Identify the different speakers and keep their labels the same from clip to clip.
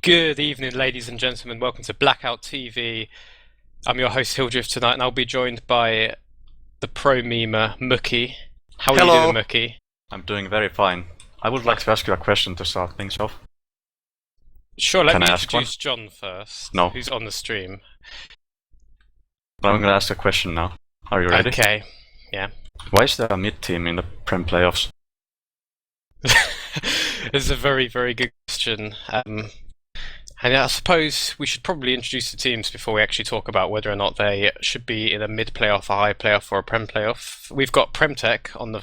Speaker 1: Good evening, ladies and gentlemen. Welcome to BlackOut TV. I'm your host, Hildreth, tonight, and I'll be joined by the pro memer, Muuki. How are
Speaker 2: Hello.
Speaker 1: you doing, Muuki?
Speaker 2: I'm doing very fine. I would like to ask you a question to start things off.
Speaker 1: Sure, let
Speaker 2: Can
Speaker 1: me
Speaker 2: I ask
Speaker 1: introduce John first,
Speaker 2: No.
Speaker 1: who's on the stream.
Speaker 2: But I'm gonna ask a question now. Are you ready?
Speaker 1: Okay, yeah.
Speaker 2: Why is there a mid-team in the Prem playoffs?
Speaker 1: It's a very, very good question. And I suppose we should probably introduce the teams before we actually talk about whether or not they should be in a mid-playoff, a high playoff, or a Prem playoff. We've got PremTech on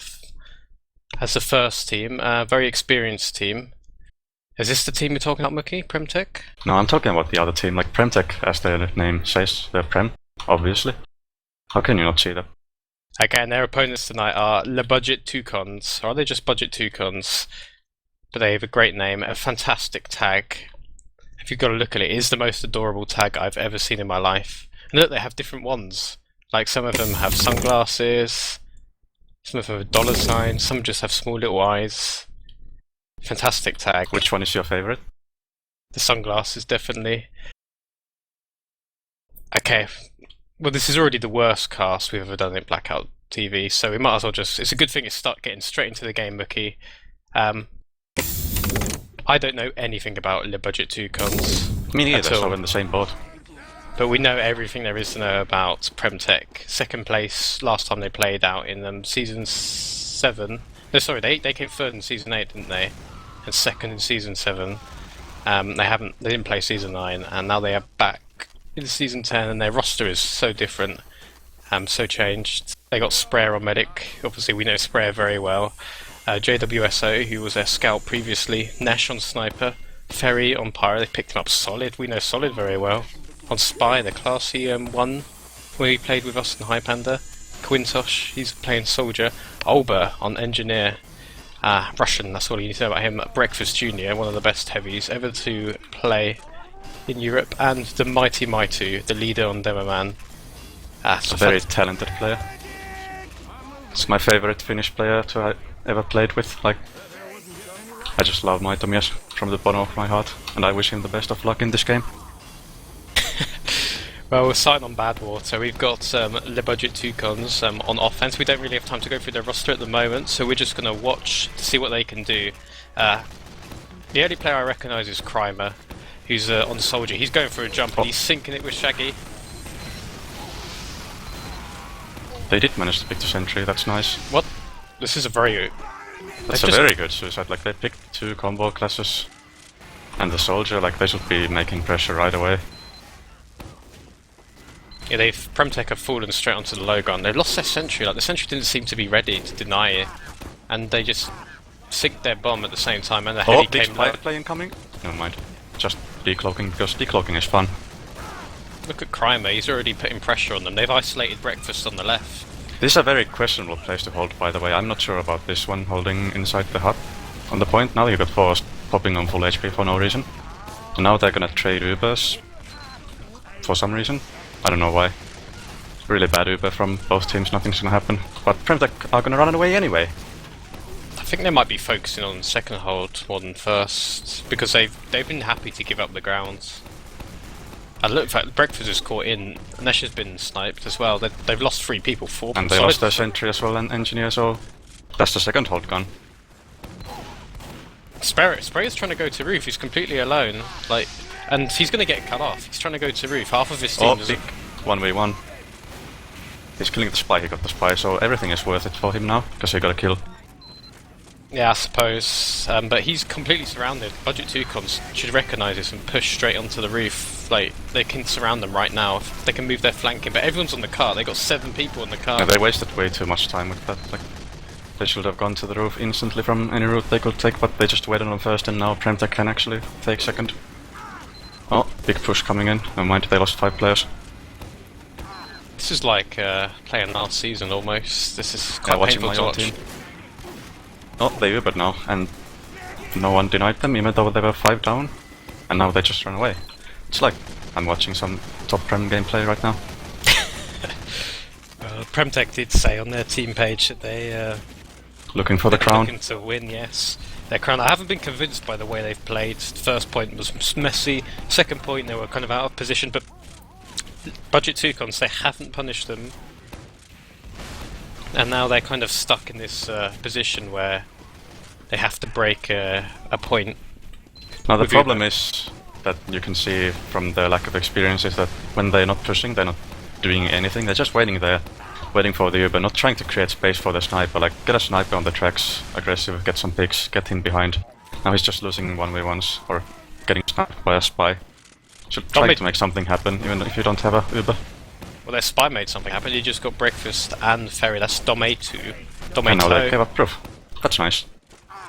Speaker 1: as the first team, a very experienced team. Is this the team you're talking about, Muuki? PremTech?
Speaker 2: No, I'm talking about the other team, like PremTech, as their name says, they're Prem, obviously. How can you not see that?
Speaker 1: Okay, and their opponents tonight are Le Budget Toucans. Or are they just Budget Toucans? But they have a great name, a fantastic tag. If you've got to look at it, it is the most adorable tag I've ever seen in my life. And look, they have different ones. Like, some of them have sunglasses, some of them have dollar signs, some just have small little eyes. Fantastic tag.
Speaker 2: Which one is your favorite?
Speaker 1: The sunglasses, definitely. Okay, well, this is already the worst cast we've ever done in BlackOut TV, so we might as well just... It's a good thing to start getting straight into the game, Muuki. I don't know anything about Le Budget Toucans.
Speaker 2: Me neither,
Speaker 1: at all.
Speaker 2: so we're in the same boat.
Speaker 1: But we know everything there is to know about PremTech. Second place last time they played out in season 7. No, sorry, they came third in season 8, didn't they? And second in season 7. They didn't play season 9, and now they are back in season 10, and their roster is so different, so changed. They got Sprayer on medic. Obviously, we know Sprayer very well. JWSO, who was their scout previously, Nash on sniper, Ferry on pyro. They picked him up solid. We know solid very well. On spy, the class he won when he played with us in Highlander. Quintosh, he's playing soldier. Olber on engineer. Russian, that's all you need to know about him. Breakfast Junior, one of the best heavies ever to play in Europe. And the Domaytoe, the leader on Demoman.
Speaker 2: It's a very talented player. It's my favorite Finnish player to ever played with. Like, I just love my Tomias from the bottom of my heart, and I wish him the best of luck in this game.
Speaker 1: Well, we're starting on bad water. We've got Le Budget Toucans on offense. We don't really have time to go through their roster at the moment, so we're just going to watch to see what they can do. The only player I recognise is Crimer, who's on soldier. He's going for a jump, and he's sinking it with Shaggy.
Speaker 2: They did manage to pick the sentry, that's nice.
Speaker 1: What? This is a very...
Speaker 2: That's a very good suicide. Like, they picked 2 combo classes, and the soldier, like, they should be making pressure right away.
Speaker 1: Yeah, PremTech have fallen straight onto the low gun. They've lost their sentry. Like, the sentry didn't seem to be ready to deny it, and they just sinked their bomb at the same time, and the heavy
Speaker 2: big
Speaker 1: came
Speaker 2: spy
Speaker 1: low.
Speaker 2: play incoming? Never mind. Just decloaking, because decloaking is fun.
Speaker 1: Look at Crimer, he's already putting pressure on them. They've isolated Breakfast on the left.
Speaker 2: This is a very questionable place to hold, by the way. I'm not sure about this one, holding inside the hut. On the point, now you got Force popping on full HP for no reason. And now they're gonna trade Ubers for some reason. I don't know why. Really bad Uber from both teams, nothing's gonna happen. But PremTech are gonna run away anyway.
Speaker 1: I think they might be focusing on second hold more than first, because they've been happy to give up the grounds. And look, in fact, Breakfast is caught in. Nesh has been sniped as well. They've lost 3 people, 4 people.
Speaker 2: And they lost their sentry as well, and engineer, so that's the second hold gun.
Speaker 1: Sprayer's trying to go to roof. He's completely alone. Like, and he's going to get cut off. He's trying to go to roof. Half of his team
Speaker 2: big 1v1. He's killing the spy, he got the spy, so everything is worth it for him now, because he got a kill.
Speaker 1: Yeah, I suppose. But he's completely surrounded. Budget Toucans should recognise this and push straight onto the roof. Like, they can surround them right now. If they can move their flanking, but everyone's on the car. They got 7 people on the car.
Speaker 2: Yeah, they wasted way too much time with that. Like, they should have gone to the roof instantly from any route they could take, but they just waited on first, and now PremTech can actually take second. Oh, big push coming in. Never mind, they lost 5 players.
Speaker 1: This is like playing last season almost. This is quite painful to watch.
Speaker 2: Team. Oh, they Ubered now, and no one denied them, even though they were 5 down, and now they just run away. It's like I'm watching some top Prem gameplay right now.
Speaker 1: PremTech did say on their team page that they
Speaker 2: looking for the crown.
Speaker 1: Looking to win, yes. their crown. I haven't been convinced by the way they've played. The first point was messy. Second point, they were kind of out of position, but budget Toucans, they haven't punished them. And now they're kind of stuck in this position where they have to break a point.
Speaker 2: Now the problem is that you can see from the lack of experience is that when they're not pushing, they're not doing anything. They're just waiting there, waiting for the Uber, not trying to create space for the sniper. Like, get a sniper on the tracks, aggressive, get some picks, get him behind. Now he's just losing 1v1s or getting sniped by a spy. Should try to make something happen, even if you don't have a Uber.
Speaker 1: Well, their spy made something happen. He just got breakfast and ferry. That's Domaytoe.
Speaker 2: I know, they gave up proof. That's nice.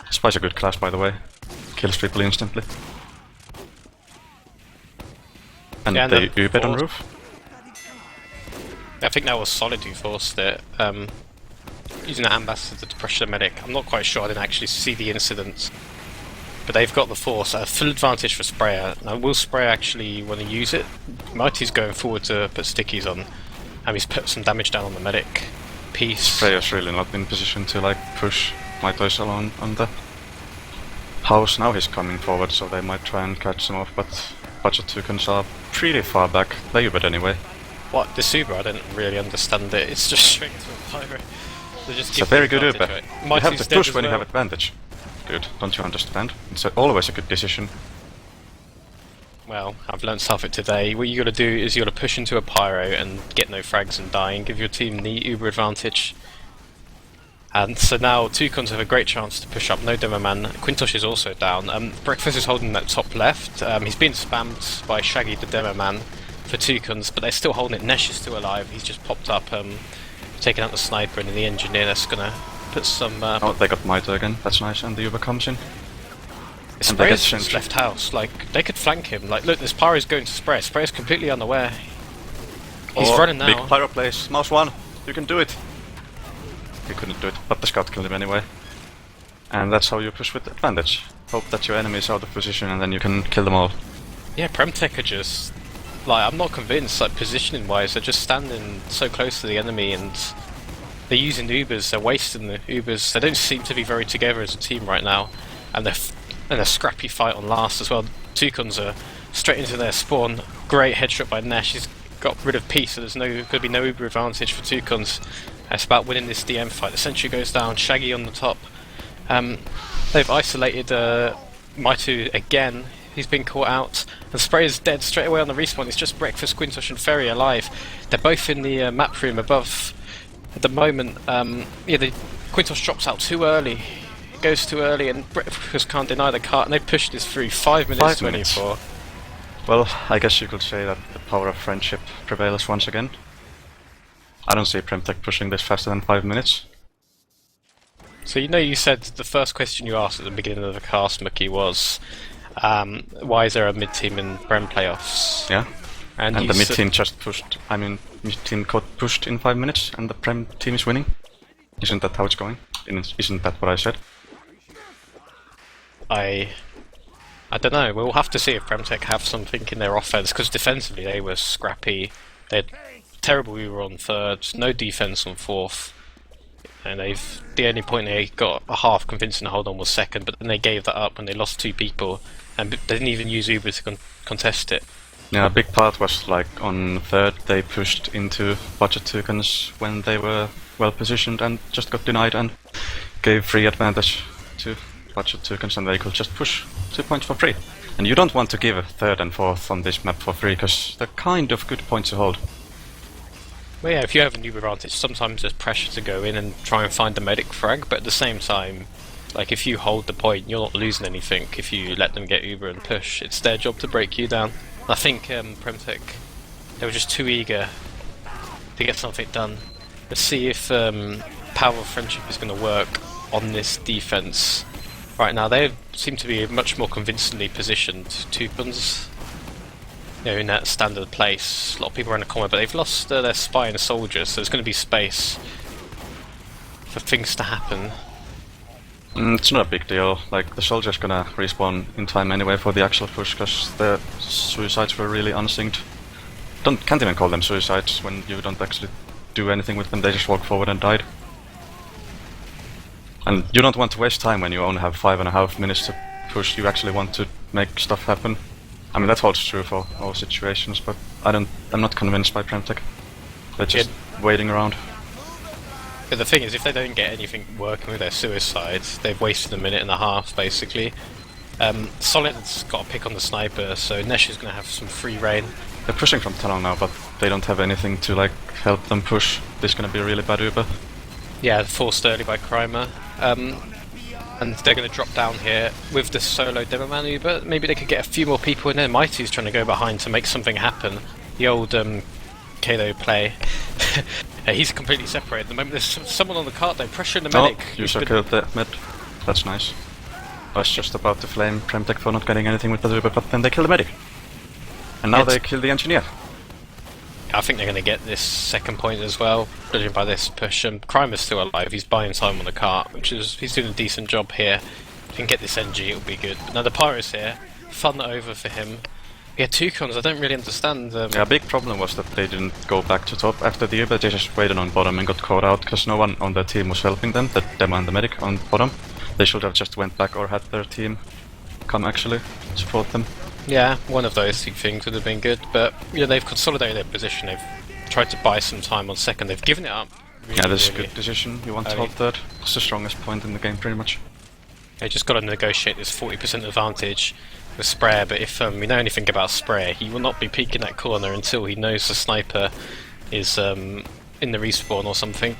Speaker 2: Spy's a good class, by the way. Kills people instantly. And
Speaker 1: yeah,
Speaker 2: they Ubered on roof.
Speaker 1: I think that was Solid who forced it. Using an ambassador to pressure the medic. I'm not quite sure, I didn't actually see the incident. But they've got the force, a full advantage for Sprayer. Now, will Sprayer actually want to use it? Mighty's going forward to put stickies on. And he's put some damage down on the medic piece.
Speaker 2: Sprayer's really not in position to like push Muuki alone on the house. Now he's coming forward, so they might try and catch him off, but budget Toucans are pretty far back. They Ubered anyway.
Speaker 1: What, the Uber? I don't really understand it. It's just straight to a pyro.
Speaker 2: It's a very good Uber. You have to push when you have advantage. Dude, don't you understand? It's always a good decision.
Speaker 1: Well, I've learned something today. What you gotta do is you gotta push into a pyro and get no frags and die and give your team the Uber advantage. And so now Toucans have a great chance to push up. No demo man. Quintosh is also down. Breakfast is holding that top left. He's been spammed by Shaggy, the demo man, for Toucans, but they're still holding it. Nesh is still alive. He's just popped up, taking out the sniper and the engineer. That's gonna put some.
Speaker 2: Oh, they got Muuki again. That's nice. And the Uber comes in.
Speaker 1: Sprayer's left house. Like, they could flank him. Like, look, this pyro's going to Sprayer. Sprayer's completely unaware. He's running now.
Speaker 2: Big pyro plays. Mouse 1. You can do it. He couldn't do it, but the scout killed him anyway. And that's how you push with advantage. Hope that your enemy is out of position and then you can kill them all.
Speaker 1: Yeah, PremTech are just... Like, I'm not convinced, like, positioning-wise, they're just standing so close to the enemy and they're using Ubers, they're wasting the Ubers. They don't seem to be very together as a team right now. And they're a scrappy fight on last as well. Toucans are straight into their spawn. Great headshot by Nesh. He's got rid of Peace, so there's going to be no Uber advantage for Toucans. It's about winning this DM fight. The sentry goes down, Shaggy on the top. They've isolated Muuki again. He's been caught out. And Sprayer's dead straight away on the respawn. It's just Breakfast, Quintosh and Ferry alive. They're both in the map room above at the moment. Yeah, the Quintosh drops out too early. Goes too early and Breakfast can't deny the cart. And they pushed this through 5 minutes 24.
Speaker 2: Well, I guess you could say that the power of friendship prevails once again. I don't see PremTech pushing this faster than 5 minutes.
Speaker 1: So you said the first question you asked at the beginning of the cast, Muuki, was why is there a mid-team in Prem playoffs?
Speaker 2: Yeah, and the mid-team just pushed, mid-team got pushed in 5 minutes and the Prem team is winning. Isn't that how it's going? Isn't that what I said?
Speaker 1: I don't know, we'll have to see if PremTech have something in their offense, because defensively they were scrappy. They had terrible we were on third, no defense on fourth, and the only point they got a half convincing to hold on was second, but then they gave that up and they lost 2 people, and they didn't even use Uber to contest it.
Speaker 2: Yeah, a big part was like on third they pushed into budget Toucans when they were well positioned and just got denied and gave free advantage to budget Toucans and they could just push 2 points for free. And you don't want to give a third and fourth on this map for free because they're kind of good points to hold.
Speaker 1: Well, yeah, if you have a Uber advantage, sometimes there's pressure to go in and try and find the medic frag, but at the same time, like, if you hold the point, you're not losing anything if you let them get Uber and push. It's their job to break you down. I think PremTech, they were just too eager to get something done. Let's see if Power of Friendship is going to work on this defense. Right now, they seem to be much more convincingly positioned. Toucans, in that standard place. A lot of people are in the corner, but they've lost their spy and a soldier, so there's going to be space for things to happen.
Speaker 2: It's not a big deal. Like, the soldier's gonna respawn in time anyway for the actual push, because the suicides were really unsynced. Can't even call them suicides when you don't actually do anything with them, they just walk forward and died. And you don't want to waste time when you only have 5.5 minutes to push. You actually want to make stuff happen. I mean, that holds true for all situations, but I'm not convinced by PremTech. They're just waiting around.
Speaker 1: But the thing is, if they don't get anything working with their suicide, they've wasted a minute and a half, basically. Solid's got a pick on the sniper, so Nesh is going to have some free reign.
Speaker 2: They're pushing from tunnel now, but they don't have anything to like help them push. This is going to be a really bad Uber.
Speaker 1: Yeah, forced early by Krymer. And they're going to drop down here with the solo Demoman Uber. Maybe they could get a few more people in there. Mighty's trying to go behind to make something happen. The old Kado play. He's completely separated. At the moment there's someone on the cart though, pressuring the medic.
Speaker 2: Oh, you killed the med. That's nice. I was just about to flame PremTech for not getting anything with the Uber, but then they kill the medic. And now they kill the engineer.
Speaker 1: I think they're going to get this second point as well, judging by this push. Krymer's still alive, he's buying time on the cart, he's doing a decent job here. If he can get this NG, it'll be good. But now the Pyro's here, fun over for him. Yeah, Toucans, I don't really understand.
Speaker 2: Yeah, a big problem was that they didn't go back to top after the Uber, they just waited on bottom and got caught out, because no one on their team was helping them, the Demo and the medic on bottom. They should have just went back or had their team come actually support them. Yeah,
Speaker 1: one of those two things would have been good, but you know, they've consolidated their position, they've tried to buy some time on second, they've given it up. Really,
Speaker 2: yeah, that's a good decision, you want to hold third. It's the strongest point in the game pretty much.
Speaker 1: They just got to negotiate this 40% advantage with Sprayer, but if we know anything about Sprayer, he will not be peeking that corner until he knows the sniper is in the respawn or something.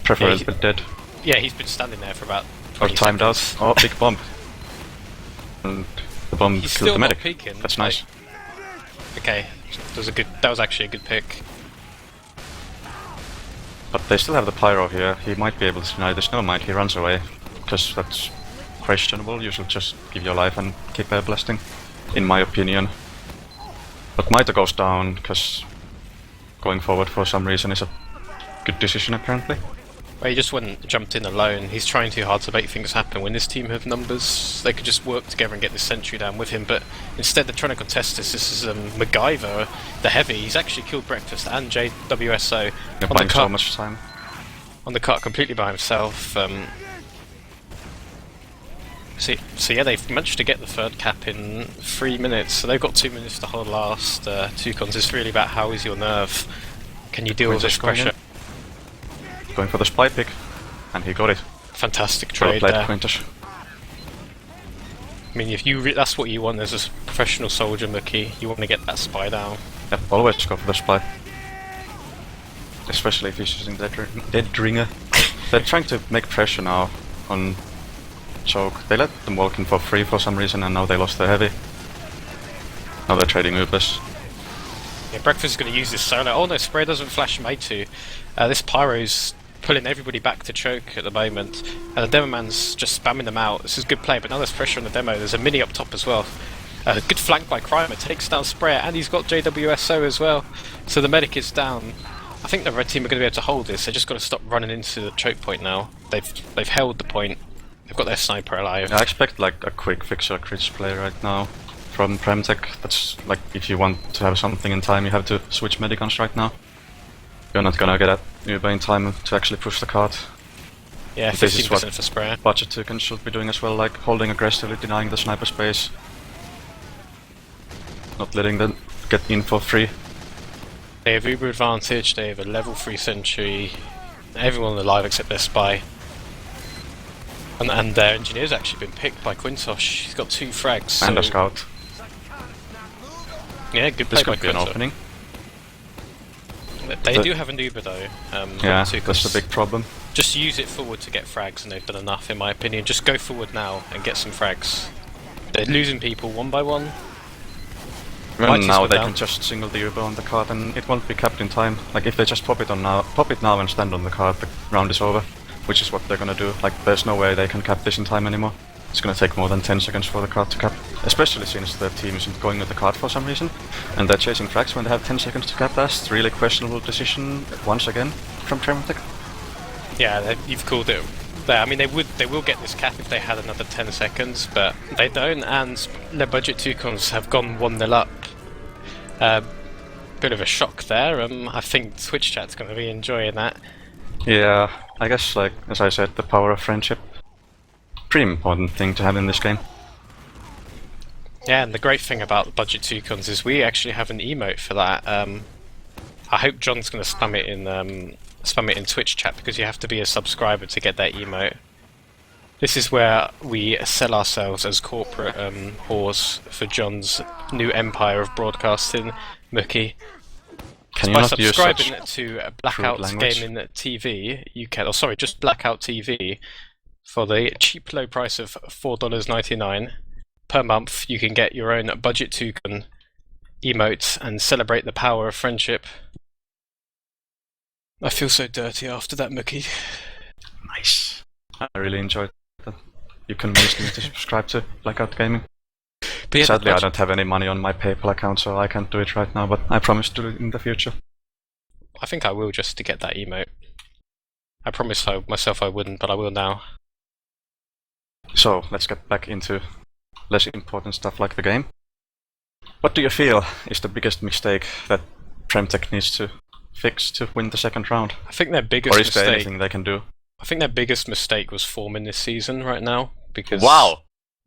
Speaker 2: Preferably dead.
Speaker 1: Yeah, he's been standing there for about
Speaker 2: 20 timed out. Oh, big bomb. And the bomb
Speaker 1: he's
Speaker 2: killed the medic.
Speaker 1: Peeking.
Speaker 2: That's nice.
Speaker 1: Okay, that was actually a good pick.
Speaker 2: But they still have the Pyro here. He might be able to deny this. Never mind, he runs away. Because that's questionable. You should just give your life and keep air blasting, in my opinion. But Muuki goes down, because going forward for some reason is a good decision apparently.
Speaker 1: Well, he just jumped in alone. He's trying too hard to make things happen. When this team have numbers, they could just work together and get this sentry down with him, but instead they're trying to contest this. This is MacGyver, the heavy. He's actually killed Breakfast and JWSO.
Speaker 2: You're buying so much time.
Speaker 1: On the cart completely by himself. So yeah, they've managed to get the third cap in 3 minutes, so they've got 2 minutes to hold last. Toucans, it's really about how is your nerve. Can you deal with this pressure?
Speaker 2: Going for the spy pick, and he got it.
Speaker 1: Fantastic trade there.
Speaker 2: Quintus.
Speaker 1: I mean, if that's what you want as a professional soldier, Muuki. You want to get that spy down.
Speaker 2: Yep, always go for the spy. Especially if he's using dead ringer. They're trying to make pressure now on Choke. They let them walk in for free for some reason, and now they lost their heavy. Now they're trading Ubers.
Speaker 1: Yeah, Breakfast is going to use this solo. Oh no, Spray doesn't flash Muuki. This Pyro's pulling everybody back to choke at the moment, and the Demo Man's just spamming them out. This is good play, but now there's pressure on the Demo. There's a mini up top as well. Good flank by Krymer, takes down Sprayer, and he's got JWSO as well. So the medic is down. I think the red team are going to be able to hold this. They're just got to stop running into the choke point now. They've held the point. They've got their sniper alive.
Speaker 2: I expect like a quick fix or crit play right now from PremTech. That's like, if you want to have something in time, you have to switch medicons right now. You're not gonna get at Uber in time to actually push the card.
Speaker 1: Yeah, 15% for Sprayer.
Speaker 2: Budget Toucans should be doing as well, like holding aggressively, denying the sniper space. Not letting them get in for free.
Speaker 1: They have Uber advantage, they have a level 3 sentry, everyone alive except their spy. And their engineer's actually been picked by Quintos. He's got 2 frags.
Speaker 2: And a scout.
Speaker 1: Yeah, good play by
Speaker 2: Quintos. This could be an opening.
Speaker 1: They do have an Uber though.
Speaker 2: Yeah, that's a big problem.
Speaker 1: Just use it forward to get frags, and they've done enough in my opinion. Just go forward now and get some frags. They're losing people one by one.
Speaker 2: And now they can just single the Uber on the card and it won't be capped in time. Like if they just pop it now and stand on the card, the round is over. Which is what they're gonna do. Like there's no way they can cap this in time anymore. It's gonna take more than 10 seconds for the card to cap. Especially since their team isn't going with the card for some reason. And they're chasing frags when they have 10 seconds to cap. That's really questionable decision once again from PremTech.
Speaker 1: Yeah, you've called it there. I mean, they will get this cap if they had another 10 seconds, but they don't, and their budget Toucans have gone 1-0 up. Bit of a shock there. I think Twitch chat's going to be enjoying that.
Speaker 2: Yeah, I guess, like, as I said, the power of friendship. Pretty important thing to have in this game.
Speaker 1: Yeah, and the great thing about Budget Toucans is we actually have an emote for that. I hope John's going to spam it in Twitch chat, because you have to be a subscriber to get that emote. This is where we sell ourselves as corporate whores for John's new empire of broadcasting, Muuki.
Speaker 2: Can you
Speaker 1: By
Speaker 2: not use
Speaker 1: subscribing
Speaker 2: such
Speaker 1: to
Speaker 2: crude
Speaker 1: BlackOut
Speaker 2: language?
Speaker 1: Gaming TV, you can, just BlackOut TV, for the cheap low price of $4.99 per month, you can get your own Budget Toucan emotes and celebrate the power of friendship. I feel so dirty after that, Muuki.
Speaker 2: Nice. I really enjoyed that. You convinced me to subscribe to BlackOut Gaming.
Speaker 1: But yeah,
Speaker 2: Sadly, I don't have any money on my PayPal account, so I can't do it right now, but I promise to do it in the future.
Speaker 1: I think I will, just to get that emote. I promised myself I wouldn't, but I will now.
Speaker 2: So, let's get back into less important stuff like the game. What do you feel is the biggest mistake that PremTech needs to fix to win the second round?
Speaker 1: I think their biggest
Speaker 2: Or is
Speaker 1: mistake.
Speaker 2: there anything they can do?
Speaker 1: I think their biggest mistake was forming this season right now, because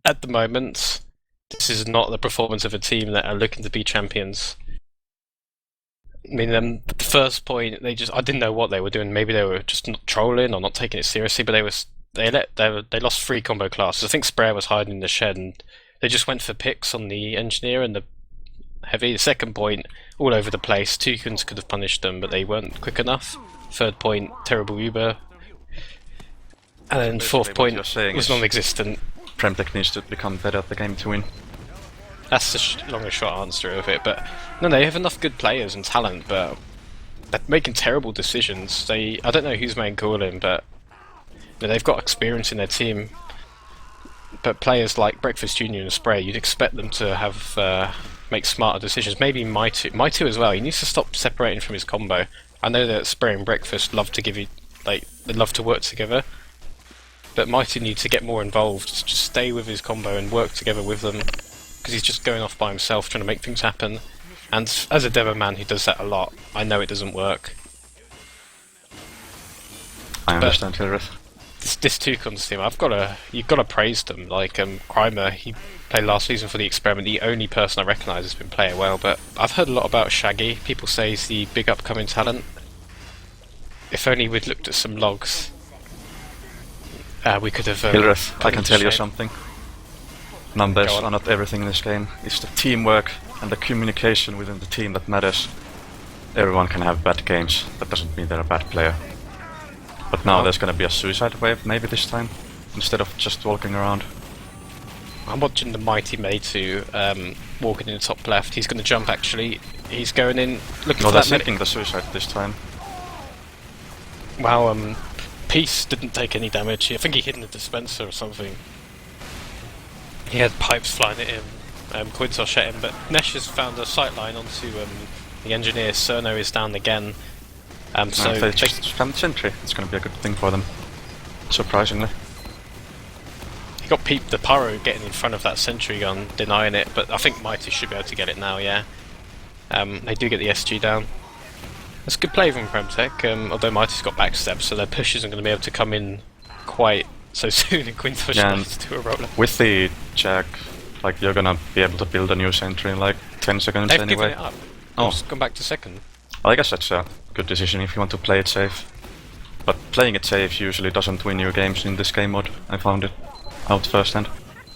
Speaker 1: at the moment, this is not the performance of a team that are looking to be champions. I mean, the first point, I didn't know what they were doing. Maybe they were just not trolling or not taking it seriously, but they lost 3 combo classes. I think Sprayer was hiding in the shed, and they just went for picks on the engineer and the heavy. The second point, all over the place. Toucans could have punished them, but they weren't quick enough. Third point, terrible Uber. And then fourth point was non-existent.
Speaker 2: PremTech needs to become better at the game to win.
Speaker 1: That's the long and short answer of it. But no, they have enough good players and talent, but they're making terrible decisions. I don't know who's main calling, but they've got experience in their team. But players like Breakfast Junior and Spray, you'd expect them to have make smarter decisions. Maybe Muuki as well. He needs to stop separating from his combo. I know that Spray and Breakfast love to they love to work together. But Muuki needs to get more involved, just stay with his combo and work together with them, because he's just going off by himself trying to make things happen. And as a Devo man, he does that a lot. I know it doesn't work.
Speaker 2: I understand, Hildreth.
Speaker 1: This Toucans team, you've got to praise them. Like Crimer, he played last season for the Experiment. The only person I recognise has been playing well. But I've heard a lot about Shaggy. People say he's the big upcoming talent. If only we'd looked at some logs. We could have.
Speaker 2: Hildreth, I can tell you something. Numbers are not everything in this game. It's the teamwork and the communication within the team that matters. Everyone can have bad games. That doesn't mean they're a bad player. But now there's gonna be a suicide wave, maybe this time, instead of just walking around.
Speaker 1: I'm watching the mighty Domaytoe walking in the top left. He's going to jump. Actually, he's going in. Looking for that.
Speaker 2: They're taking the suicide this time.
Speaker 1: Wow. Peace didn't take any damage. I think he hid in the dispenser or something. He had pipes flying at him. Quintosh at him, but Nesh has found a sightline onto the engineer. Cirno is down again. So
Speaker 2: they just spam the sentry. It's going to be a good thing for them, surprisingly.
Speaker 1: He got peeped the pyro getting in front of that sentry gun, denying it, but I think Muuki should be able to get it now, yeah. They do get the SG down. That's good play from PremTech, although Muuki's got backstab, so their push isn't going to be able to come in quite so soon, and Quintosh likes to do a roller.
Speaker 2: With the Jag, like, you're going to be able to build a new sentry in like 10 seconds
Speaker 1: They've
Speaker 2: anyway.
Speaker 1: Given it up. Just gone back to second.
Speaker 2: Well, I guess that's a good decision if you want to play it safe. But playing it safe usually doesn't win you games in this game mode. I found it out firsthand.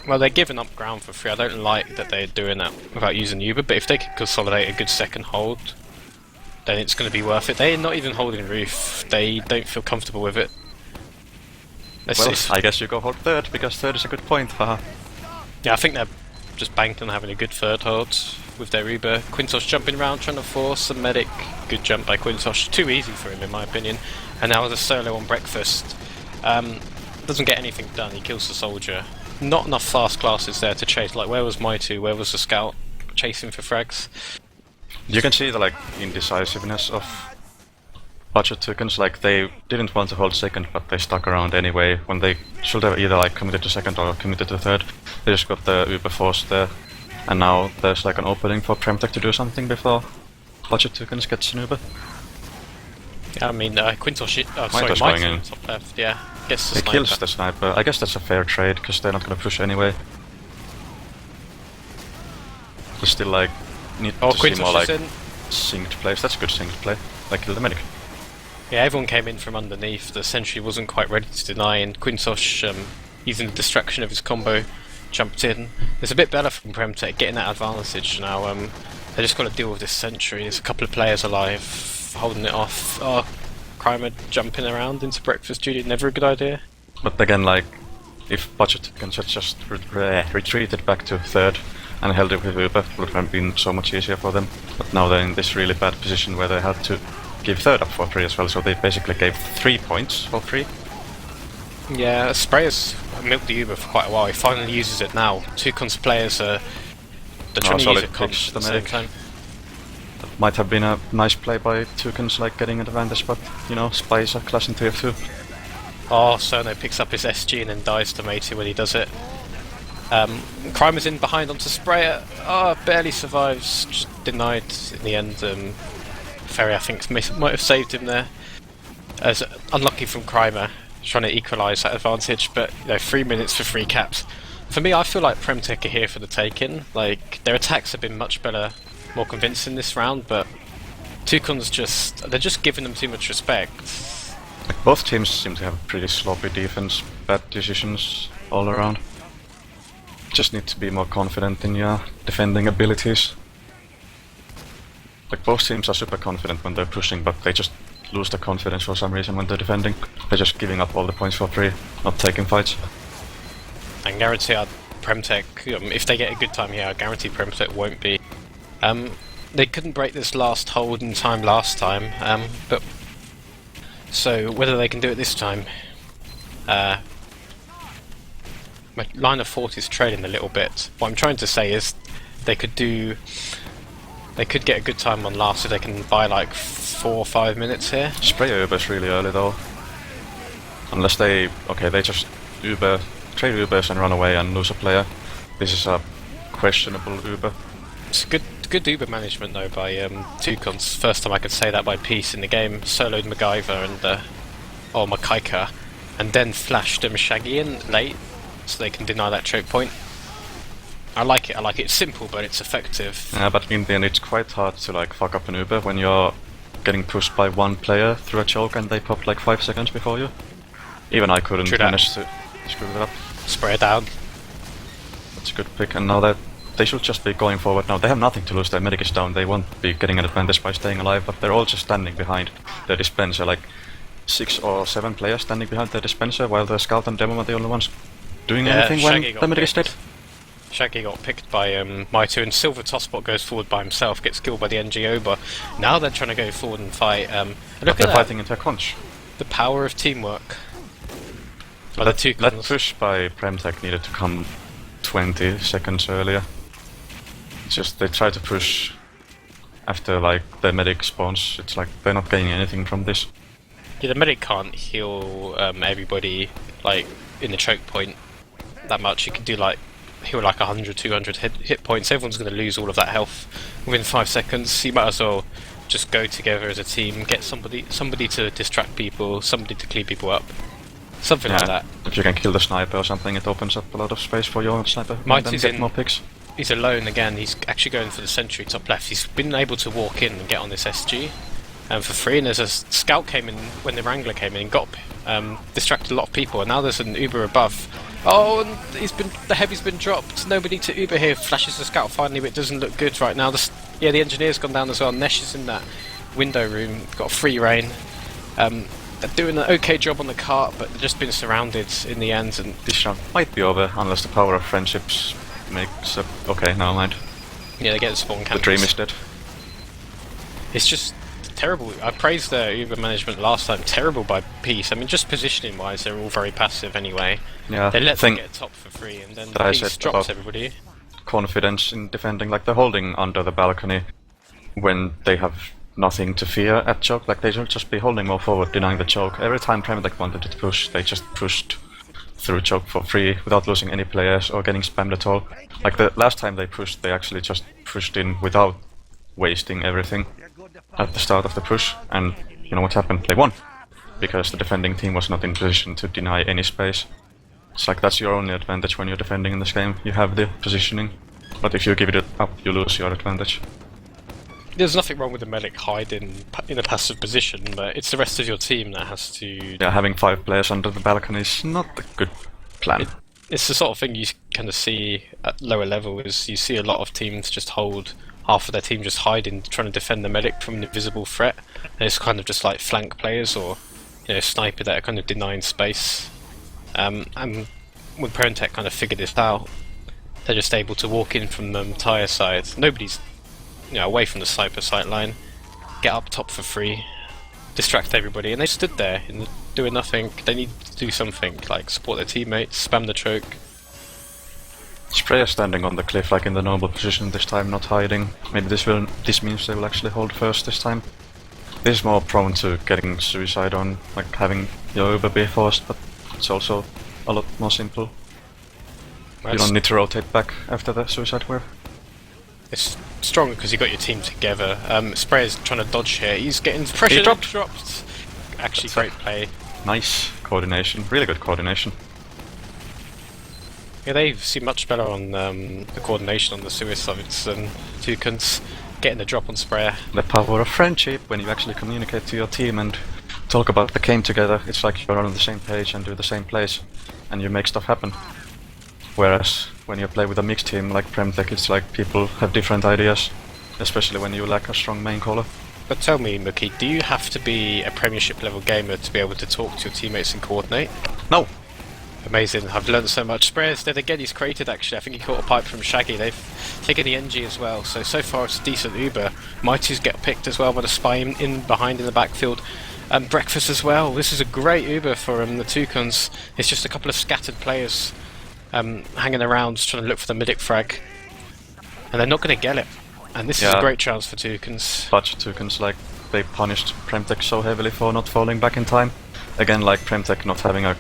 Speaker 1: Well, they're giving up ground for free. I don't like that they're doing that without using Uber, but if they can consolidate a good second hold, then it's going to be worth it. They're not even holding roof. They don't feel comfortable with it.
Speaker 2: I guess you go hold third, because third is a good point, haha.
Speaker 1: Yeah, I think they're just banking on having a good third hold with their Uber. Quintosh jumping around trying to force a medic. Good jump by Quintosh. Too easy for him in my opinion. And now the solo on Breakfast. Doesn't get anything done. He kills the soldier. Not enough fast classes there to chase. Like, where was Muuki? Where was the scout chasing for frags?
Speaker 2: You can see the like indecisiveness of Budget Toucans. Like, they didn't want to hold second, but they stuck around anyway. When they should have either like committed to second or committed to third, they just got the Uber force there. And now there's like an opening for PremTech to do something before Budget Toucans gets an Uber.
Speaker 1: I mean, Quintos,
Speaker 2: Might going in.
Speaker 1: top left, yeah. Gets the
Speaker 2: He
Speaker 1: sniper.
Speaker 2: kills the sniper. I guess that's a fair trade, because they're not gonna push anyway. They still like need to see more
Speaker 1: Quintos
Speaker 2: like
Speaker 1: is in.
Speaker 2: synced plays. That's a good synced play. Like kill the medic.
Speaker 1: Yeah, everyone came in from underneath. The sentry wasn't quite ready to deny, and Quintos, using the distraction of his combo, jumped in. It's a bit better from PremTech getting that advantage now. They just got to deal with this sentry. There's a couple of players alive, holding it off. Oh, Crimer jumping around into breakfast duty, never a good idea.
Speaker 2: But again, like, if budget can just retreated back to third and held it with Uber, would have been so much easier for them. But now they're in this really bad position where they had to give third up for free as well, so they basically gave 3 points for free.
Speaker 1: Yeah, Sprayer's milked the Uber for quite a while. He finally uses it now. Toucans players are trying to use it constantly at the same time.
Speaker 2: That might have been a nice play by Toucans, like getting an advantage, but you know, Spy is a class in TF2.
Speaker 1: Oh, Cirno picks up his SG and then dies Domaytoe when he does it. Crimer's in behind onto Sprayer. Oh, barely survives. Just denied in the end. Ferry, I think, might have saved him there. As unlucky from Crimer, trying to equalise that advantage, but you know, 3 minutes for 3 caps. For me, I feel like PremTech are here for the taking. Like, their attacks have been much better, more convincing this round, but Toucans they're just giving them too much respect.
Speaker 2: Like, both teams seem to have pretty sloppy defense, bad decisions all around. Just need to be more confident in your defending abilities. Like, both teams are super confident when they're pushing, but they just lose their confidence for some reason when they're defending. They're just giving up all the points for free, not taking fights.
Speaker 1: I guarantee PremTech, if they get a good time here, I guarantee PremTech won't be. They couldn't break this last hold in time last time, but so whether they can do it this time. My line of thought is trailing a little bit. What I'm trying to say is they could get a good time on last if they can buy like 4 or 5 minutes here.
Speaker 2: Spray Ubers really early though. Unless they just trade Ubers and run away and lose a player. This is a questionable Uber.
Speaker 1: It's good Uber management though by Toucans. First time I could say that by Peace in the game. Soloed MacGyver and Makaika, and then flashed Shaggy in late so they can deny that choke point. I like it. It's simple, but it's effective.
Speaker 2: Yeah, but in the end, it's quite hard to like fuck up an Uber when you're getting pushed by one player through a choke and they pop like 5 seconds before you. Even I couldn't manage to screw it up.
Speaker 1: Spray it down.
Speaker 2: That's a good pick, and now that they should just be going forward now. They have nothing to lose. Their medic is down. They won't be getting an advantage by staying alive, but they're all just standing behind their dispenser, like 6 or 7 players standing behind their dispenser, while the scout and demo are the only ones doing anything when the medic is dead.
Speaker 1: Shaggy got picked by Muuki, and Silver Tosspot goes forward by himself, gets killed by the NGO, but now they're trying to go forward and fight. Look
Speaker 2: they're
Speaker 1: at
Speaker 2: fighting into a conch.
Speaker 1: The power of teamwork.
Speaker 2: That push by PremTech needed to come 20 seconds earlier. It's just they try to push after like the medic spawns. It's like they're not getting anything from this.
Speaker 1: Yeah, the medic can't heal everybody like in the choke point that much. He can do like heal like 100, 200 hit points. Everyone's going to lose all of that health within 5 seconds. You might as well just go together as a team, get somebody to distract people, somebody to clean people up, something like that.
Speaker 2: If you can kill the sniper or something, it opens up a lot of space for your sniper.
Speaker 1: Might
Speaker 2: and get more picks.
Speaker 1: He's alone again. He's actually going for the sentry top left. He's been able to walk in and get on this SG for free, and there's a scout came in when the Wrangler came in and got distracted a lot of people, and now there's an Uber above. Oh, and the heavy's been dropped. Nobody to Uber here. Flashes the scout finally, but it doesn't look good right now. The engineer's gone down as well. Nesh is in that window room, got free reign. They're doing an okay job on the cart, but they've just been surrounded in the end. And
Speaker 2: this round might be over unless the power of friendships makes a... Okay, never mind.
Speaker 1: Yeah, they get the spawn cannons.
Speaker 2: The dream is dead.
Speaker 1: It's just terrible. I praised their Uber management last time. Terrible by Peace. I mean, just positioning wise, they're all very passive anyway.
Speaker 2: Yeah,
Speaker 1: they let them get top for free, and then Peace drops everybody.
Speaker 2: Confidence in defending, like they're holding under the balcony when they have nothing to fear at choke. Like they should just be holding more forward, denying the choke. Every time PremTech wanted to push, they just pushed through choke for free without losing any players or getting spammed at all. Like the last time they pushed, they actually just pushed in without wasting everything at the start of the push, and you know what happened? They won! Because the defending team was not in position to deny any space. It's like that's your only advantage when you're defending in this game. You have the positioning. But if you give it up, you lose your advantage.
Speaker 1: There's nothing wrong with the medic hiding in a passive position, but it's the rest of your team that has to...
Speaker 2: Yeah, having 5 players under the balcony is not a good plan.
Speaker 1: It's the sort of thing you kind of see at lower levels. You see a lot of teams just hold half of their team just hiding, trying to defend the medic from an invisible threat. And it's kind of just like flank players or sniper that are kind of denying space. And when PremTech kind of figured this out, they're just able to walk in from the entire side. Nobody's away from the sniper sight line, get up top for free, distract everybody, and they stood there doing nothing. They need to do something, like support their teammates, spam the choke.
Speaker 2: Sprayer standing on the cliff like in the normal position this time, not hiding. Maybe this means they will actually hold first this time. This is more prone to getting suicide on, like having your Uber be forced, but it's also a lot more simple. You don't need to rotate back after the suicide wave.
Speaker 1: It's strong because you got your team together. Sprayer's trying to dodge here. He's getting pressure dropped. Actually, great play.
Speaker 2: Nice coordination. Really good coordination.
Speaker 1: Yeah, they seem much better on the coordination on the suicides than Toucans. Getting the drop on Sprayer.
Speaker 2: The power of friendship, when you actually communicate to your team and talk about the game together, it's like you're on the same page and do the same plays, and you make stuff happen. Whereas when you play with a mixed team like PremTech, it's like people have different ideas, especially when you lack a strong main caller.
Speaker 1: But tell me, Muuki, do you have to be a Premiership level gamer to be able to talk to your teammates and coordinate?
Speaker 2: No!
Speaker 1: Amazing, I've learned so much. Sprayer's dead again, he's created actually. I think he caught a pipe from Shaggy. They've taken the NG as well, so far it's a decent Uber. Mighty's get picked as well by the spy in behind in the backfield. Breakfast as well. This is a great Uber for the Toucans. It's just a couple of scattered players hanging around trying to look for the medic frag, and they're not going to get it. And this is a great chance for Toucans.
Speaker 2: But Toucans, like, they punished PremTech so heavily for not falling back in time. Again, like PremTech not having a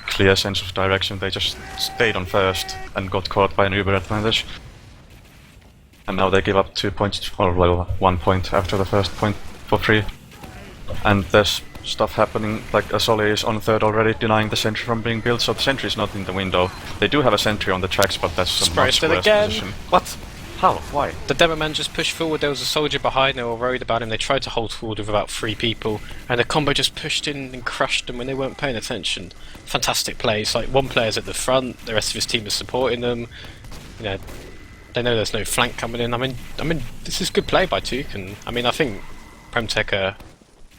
Speaker 2: clear sense of direction, they just stayed on first and got caught by an Uber advantage. And now they give up 2 points, or well, 1 point after the first point for free. And there's stuff happening, like Asoli is on third already, denying the sentry from being built, so the sentry is not in the window. They do have a sentry on the tracks, but that's a much worse position. What? How? Why?
Speaker 1: The demo man just pushed forward, there was a soldier behind, they were worried about him, they tried to hold forward with about 3 people, and the combo just pushed in and crushed them when they weren't paying attention. Fantastic plays, like one player's at the front, the rest of his team is supporting them, they know there's no flank coming in. I mean, this is good play by Toucan. I mean, I think PremTech are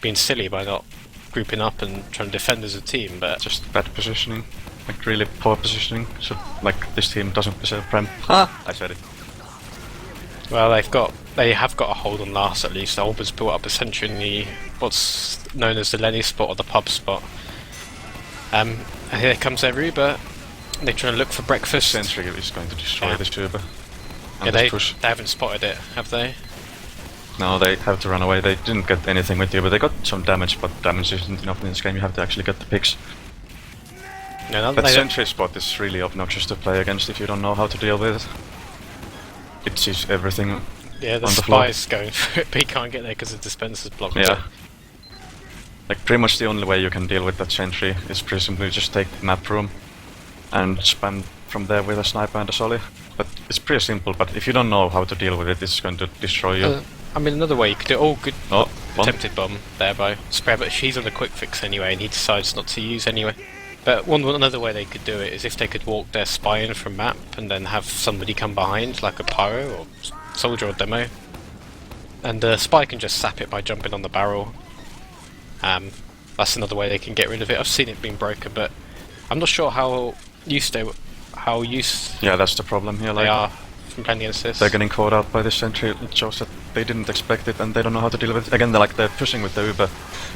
Speaker 1: being silly by not grouping up and trying to defend as a team, but...
Speaker 2: Just bad positioning, like really poor positioning, so like this team doesn't deserve Prem. Ah! I said it.
Speaker 1: Well, they have got a hold on last at least. Alba's built up a sentry in the what's known as the Lenny spot or the pub spot. And here comes their Uber. They're trying to look for breakfast.
Speaker 2: Sentry is going to destroy this Uber.
Speaker 1: Yeah, they haven't spotted it, have they?
Speaker 2: No, they have to run away. They didn't get anything with you, but they got some damage, but damage isn't enough in this game. You have to actually get the picks.
Speaker 1: No,
Speaker 2: that sentry spot is really obnoxious to play against if you don't know how to deal with it. It sees everything.
Speaker 1: Yeah, the
Speaker 2: on the
Speaker 1: spy's going for it, but he can't get there because the dispenser's blocked.
Speaker 2: Yeah. Like, pretty much the only way you can deal with that sentry is pretty simply just take the map room and spam from there with a sniper and a solly. But it's pretty simple, but if you don't know how to deal with it, it's going to destroy you.
Speaker 1: I mean, another way you could do... Oh, good.
Speaker 2: Oh,
Speaker 1: attempted bomb there by Sprayer, but he's on the quick fix anyway, and he decides not to use anyway. But another way they could do it is if they could walk their spy in from map and then have somebody come behind, like a pyro or soldier or demo. And the spy can just sap it by jumping on the barrel. That's another way they can get rid of it. I've seen it being broken, but I'm not sure how used
Speaker 2: yeah, that's the problem here. Like,
Speaker 1: they are from playing against this.
Speaker 2: They're getting caught out by this sentry. It shows that they didn't expect it and they don't know how to deal with it. Again, they're pushing with the Uber,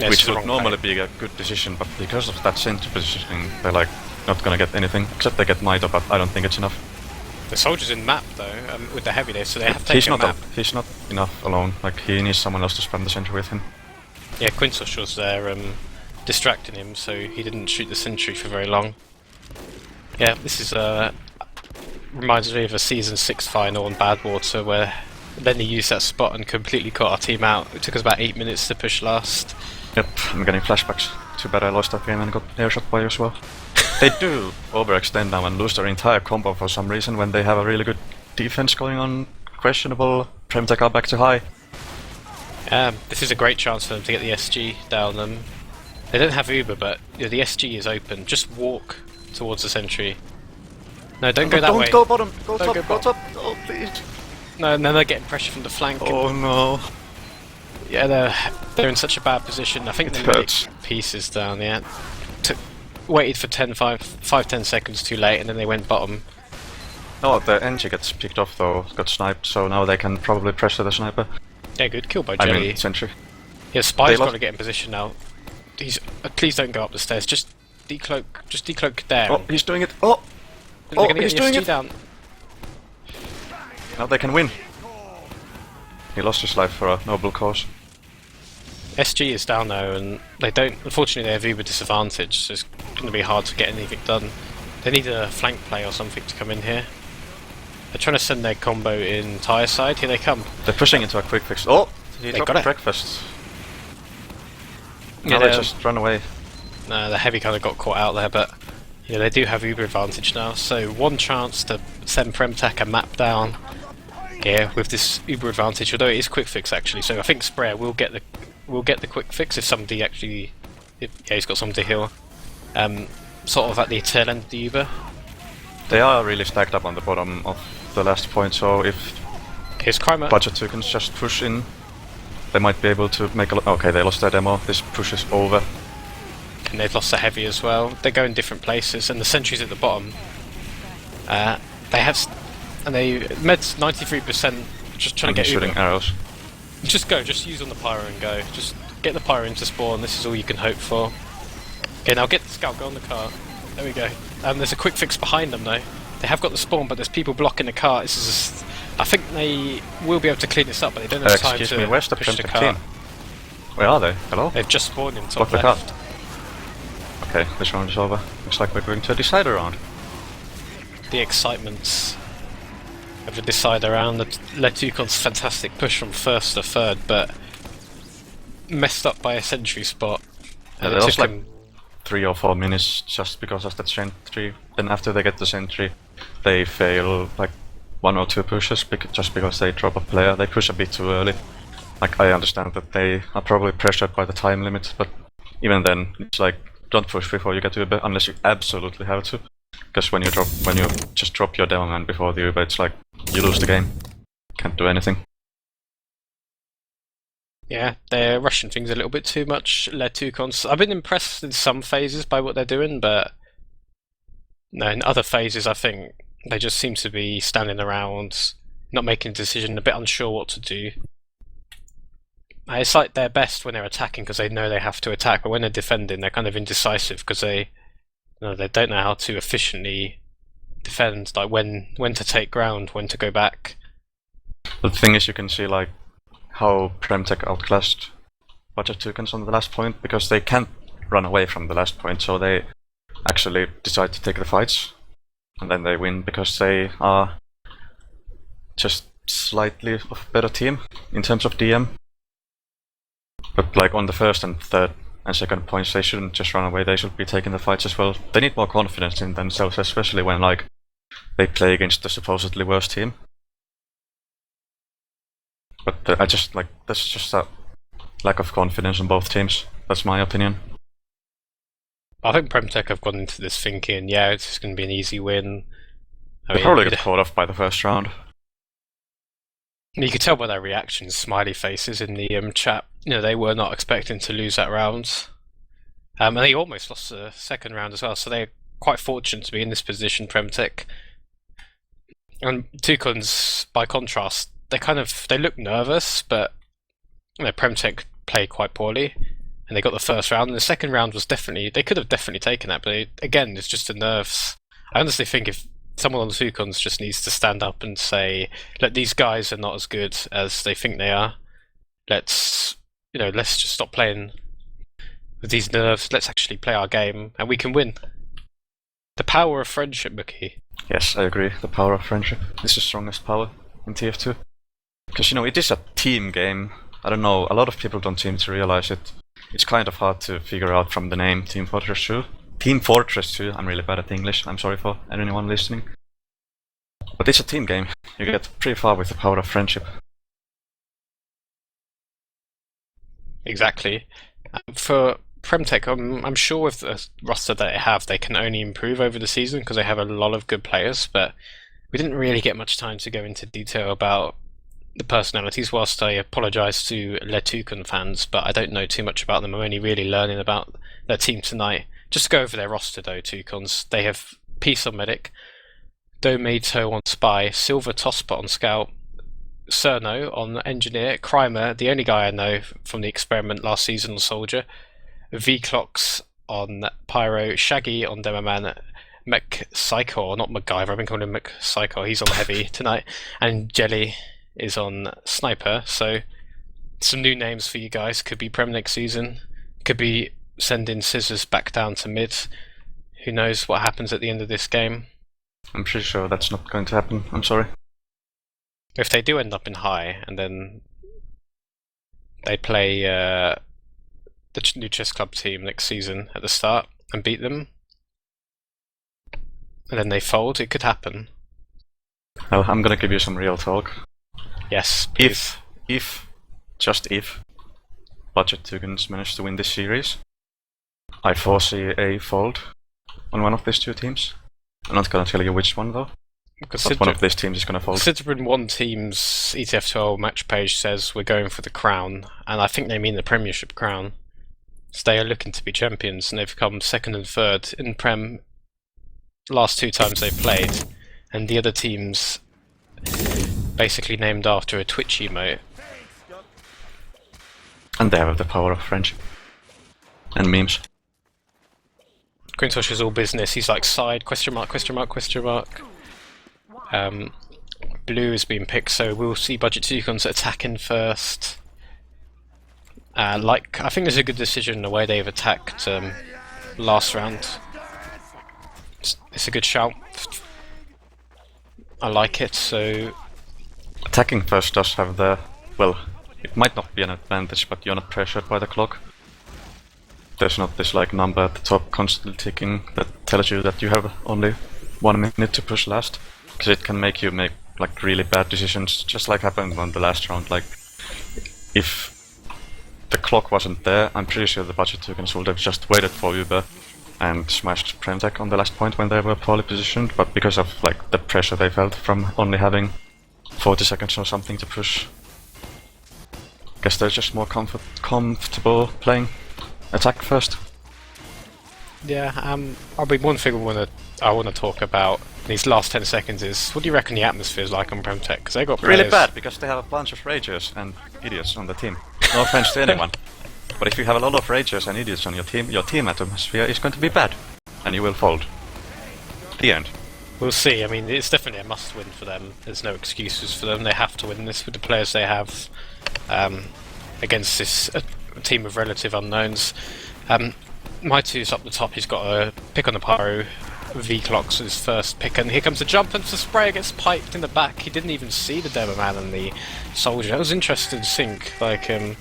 Speaker 2: which would normally be a good decision, but because of that sentry positioning, they're like not gonna get anything. Except they get Muuki, but I don't think it's enough.
Speaker 1: The soldier's in map though, with the heavy there, so they have to take a map.
Speaker 2: He's not enough alone. Like, he needs someone else to spam the sentry with him.
Speaker 1: Yeah, Quintosh was there distracting him, so he didn't shoot the sentry for very long. Yeah, this is reminds me of a Season 6 final on Badwater where Lenny used that spot and completely caught our team out. It took us about 8 minutes to push last.
Speaker 2: Yep, I'm getting flashbacks. Too bad I lost that game and got airshot by you as well. They do overextend now and lose their entire combo for some reason when they have a really good defense going on. Questionable. PremTech are back to high.
Speaker 1: This is a great chance for them to get the SG down them. They don't have Uber, but you know, the SG is open. Just walk towards the sentry. No, don't go that way.
Speaker 2: Don't go bottom. Go
Speaker 1: Don't
Speaker 2: top.
Speaker 1: go
Speaker 2: Go top. Oh, please.
Speaker 1: No, they're getting pressure from the flank.
Speaker 2: Oh no.
Speaker 1: Yeah, they're in such a bad position. I think
Speaker 2: It
Speaker 1: they
Speaker 2: hurts.
Speaker 1: made pieces down. Yeah, waited for 5-10 seconds too late, and then they went bottom.
Speaker 2: Oh, the NG gets picked off though. Got sniped, so now they can probably pressure the sniper.
Speaker 1: Yeah, good kill by
Speaker 2: I
Speaker 1: Jelly.
Speaker 2: mean, sentry.
Speaker 1: Yeah, Spy's
Speaker 2: They
Speaker 1: got
Speaker 2: lost-
Speaker 1: to get in position now. Please don't go up the stairs. Just decloak there.
Speaker 2: Oh, he's doing it. Oh,
Speaker 1: They're
Speaker 2: oh,
Speaker 1: gonna
Speaker 2: he's
Speaker 1: get
Speaker 2: doing
Speaker 1: the SG
Speaker 2: it.
Speaker 1: down.
Speaker 2: Now they can win. He lost his life for a noble cause.
Speaker 1: SG is down though, and they don't. Unfortunately, they have Uber disadvantage, so it's going to be hard to get anything done. They need a flank play or something to come in here. They're trying to send their combo in tire side. Here they come.
Speaker 2: They're pushing into a quick fix. Oh, he
Speaker 1: They
Speaker 2: dropped
Speaker 1: got it.
Speaker 2: breakfast.
Speaker 1: Yeah,
Speaker 2: Now they just run away.
Speaker 1: the heavy kind of got caught out there, but yeah, they do have Uber advantage now. So one chance to send PremTech a map down here with this Uber advantage, although it is quick fix actually. So I think Sprayer will get the quick fix if somebody actually, yeah, he's got somebody to heal. Sort of at the tail end of the Uber.
Speaker 2: They are really stacked up on the bottom of the last point, so if
Speaker 1: Here's Crimer.
Speaker 2: budget tokens just push in, they might be able to make a lot. Okay, they lost their demo. This pushes over.
Speaker 1: And they've lost the heavy as well. They go in different places, and the sentries at the bottom. They have, and they meds 93%. Just trying
Speaker 2: And
Speaker 1: to
Speaker 2: he's
Speaker 1: get Uber.
Speaker 2: shooting arrows.
Speaker 1: Just go. Just use on the pyro and go. Just get the pyro into spawn. This is all you can hope for. Okay, now get the scout. Go on the car. There we go. There's a quick fix behind them though. They have got the spawn, but there's people blocking the car. This is. I think they will be able to clean this up, but they don't have time
Speaker 2: Excuse
Speaker 1: to
Speaker 2: me, where's the
Speaker 1: push the
Speaker 2: PremTech
Speaker 1: car.
Speaker 2: team? Where are they? Hello?
Speaker 1: They've just spawned in top
Speaker 2: Block the car.
Speaker 1: left.
Speaker 2: Okay, this round is over. Looks like we're going to a decider round.
Speaker 1: The excitement of the decider round. The Toucan's fantastic push from first to third, but messed up by a sentry spot.
Speaker 2: Yeah,
Speaker 1: And
Speaker 2: they
Speaker 1: it
Speaker 2: lost
Speaker 1: took
Speaker 2: like
Speaker 1: him
Speaker 2: 3 or 4 minutes just because of that sentry. Then after they get the sentry, they fail like 1 or 2 pushes just because they drop a player. They push a bit too early. Like, I understand that they are probably pressured by the time limit, but even then, it's like, don't push before you get to Uber unless you absolutely have to. Because when you just drop your demo man before the Uber, it's like you lose the game. Can't do anything.
Speaker 1: Yeah, they're rushing things a little bit too much. Toucans. I've been impressed in some phases by what they're doing, but no, in other phases, I think they just seem to be standing around, not making a decision, a bit unsure what to do. It's like they're best when they're attacking because they know they have to attack, but when they're defending, they're kind of indecisive because they don't know how to efficiently defend, like when to take ground, when to go back.
Speaker 2: The thing is, you can see like how PremTech outclassed budget tokens on the last point because they can't run away from the last point, so they actually decide to take the fights, and then they win because they are just slightly of a better team in terms of DM. But like on the first and third and second points, they shouldn't just run away. They should be taking the fights as well. They need more confidence in themselves, especially when like they play against the supposedly worst team. But I just like that's just a lack of confidence in both teams. That's my opinion.
Speaker 1: I think PremTech have gone into this thinking, yeah, it's just going to be an easy win.
Speaker 2: They probably got caught off by the first round.
Speaker 1: You could tell by their reactions, smiley faces in the chat. You know, they were not expecting to lose that round. And they almost lost the second round as well, so they're quite fortunate to be in this position, PremTech. And Toucans, by contrast, they look nervous, but you know, PremTech played quite poorly, and they got the first round. And the second round was they could have definitely taken that, but again, it's just the nerves. I honestly think if someone on the Toucans just needs to stand up and say, look, these guys are not as good as they think they are. Let's just stop playing with these nerves. Let's actually play our game, and we can win. The power of friendship, Muuki.
Speaker 2: Yes, I agree. The power of friendship is the strongest power in TF2. Because, you know, it is a team game. I don't know, a lot of people don't seem to realize it. It's kind of hard to figure out from the name Team Fortress 2. Team Fortress 2, I'm really bad at English, I'm sorry for anyone listening. But it's a team game, you get pretty far with the power of friendship.
Speaker 1: Exactly. For PremTech, I'm sure with the roster that they have, they can only improve over the season because they have a lot of good players, but we didn't really get much time to go into detail about the personalities, whilst I apologise to Toucan fans, but I don't know too much about them. I'm only really learning about their team tonight. Just to go over their roster though, Toucans. They have Peace on Medic, Domaytoe on Spy, Silver Tosper on Scout, Cirno on Engineer, Crimer, the only guy I know from the experiment last season on Soldier, Vclox on Pyro, Shaggy on Demoman, McPsycho, not MacGyver, I've been calling him McPsycho, he's on Heavy tonight, and Jelly is on Sniper. So some new names for you guys. Could be Prem next season, could be sending Scissors back down to mid. Who knows what happens at the end of this game.
Speaker 2: I'm pretty sure that's not going to happen, I'm sorry.
Speaker 1: If they do end up in high and then they play the new chess club team next season at the start and beat them and then they fold, it could happen.
Speaker 2: Well, I'm gonna give you some real talk.
Speaker 1: Yes, please.
Speaker 2: Just if, Budget Toucans manage to win this series, I foresee a fold on one of these two teams. I'm not gonna tell you which one though, but one of these teams is gonna fold.
Speaker 1: Considering one team's ETF2L match page says we're going for the crown, and I think they mean the Premiership crown, so they are looking to be champions, and they've come second and third in Prem last two times they've played, and the other team's basically named after a Twitch emote.
Speaker 2: And they have the power of friendship. And memes.
Speaker 1: Quintosh is all business, he's like side, question mark. Blue has been picked, so we'll see Budget Toucans attacking first. I think there's a good decision the way they've attacked last round. It's a good shout. I like it, so...
Speaker 2: Attacking first does have the... well, it might not be an advantage, but you're not pressured by the clock. There's not this like number at the top constantly ticking that tells you that you have only 1 minute to push last. Because it can make you make like really bad decisions, just like happened on the last round. Like, if the clock wasn't there, I'm pretty sure the Budget Toucans would have just waited for Uber and smashed PremTech on the last point when they were poorly positioned, but because of like the pressure they felt from only having 40 seconds or something to push, guess they're just more comfortable playing attack first.
Speaker 1: Yeah, I'll be one thing I want to talk about these last 10 seconds is, what do you reckon the atmosphere is like on PremTech? Because they got players...
Speaker 2: Really bad, because they have a bunch of ragers and idiots on the team. No offense to anyone. But if you have a lot of ragers and idiots on your team atmosphere is going to be bad. And you will fold. The end.
Speaker 1: We'll see. I mean, it's definitely a must-win for them. There's no excuses for them. They have to win this with the players they have against this team of relative unknowns. Maetu's up the top. He's got a pick on the Pyro. Vclox is first pick, and here comes the jump, and the Sprayer gets piped in the back. He didn't even see the Demo Man and the Soldier. That was interesting to think. Like, they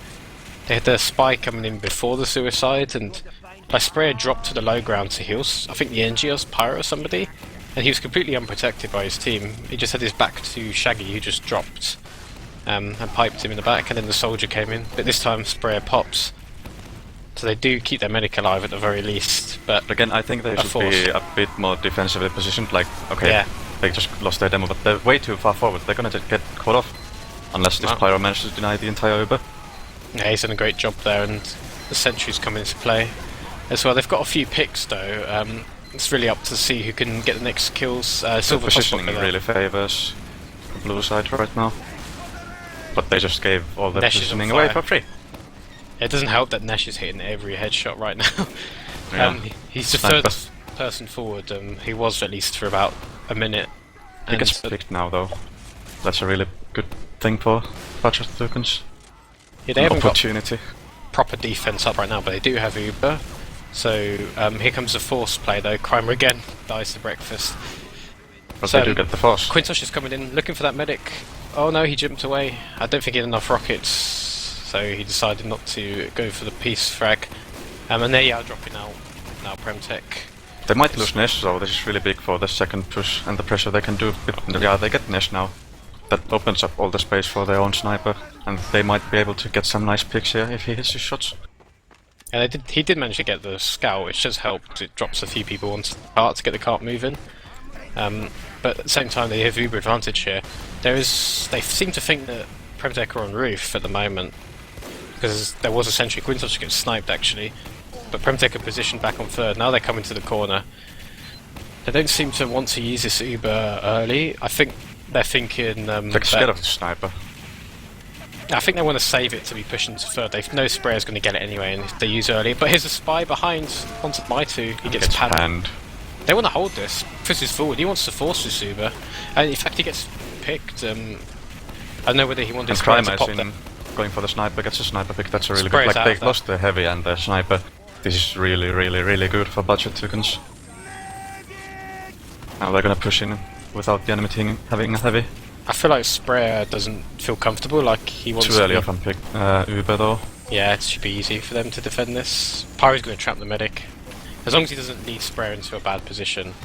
Speaker 1: had the Spy coming in before the suicide, and like Sprayer dropped to the low ground to heal, I think the NGO's Pyro or somebody, and he was completely unprotected by his team. He just had his back to Shaggy, who just dropped and piped him in the back, and then the Soldier came in, but this time Sprayer pops. So they do keep their medic alive at the very least, but
Speaker 2: again, I think they should be a bit more defensively positioned. Like, okay,
Speaker 1: yeah,
Speaker 2: they just lost their demo, but they're way too far forward. They're gonna get caught off unless this Pyro manages to deny the entire Uber.
Speaker 1: Yeah, he's done a great job there, and the sentries come into play as well. They've got a few picks though. It's really up to see who can get the next kills. Silver
Speaker 2: positioning really favours the blue side right now, but they just gave all the positioning away for free.
Speaker 1: It doesn't help that Nesh is hitting every headshot right now.
Speaker 2: Yeah.
Speaker 1: He's the furthest person forward. He was at least for about a minute.
Speaker 2: He gets picked now though. That's a really good thing for Budget Toucans.
Speaker 1: Yeah, they haven't
Speaker 2: opportunity.
Speaker 1: Got proper defense up right now, but they do have Uber. So here comes the Force play though. Crimer again dies to breakfast.
Speaker 2: But they do get the Force.
Speaker 1: Quintosh is coming in, looking for that medic. Oh no, he jumped away. I don't think he had enough rockets. so he decided not to go for the peace frag. And they are dropping out now, PremTech.
Speaker 2: They might lose Nesh, so this is really big for the second push and the pressure they can do. Yeah, they get Nesh now. That opens up all the space for their own sniper, and they might be able to get some nice picks here if he hits his shots.
Speaker 1: Yeah, he did manage to get the scout, which does help. It drops a few people onto the cart to get the cart moving. But at the same time, they have uber advantage here. They seem to think that PremTech are on roof at the moment, because there was a sentry. Quintos gets sniped actually, but PremTech are positioned back on third. Now they're coming to the corner. They don't seem to want to use this uber early. I think they're thinking...
Speaker 2: they're scared of the sniper.
Speaker 1: I think they want to save it to be pushing to third. They know Sprayer's going to get it anyway, and if they use early. But here's a spy behind onto Domaytoe. He gets panned. They want to hold this. Pushes forward. He wants to force this uber, and in fact he gets picked. I don't know whether he wanted Sprayer to pop that.
Speaker 2: Going for the sniper, gets a sniper pick. That's a really good. Like they lost the heavy and the sniper. This is really, really, really good for budget Toucans. Now they're gonna push in without the enemy team having a heavy.
Speaker 1: I feel like Sprayer doesn't feel comfortable, like he wants
Speaker 2: too early off and pick Uber though.
Speaker 1: Yeah, it should be easy for them to defend this. Pyro's going to trap the medic. As long as he doesn't lead Sprayer into a bad position.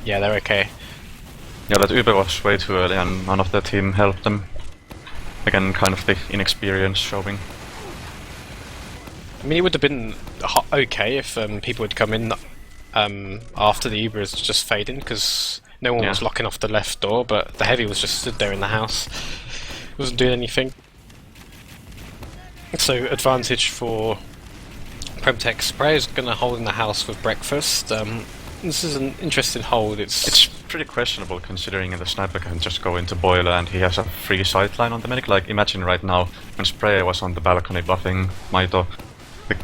Speaker 1: Yeah, they're okay.
Speaker 2: Yeah, that Uber was way too early and none of their team helped them. Again, kind of the inexperience showing.
Speaker 1: I mean, it would have been okay if people had come in after the Uber is just fading, because no one was locking off the left door, but the heavy was just stood there in the house. Wasn't doing anything. So, advantage for PremTech. Sprayer's going to hold in the house with breakfast. This is an interesting hold. It's
Speaker 2: pretty questionable considering the sniper can just go into boiler and he has a free sightline on the medic. Like, imagine right now when Sprayer was on the balcony buffing Muuki.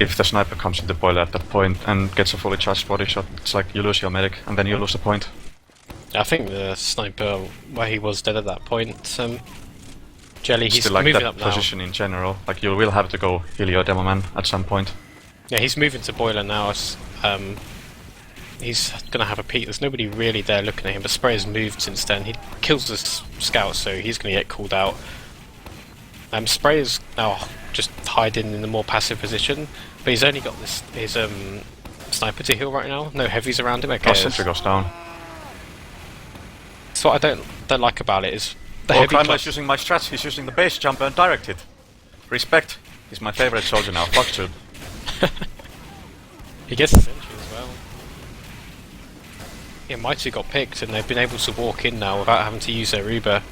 Speaker 2: If the sniper comes into boiler at that point and gets a fully charged body shot, it's like you lose your medic and then you lose the point.
Speaker 1: I think the sniper, where he was dead at that point, Jelly, he's
Speaker 2: still like
Speaker 1: moving
Speaker 2: that
Speaker 1: up now.
Speaker 2: Position in general, like you will have to go heal your demo man at some point.
Speaker 1: Yeah, he's moving to boiler now. He's gonna have a peek. There's nobody really there looking at him, but Sprayer's moved since then. He kills the scout, so he's gonna get called out. Sprayer's now just hiding in a more passive position, but he's only got his sniper to heal right now. No heavies around him. Okay,
Speaker 2: sentry goes down.
Speaker 1: So what I don't like about it is the
Speaker 2: heavy.
Speaker 1: Crime
Speaker 2: is using my strats. He's using the base jumper and direct hit. Respect. He's my favorite soldier now. Fuck you.
Speaker 1: He gets the sentry as well. Yeah, Mighty got picked, and they've been able to walk in now without having to use their Uber.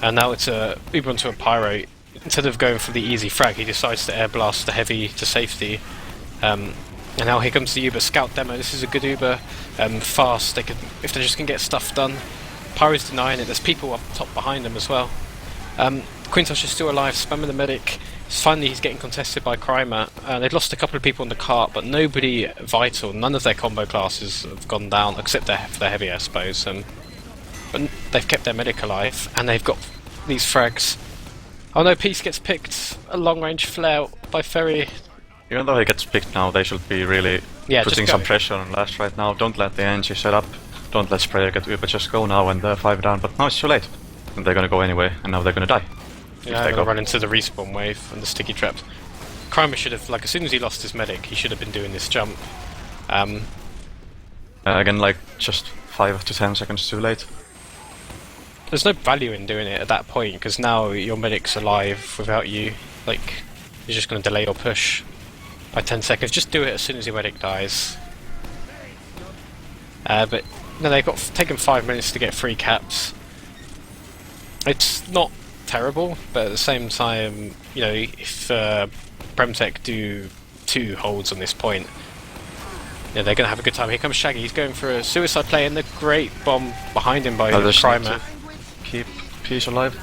Speaker 1: And now it's a Uber onto a Pyro. Instead of going for the easy frag, he decides to air blast the heavy to safety. And now here comes the Uber scout demo. This is a good Uber, fast. They could, if they just can get stuff done. Pyro's denying it. There's people up top behind them as well. Quintos is still alive, spamming the medic. Finally, he's getting contested by Crimer. They've lost a couple of people on the cart, but nobody vital. None of their combo classes have gone down, except for their heavy, I suppose. But they've kept their medic alive, and they've got these frags. Oh no, Peace gets picked. A long-range flare by Ferry.
Speaker 2: Even though he gets picked now, they should be really putting some pressure on Last right now. Don't let the NG set up. Don't let Sprayer get Uber, just go now and they're 5 down. But now it's too late. And they're gonna go anyway, and now they're gonna die.
Speaker 1: Yeah, they're gonna run into the respawn wave and the sticky traps. Crimer should have, like, as soon as he lost his medic, he should have been doing this jump.
Speaker 2: Again, like, just 5 to 10 seconds too late.
Speaker 1: There's no value in doing it at that point, because now your medic's alive without you. Like, you're just gonna delay your push by 10 seconds. Just do it as soon as your medic dies. But no, they've got taken 5 minutes to get 3 caps. It's not terrible, but at the same time, you know, if PremTech do 2 holds on this point, yeah, they're gonna have a good time. Here comes Shaggy. He's going for a suicide play, and the great bomb behind him by Crimer.
Speaker 2: Keep Peace alive.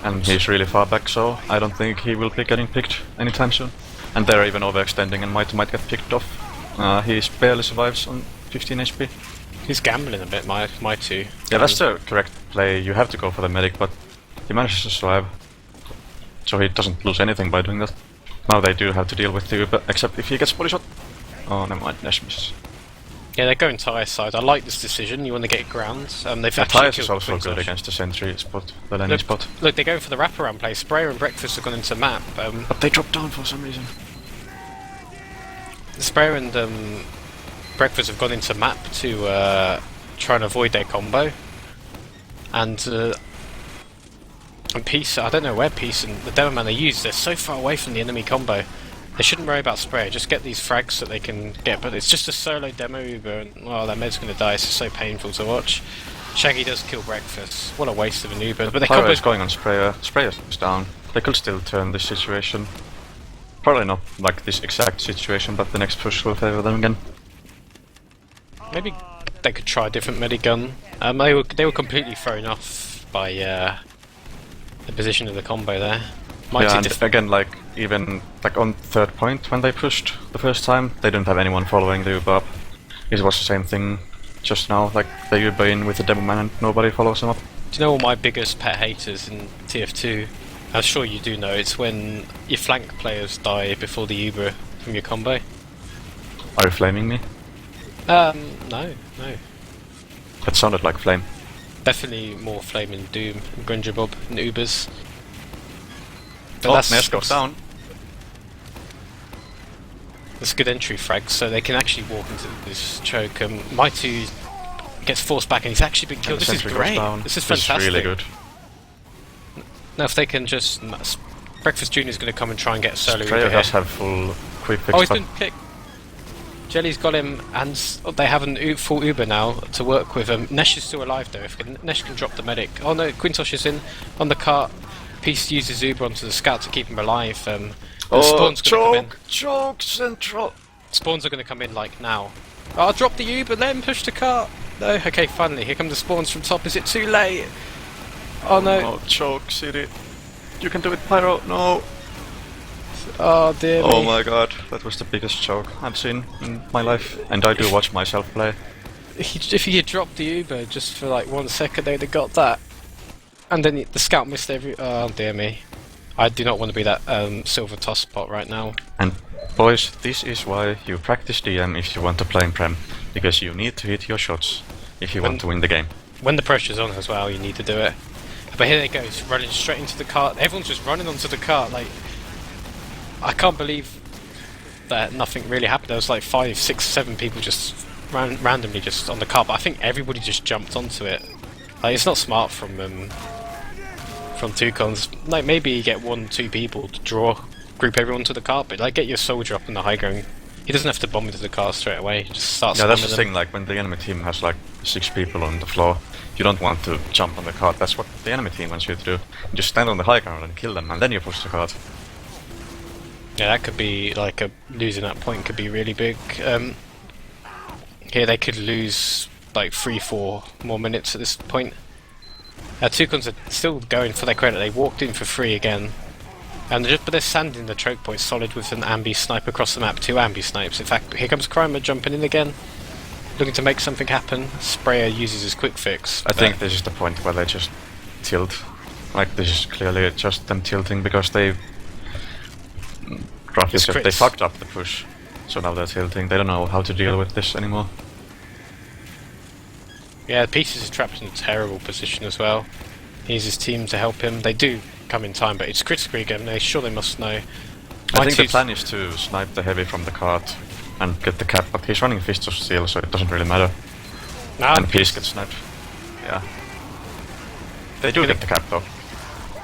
Speaker 2: And he's really far back, so I don't think he will be getting picked anytime soon. And they're even overextending and might get picked off. He barely survives on 15 HP.
Speaker 1: He's gambling a bit, Muuki.
Speaker 2: Yeah, that's the correct play. You have to go for the medic, but he manages to survive. So he doesn't lose anything by doing that. Now they do have to deal with the Uber, except if he gets body shot. Oh, never mind, Nash misses.
Speaker 1: Yeah, they're going Tyre side. I like this decision. You want to get ground. They've
Speaker 2: The
Speaker 1: actually
Speaker 2: Tyres is
Speaker 1: killed
Speaker 2: also good
Speaker 1: Quintosh.
Speaker 2: against the sentry spot, the landing spot.
Speaker 1: Look, they're going for the wraparound play. Sprayer and Breakfast have gone into map.
Speaker 2: But they dropped down for some reason.
Speaker 1: Sprayer and Breakfast have gone into map to try and avoid their combo. And Peace, I don't know where Peace and the Demo Man they use, they're so far away from the enemy combo. They shouldn't worry about Sprayer, just get these frags that they can get, but it's just a solo demo Uber, and oh, that med's gonna die, it's just so painful to watch. Shaggy does kill Breakfast, what a waste of an Uber, but the
Speaker 2: Tyre
Speaker 1: combo
Speaker 2: is going on Sprayer. Sprayer is down. They could still turn this situation. Probably not like this exact situation, but the next push will favour them again.
Speaker 1: Maybe they could try a different medigun. They were completely thrown off by the position of the combo there.
Speaker 2: Yeah, and again, like, even like on third point when they pushed the first time, they didn't have anyone following the Uber up. It was the same thing just now, like the Uber in with the Demo Man and nobody follows them up.
Speaker 1: Do you know what my biggest pet haters in TF2? I'm sure you do know, it's when your flank players die before the Uber from your combo.
Speaker 2: Are you flaming me?
Speaker 1: No.
Speaker 2: That sounded like flame.
Speaker 1: Definitely more Flame and Doom and Granger Bob and Ubers. But
Speaker 2: Oh,
Speaker 1: that's
Speaker 2: Nest goes down.
Speaker 1: That's a good entry frag, so they can actually walk into this choke. Muuki gets forced back and he's actually been killed. This is great. This is fantastic.
Speaker 2: This is really good.
Speaker 1: Now if they can just... Breakfast Jr. is going to come and try and get a solo
Speaker 2: Sprayer
Speaker 1: Uber
Speaker 2: does
Speaker 1: here.
Speaker 2: have full quick fix.
Speaker 1: Oh, he's been kicked. Jelly's got him, and they have a full Uber now to work with. Nesh is still alive though. If Nesh can drop the medic. Oh no, Quintosh is in on the cart. Peace uses Uber onto the scout to keep him alive. Spawns gonna come in.
Speaker 2: Choke central.
Speaker 1: Spawns are going to come in like now. Oh, drop the Uber, let him push the cart. No, okay, finally. Here come the spawns from top. Is it too late? Oh no.
Speaker 2: Oh, choke city. You can do it, Pyro. No.
Speaker 1: Oh dear me.
Speaker 2: Oh my god, that was the biggest choke I've seen in my life. And I do watch myself play.
Speaker 1: If he had dropped the Uber just for like 1 second, they'd have got that. And then the scout missed every... Oh dear me. I do not want to be that silver toss spot right now.
Speaker 2: And boys, this is why you practice DM if you want to play in Prem. Because you need to hit your shots if you want to win the game.
Speaker 1: When the pressure's on as well, you need to do it. But here they go, it's running straight into the cart. Everyone's just running onto the cart, like... I can't believe that nothing really happened. There was like 5, 6, 7 people just randomly just on the cart, but I think everybody just jumped onto it. Like, it's not smart from Toucans. Like, maybe you get 1, 2 people to group everyone to the cart, but like, get your soldier up in the high ground. He doesn't have to bomb into the car straight away. Just start.
Speaker 2: Yeah, that's the
Speaker 1: them.
Speaker 2: thing. Like when the enemy team has like 6 people on the floor, you don't want to jump on the cart. That's what the enemy team wants you to do. You just stand on the high ground and kill them, and then you push the cart.
Speaker 1: Yeah, that could be like losing that point could be really big. Here they could lose like 3-4 more minutes at this point. Toucans are still going for their credit. They walked in for free again, and but they're sanding the choke point solid with an ambi snipe across the map. 2 ambi snipes. In fact, here comes Crimer jumping in again, looking to make something happen. Sprayer uses his quick fix.
Speaker 2: I think this is the point where they just tilt. Like this is clearly just them tilting because they roughly said they fucked up the push, so now they're tilting. They don't know how to deal with this anymore.
Speaker 1: Yeah, Pieces is trapped in a terrible position as well. He needs his team to help him. They do come in time, but it's critical again. They must know.
Speaker 2: I think the plan is to snipe the heavy from the cart and get the cap, but he's running Fist of Steel, so it doesn't really matter. And Peace gets sniped. Yeah. They do get the cap though,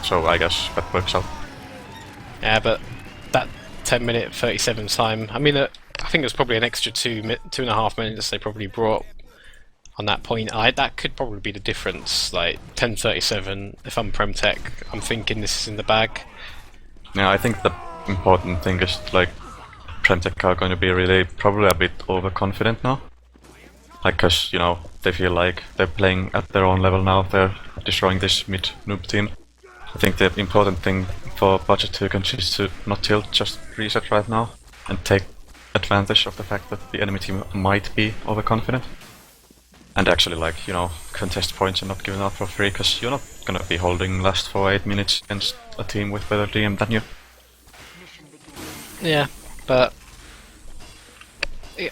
Speaker 2: so I guess that works out.
Speaker 1: Yeah, but that 10-minute 37 time, I mean, I think it was probably an extra 2.5 minutes they probably brought on that point. That could probably be the difference, like 10:37. If I'm PremTech, I'm thinking this is in the bag.
Speaker 2: Yeah, I think the important thing is like PremTech are going to be really probably a bit overconfident now. Like, cause you know they feel like they're playing at their own level now. They're destroying this mid noob team. I think the important thing for budget Toucans is to not tilt, just reset right now and take advantage of the fact that the enemy team might be overconfident. And actually, like, you know, contest points and not giving up for free, because you're not gonna be holding last for 8 minutes against a team with better DM than you.
Speaker 1: Yeah, but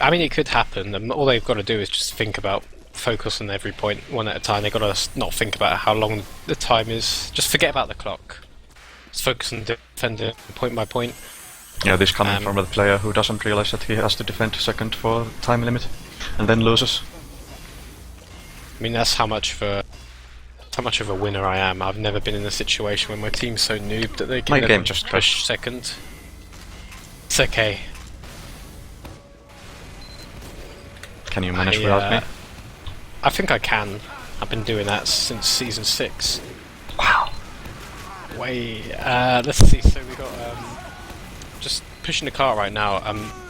Speaker 1: I mean, it could happen. All they've got to do is just think about focus on every point one at a time. They've got to not think about how long the time is. Just forget about the clock. Just focus on defending point by point.
Speaker 2: Yeah, this coming from a player who doesn't realize that he has to defend a second for time limit, and then loses.
Speaker 1: I mean, that's how much of a winner I am. I've never been in a situation where my team's so noob that they can
Speaker 2: game just
Speaker 1: push second. It's okay.
Speaker 2: Can you manage without me?
Speaker 1: I think I can. I've been doing that since season 6.
Speaker 2: Wow.
Speaker 1: Let's see. So we got just pushing the cart right now.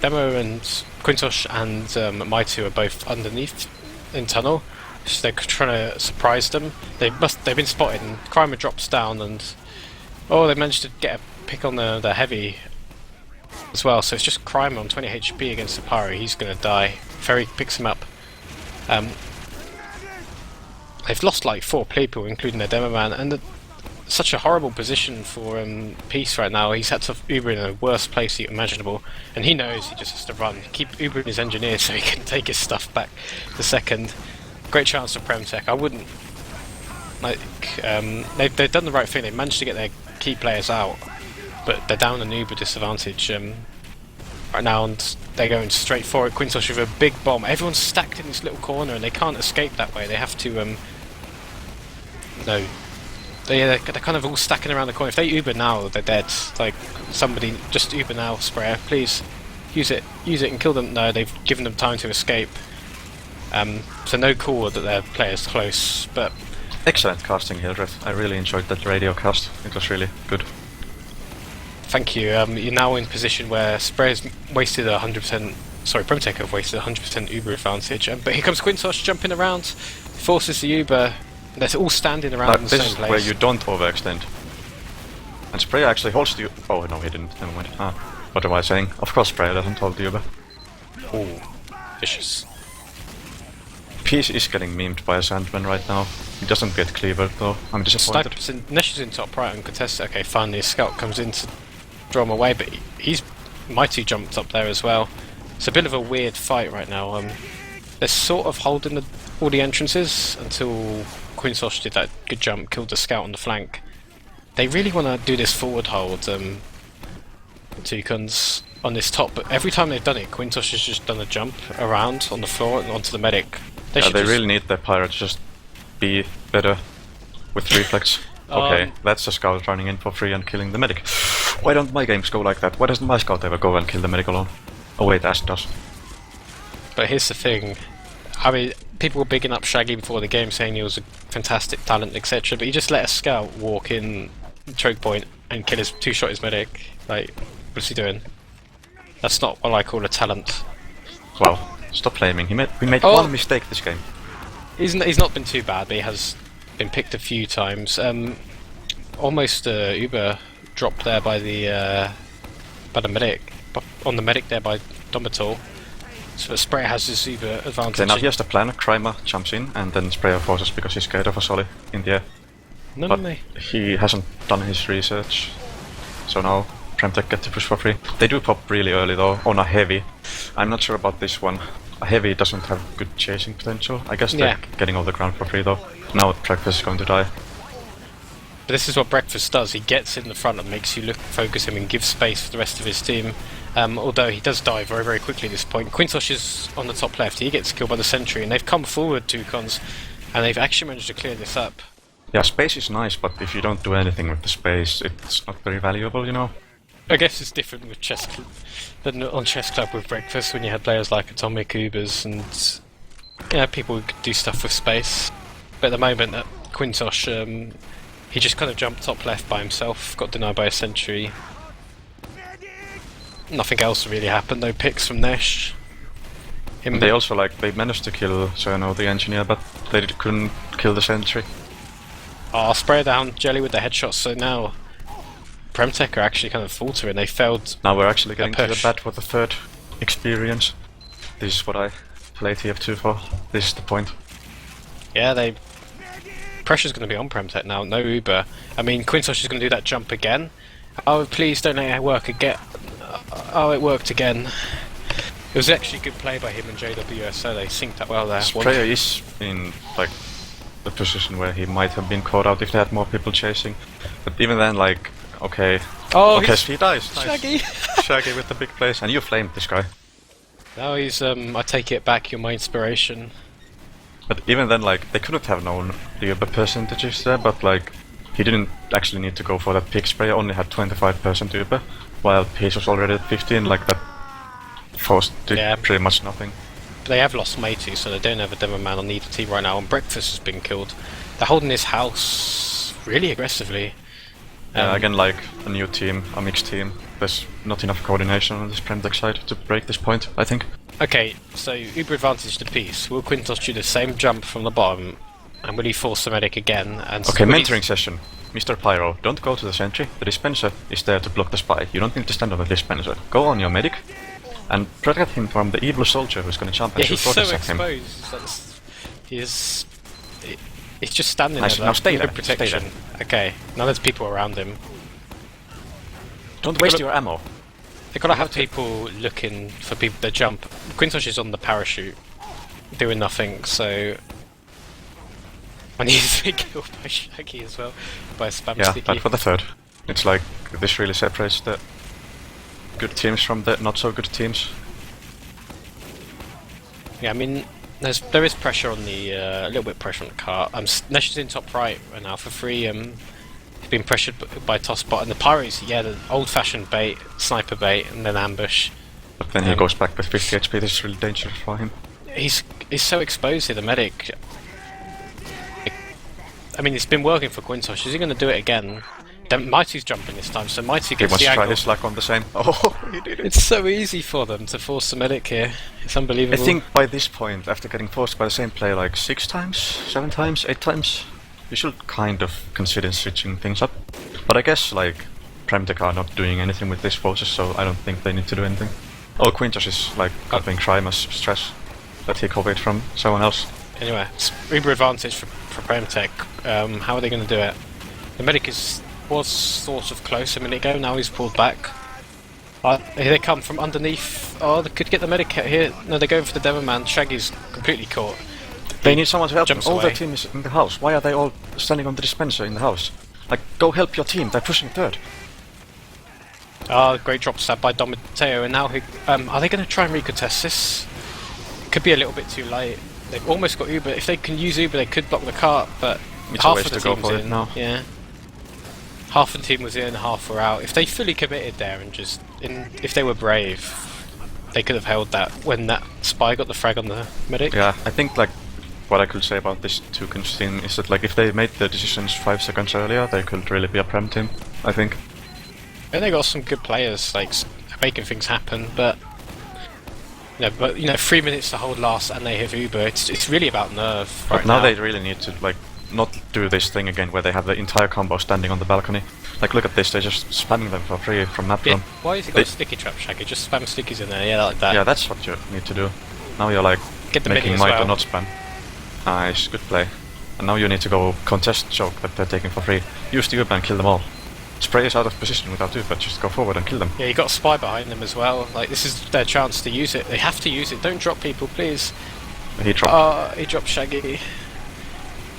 Speaker 1: Demo and Quintosh and Muuki are both underneath in tunnel. So they're trying to surprise them. They've been spotted, and Crimer drops down, and they managed to get a pick on the heavy as well. So it's just Crimer on 20 HP against Sapari. He's gonna die. Ferry picks him up. They've lost like 4 people, including their demo man, and such a horrible position for Peace right now. He's had to Uber in the worst place imaginable, and he knows he just has to run. Keep Ubering his engineer so he can take his stuff back the second. Great chance for PremTech. I wouldn't they've done the right thing. They managed to get their key players out, but they're down an Uber disadvantage right now, and they're going straight for it. Quintosh with a big bomb. Everyone's stacked in this little corner, and they can't escape that way. They have to no. They're kind of all stacking around the corner. If they Uber now, they're dead. Like, somebody just Uber now, Sprayer. Please use it and kill them. No, they've given them time to escape. So no call that their player's close, but
Speaker 2: excellent casting, Hildreth. I really enjoyed that radio cast. It was really good.
Speaker 1: Thank you. You're now in position where Sprayer's wasted 100%. Sorry, PremTech have wasted 100% Uber advantage. But here comes Quintosh jumping around, forces the Uber. They're all standing around in the same place.
Speaker 2: This is where you don't overextend. And Sprayer actually holds the Uber. Oh no, he didn't. Never mind. What am I saying? Of course, Sprayer doesn't hold the Uber.
Speaker 1: Ooh, vicious.
Speaker 2: Peace is getting memed by a Sandman right now. He doesn't get cleavered though. I'm disappointed.
Speaker 1: Nesh is in top right uncontested. Okay, finally a scout comes in to draw him away, but he's Mighty jumped up there as well. It's a bit of a weird fight right now. They're sort of holding all the entrances until Quintosh did that good jump, killed the scout on the flank. They really want to do this forward hold, Toucans, on this top, but every time they've done it, Quintosh has just done a jump around on the floor and onto the medic.
Speaker 2: They really need their pirate to just be better with reflex. Okay, that's a scout running in for free and killing the medic. Why don't my games go like that? Why doesn't my scout ever go and kill the medic alone? Oh wait, Ash does.
Speaker 1: But here's the thing. I mean, people were bigging up Shaggy before the game, saying he was a fantastic talent, etc. But he just let a scout walk in choke point and kill his two-shot his medic. Like, what's he doing? That's not what I call a talent.
Speaker 2: Well, stop blaming. We made one mistake this game.
Speaker 1: He's not been too bad, but he has been picked a few times. Almost Uber dropped there by the medic, on the medic there by Domaytoe. So Sprayer has this Uber advantage.
Speaker 2: Okay, now he has the plan. Crimer jumps in, and then Sprayer forces because he's scared of a Solly in the air.
Speaker 1: No.
Speaker 2: He hasn't done his research, so now PremTech get to push for free. They do pop really early though, on a heavy. I'm not sure about this one. A heavy doesn't have good chasing potential. I guess they're getting all the ground for free though. Now Breakfast is going to die.
Speaker 1: But this is what Breakfast does. He gets in the front and makes you focus him and give space for the rest of his team. Although he does die very, very quickly at this point. Quintosh is on the top left. He gets killed by the sentry, and they've come forward, Toucans, and they've actually managed to clear this up.
Speaker 2: Yeah, space is nice, but if you don't do anything with the space, it's not very valuable, you know?
Speaker 1: I guess it's different with Chess Club than on Chess Club with Breakfast, when you had players like Atomic, Ubers, and people who could do stuff with space. But at the moment, Quintosh, he just kind of jumped top left by himself, got denied by a sentry. Nothing else really happened, no picks from Nesh.
Speaker 2: They also they managed to kill Cirno the engineer, but they couldn't kill the sentry.
Speaker 1: Spray down Jelly with the headshots, so now PremTech are actually kind of faltering. They failed.
Speaker 2: Now we're actually getting to the bat for the third experience. This is what I play TF2 for. This is the point.
Speaker 1: Yeah, pressure's going to be on PremTech now. No Uber. I mean, Quintosh is going to do that jump again. Oh, please don't let it work again. Oh, it worked again. It was actually a good play by him and JWSO. They synced that well there.
Speaker 2: Sprayer is in like the position where he might have been caught out if they had more people chasing. But even then, like, okay, okay, he dies. Nice.
Speaker 1: Shaggy.
Speaker 2: Shaggy with the big plays, and you flamed this guy.
Speaker 1: Now he's I take it back. You're my inspiration.
Speaker 2: But even then, like, they couldn't have known the upper percentages there. But like, he didn't actually need to go for that pig spray. Only had 25% Uber, while Pace was already at 15. Like that forced did pretty much nothing.
Speaker 1: They have lost Muuki, so they don't have a demo man on either team right now, and Breakfast has been killed. They're holding this house really aggressively.
Speaker 2: Yeah, again, like a new team, a mixed team. There's not enough coordination on this PremTech side to break this point, I think.
Speaker 1: Okay, so Uber advantage to Peace. Will Quintos do the same jump from the bottom, and will he force the medic again? And
Speaker 2: okay, mentoring session. Mr. Pyro, don't go to the sentry. The dispenser is there to block the spy. You don't need to stand on the dispenser. Go on your medic and protect him from the evil soldier who's going to jump and shoot rockets at him. Yeah, he's so
Speaker 1: exposed. He's just standing
Speaker 2: nice.
Speaker 1: there.
Speaker 2: Now stay there.
Speaker 1: Protection.
Speaker 2: Stay there.
Speaker 1: Okay, now there's people around him.
Speaker 2: Don't waste your ammo.
Speaker 1: They've got to have people looking for people to jump. Quintos is on the parachute, doing nothing, so... I need to be killed by Shaggy as well, by a spam sticky.
Speaker 2: Yeah, but for the third. It's like, this really separates the good teams from the not so good teams.
Speaker 1: Yeah, I mean, there is pressure on the, a little bit of pressure on the cart. Nesh is in top right right now for free. He's been pressured by Tosspot, and the Pirates, yeah, the old-fashioned bait, sniper bait, and then ambush.
Speaker 2: But then he goes back with 50 HP, this is really dangerous for him.
Speaker 1: He's so exposed here, the medic. I mean, it's been working for Quintos. Is he going to do it again? Mighty's jumping this time, so Mighty gets the angle. He wants to try
Speaker 2: his luck on the same. Oh, he did it!
Speaker 1: It's so easy for them to force the medic here. It's unbelievable.
Speaker 2: I think by this point, after getting forced by the same play like 6 times, 7 times, 8 times, you should kind of consider switching things up. But I guess, like, PremTech are not doing anything with this forces, so I don't think they need to do anything. Oh, Quintos is, like, copying Crimus stress that he copied from someone else.
Speaker 1: Anyway, it's Uber advantage for PremTech. How are they going to do it? The medic was sort of close a minute ago, now he's pulled back. Here they come from underneath. Oh, they could get the medic here. No, they're going for the demo man. Shaggy's completely caught.
Speaker 2: They need someone to help them. All
Speaker 1: away.
Speaker 2: their team is in the house. Why are they all standing on the dispenser in the house? Like, go help your team, they're pushing third.
Speaker 1: Oh, great drop stab by Domaytoe, and now are they going to try and recontest this? Could be a little bit too late. They've almost got Uber. If they can use Uber, they could block the cart, but
Speaker 2: it's
Speaker 1: half of the
Speaker 2: to go
Speaker 1: team's
Speaker 2: for
Speaker 1: in.
Speaker 2: it now.
Speaker 1: Yeah, half the team was in, half were out. If they fully committed there and if they were brave, they could have held that when that spy got the frag on the medic.
Speaker 2: Yeah, I think like what I could say about this Toucans team is that like if they made the decisions 5 seconds earlier, they could really be a Prem team. I think.
Speaker 1: And they got some good players like making things happen, but. But 3 minutes to hold last and they have Uber. It's really about nerve right now.
Speaker 2: Now they really need to like not do this thing again where they have the entire combo standing on the balcony. Like look at this, they're just spamming them for free from map room.
Speaker 1: Why has he got a sticky trap, Shaggy? Just spam stickies in there, yeah, like that.
Speaker 2: Yeah, that's what you need to do. Now you're like
Speaker 1: get the
Speaker 2: making might or not spam. Nice, good play. And now you need to go contest choke that they're taking for free. Use the Uber and kill them all. Spray is out of position without Uber, just go forward and kill them.
Speaker 1: Yeah, you got a spy behind them as well. Like this is their chance to use it. They have to use it. Don't drop people, please.
Speaker 2: He dropped.
Speaker 1: He dropped Shaggy.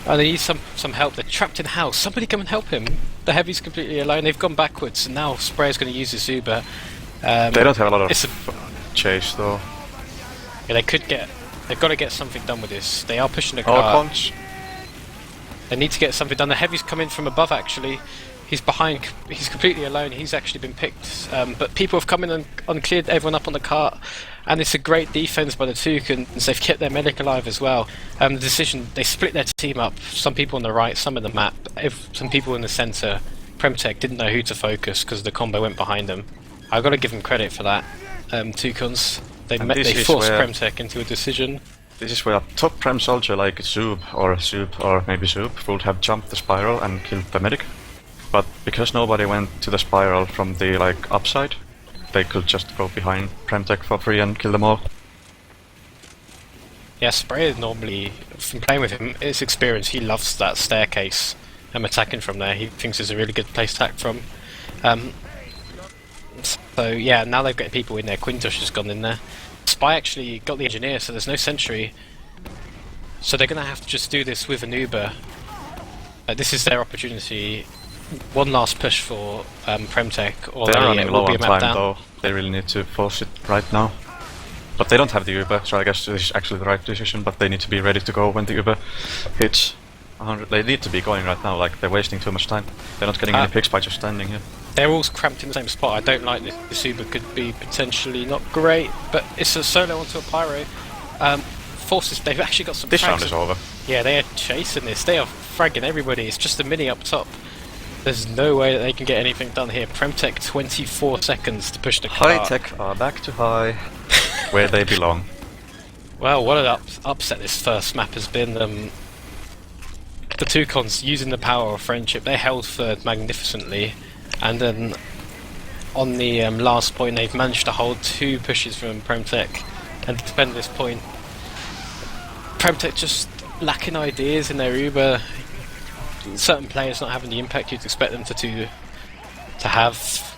Speaker 1: Oh, they need some help. They're trapped in house. Somebody come and help him. The heavy's completely alone. They've gone backwards, and now Sprayer's going to use his Uber.
Speaker 2: They don't have a lot of chase though.
Speaker 1: Yeah, they've got to get something done with this. They are pushing the car.
Speaker 2: Punch.
Speaker 1: They need to get something done. The heavy's come in from above actually. He's behind, he's completely alone, he's actually been picked. But people have come in and cleared everyone up on the cart. And it's a great defense by the Toucans. They've kept their medic alive as well. The decision, they split their team up. Some people on the right, some in the map. Some people in the centre. PremTech didn't know who to focus because the combo went behind them. I've got to give them credit for that. Toucans, they forced PremTech into a decision.
Speaker 2: This is where a top Prem soldier like Zoob or maybe Zoob would have jumped the spiral and killed the medic. But because nobody went to the spiral from the like upside, they could just go behind PremTech for free and kill them all.
Speaker 1: Yeah, Sprayer normally, from playing with him, his experience, he loves that staircase. Attacking from there, he thinks it's a really good place to attack from. So yeah, now they've got people in there. Quintos has gone in there. Spy actually got the engineer, so there's no sentry. So they're going to have to just do this with an Uber. This is their opportunity. One last push for PremTech, or
Speaker 2: They're running low
Speaker 1: will be
Speaker 2: on
Speaker 1: a map
Speaker 2: time
Speaker 1: down.
Speaker 2: though. They really need to force it right now. But they don't have the Uber, so I guess this is actually the right decision, but they need to be ready to go when the Uber hits 100. They need to be going right now, like they're wasting too much time. They're not getting any picks by just standing here.
Speaker 1: They're all cramped in the same spot. I don't like this. This Uber could be potentially not great, but it's a solo onto a pyro. Forces, they've actually got some
Speaker 2: This
Speaker 1: frags.
Speaker 2: round is over.
Speaker 1: Yeah, they are chasing this. They are fragging everybody. It's just a mini up top. There's no way that they can get anything done here. PremTech 24 seconds to push the car.
Speaker 2: High tech are back to high, where they belong.
Speaker 1: Well, what an upset this first map has been. The Toucans, using the power of friendship, they held third magnificently, and then on the last point they've managed to hold 2 pushes from PremTech and defend this point. PremTech just lacking ideas in their Uber. Certain players not having the impact you'd expect them to have.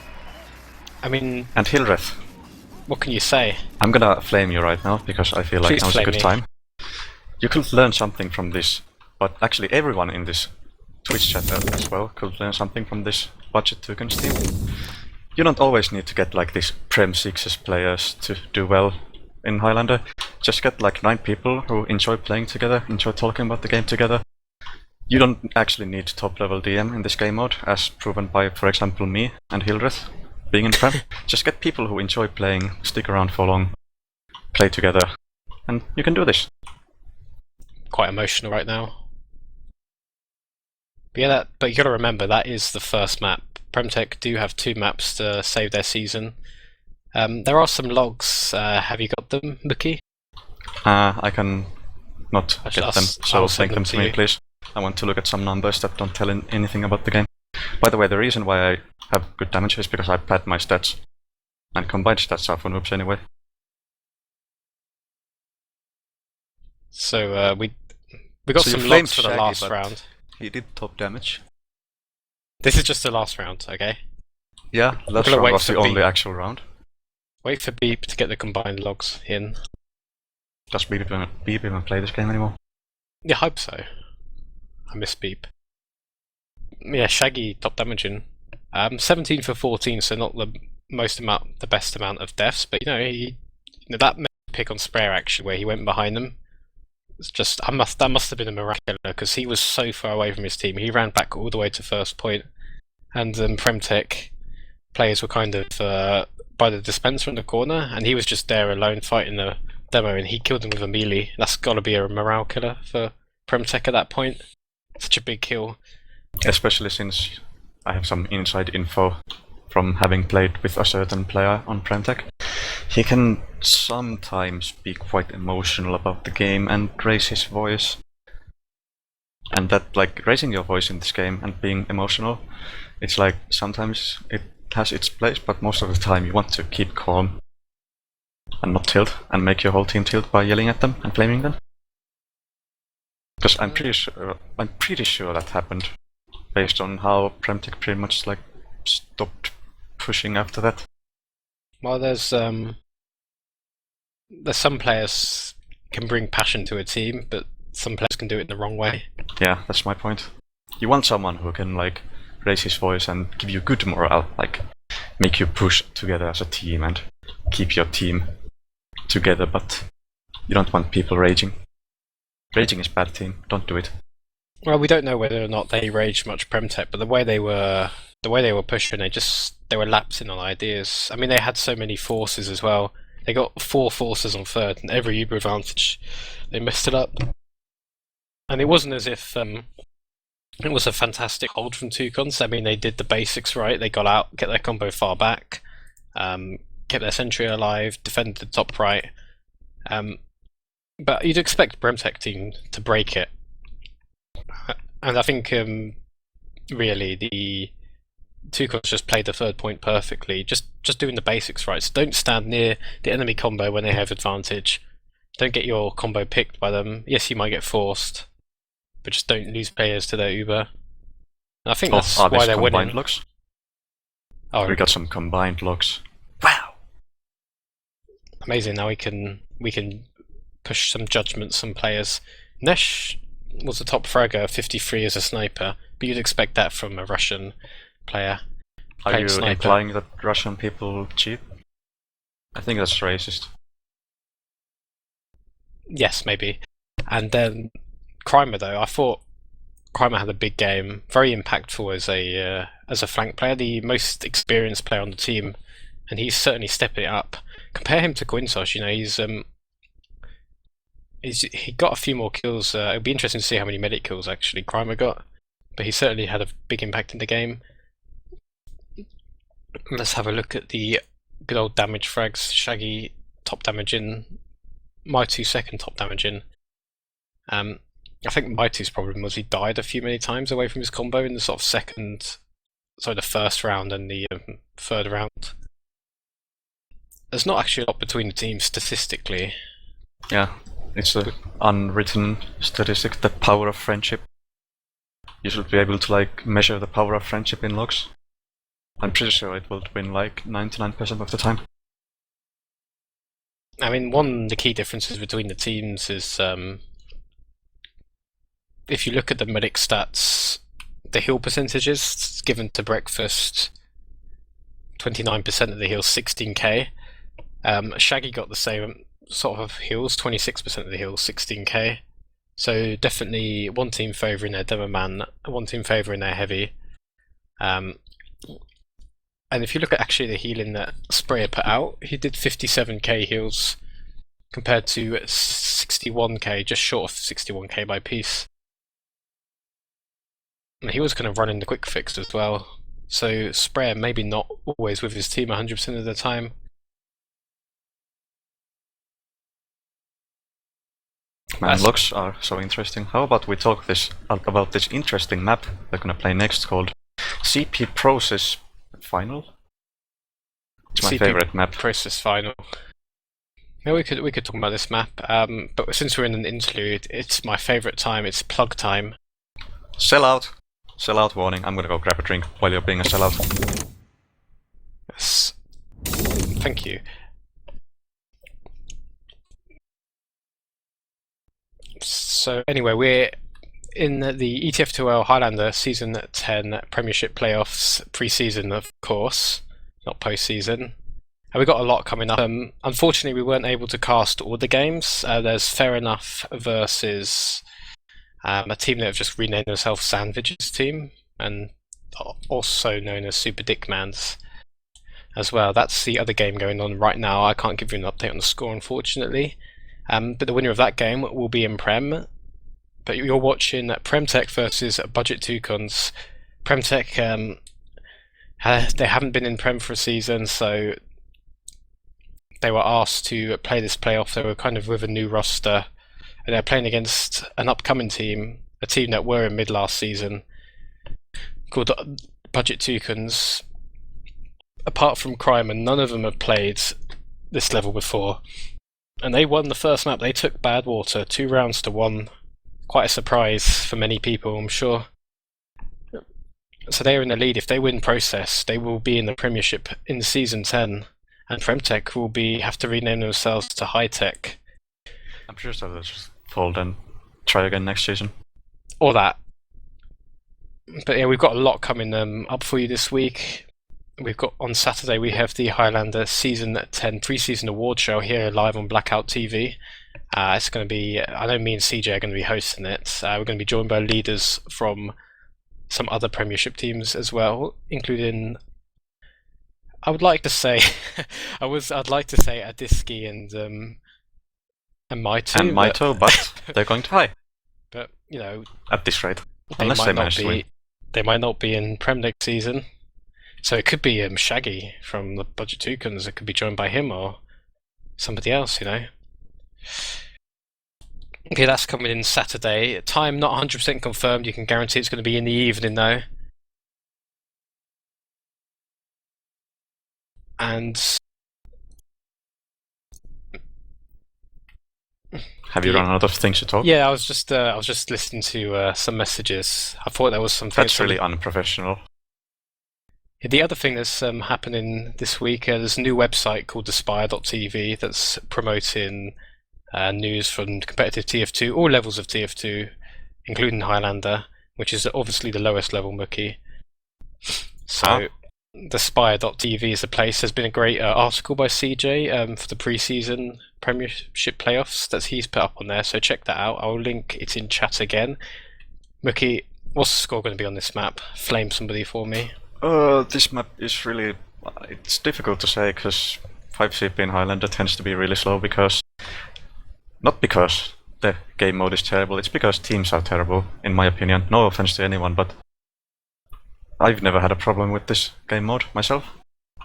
Speaker 1: I mean,
Speaker 2: And Hildreth,
Speaker 1: what can you say?
Speaker 2: I'm gonna flame you right now because I feel like
Speaker 1: Please
Speaker 2: now's a
Speaker 1: flame
Speaker 2: good
Speaker 1: me.
Speaker 2: time. You could learn something from this, but actually everyone in this Twitch chat as well could learn something from this budget Toucans team. You don't always need to get like these Prem 6s players to do well in Highlander. Just get like 9 people who enjoy playing together, enjoy talking about the game together. You don't actually need top level DM in this game mode, as proven by, for example, me and Hildreth being in Prem. Just get people who enjoy playing, stick around for long, play together, and you can do this.
Speaker 1: Quite emotional right now. But yeah, but you got to remember that is the first map. PremTech do have 2 maps to save their season. There are some logs. Have you got them, Muuki?
Speaker 2: I can not
Speaker 1: Actually,
Speaker 2: get them, so
Speaker 1: I'll
Speaker 2: send
Speaker 1: send
Speaker 2: them
Speaker 1: them
Speaker 2: to
Speaker 1: to
Speaker 2: me,
Speaker 1: you.
Speaker 2: please. I want to look at some numbers that don't tell anything about the game. By the way, the reason why I have good damage is because I pad my stats. And combined stats are for noobs anyway.
Speaker 1: So we got
Speaker 2: So you
Speaker 1: some
Speaker 2: flamed
Speaker 1: logs for the
Speaker 2: Shaggy,
Speaker 1: last
Speaker 2: but
Speaker 1: round.
Speaker 2: He did top damage.
Speaker 1: This is just the last round, okay?
Speaker 2: Yeah, that
Speaker 1: gonna
Speaker 2: round
Speaker 1: wait
Speaker 2: was
Speaker 1: for
Speaker 2: the only
Speaker 1: beep.
Speaker 2: actual round.
Speaker 1: Wait for Beep to get the combined logs in.
Speaker 2: Does Beep even play this game anymore?
Speaker 1: Yeah, I hope so. I miss Beep. Yeah, Shaggy top damaging. 17 for 14, so not the best amount of deaths, but that pick on Sprayer actually, where he went behind them. It's just that must have been a miracle because he was so far away from his team. He ran back all the way to first point, and PremTech players were kind of by the dispenser in the corner, and he was just there alone fighting the demo, and he killed them with a melee. That's got to be a morale killer for PremTech at that point. Such a big kill.
Speaker 2: Especially since I have some inside info from having played with a certain player on PremTech. He can sometimes be quite emotional about the game and raise his voice. And that, like, raising your voice in this game and being emotional, it's like sometimes it has its place, but most of the time you want to keep calm and not tilt and make your whole team tilt by yelling at them and flaming them. Because I'm pretty sure that happened based on how PremTech pretty much like stopped pushing after that.
Speaker 1: Well, there's some players can bring passion to a team, but some players can do it in the wrong way.
Speaker 2: Yeah, that's my point. You want someone who can like raise his voice and give you good morale, like make you push together as a team and keep your team together, but you don't want people raging. Raging is bad team, don't do it.
Speaker 1: Well, we don't know whether or not they raged much PremTech, but the way they were pushing, they were lapsing on ideas. I mean, they had so many forces as well. They got 4 forces on third, and every Uber advantage, they messed it up. And it wasn't as if it was a fantastic hold from Toucans. I mean, they did the basics right. They got out, kept their combo far back, kept their sentry alive, defended the top right. But you'd expect PremTech team to break it. And I think really the Toucans just played the third point perfectly, just doing the basics right. So don't stand near the enemy combo when they have advantage. Don't get your combo picked by them. Yes, you might get forced, but just don't lose players to their Uber. And I think that's why they're winning.
Speaker 2: Logs?
Speaker 1: Oh,
Speaker 2: We got some combined logs. Wow!
Speaker 1: amazing. Now we can push some judgments on players. Nesh was a top fragger, 53 as a sniper, but you'd expect that from a Russian player.
Speaker 2: Are you implying that Russian people cheat? I think that's racist.
Speaker 1: Yes, maybe. And then Krymer, though, I thought Krymer had a big game, very impactful as a flank player, the most experienced player on the team, and he's certainly stepping it up. Compare him to Quintos, you know, he got a few more kills. It'll be interesting to see how many medic kills actually Krymer got, but he certainly had a big impact in the game. Let's have a look at the good old damage frags. Shaggy top damage in, Muuki second top damage in. I think Maitu's problem was he died many times away from his combo in the sort of the first round and the third round. There's not actually a lot between the teams statistically.
Speaker 2: Yeah, it's an unwritten statistic, the power of friendship. You should be able to like measure the power of friendship in logs. I'm pretty sure it will win like 99% of the time.
Speaker 1: I mean, one of the key differences between the teams is if you look at the medic stats, the heal percentages given to Breakfast, 29% of the heals, 16k. Shaggy got the same sort of heals, 26% of the heals, 16k. So definitely one team favouring their demo man, one team favouring their heavy. And if you look at actually the healing that Sprayer put out, he did 57k heals compared to 61k, just short of 61k by piece. And he was kind of running the quick fix as well. So Sprayer maybe not always with his team 100% of the time.
Speaker 2: Man, logs are so interesting. How about we talk about this interesting map we're gonna play next called CP Process Final? It's my
Speaker 1: CP
Speaker 2: favorite map.
Speaker 1: Process Final. Yeah, we could talk about this map, but since we're in an interlude, it's my favourite time. It's plug time.
Speaker 2: Sell out warning. I'm gonna go grab a drink while you're being a sellout.
Speaker 1: Yes. Thank you. So anyway, we're in the ETF2L Highlander Season 10 Premiership Playoffs, pre-season of course, not post-season. And we've got a lot coming up. Unfortunately, we weren't able to cast all the games. There's Fair Enough versus a team that have just renamed themselves Sandwich's team, and also known as Super Dickmans as well. That's the other game going on right now. I can't give you an update on the score, unfortunately. But the winner of that game will be in Prem. But you're watching PremTech versus Budget Toucans. PremTech, they haven't been in Prem for a season, so they were asked to play this playoff. They were kind of with a new roster, and they're playing against an upcoming team, a team that were in mid last season, called Budget Toucans. Apart from Crime, none of them have played this level before. And they won the first map. They took Badwater 2 rounds to 1. Quite a surprise for many people, I'm sure. So they're in the lead. If they win Process, they will be in the Premiership in Season 10. And PremTech will have to rename themselves to High Tech.
Speaker 2: I'm sure they'll just fold and try again next season.
Speaker 1: Or that. But yeah, we've got a lot coming up for you this week. We've got on Saturday we have the Highlander Season 10 Preseason Award Show here live on BlackOut TV. It's going to be, I know me and CJ are going to be hosting it. We're going to be joined by leaders from some other Premiership teams as well, including, I would like to say, I'd like to say Adiski and Muuki.
Speaker 2: And Muuki, but they're going to high.
Speaker 1: But you know,
Speaker 2: at this rate, unless they manage to win.
Speaker 1: They might not be in Prem next season. So it could be Shaggy from the Budget Toucans. It could be joined by him or somebody else, you know. Okay, that's coming in Saturday. Time not 100% confirmed. You can guarantee it's going to be in the evening, though. And
Speaker 2: have you run out of things to talk?
Speaker 1: Yeah, I was just listening to some messages. I thought there was something.
Speaker 2: That's really unprofessional.
Speaker 1: The other thing that's happening this week, there's a new website called Aspire.tv that's promoting news from competitive TF2, all levels of TF2, including Highlander, which is obviously the lowest level Muuki. So, Aspire.tv is the place. There's been a great article by CJ for the Preseason Premiership playoffs that he's put up on there, so check that out. I'll link it in chat again. Muuki, what's the score going to be on this map? Flame somebody for me.
Speaker 2: This map is really... it's difficult to say, because 5CP in Highlander tends to be really slow, not because the game mode is terrible, it's because teams are terrible, in my opinion. No offense to anyone, but I've never had a problem with this game mode myself.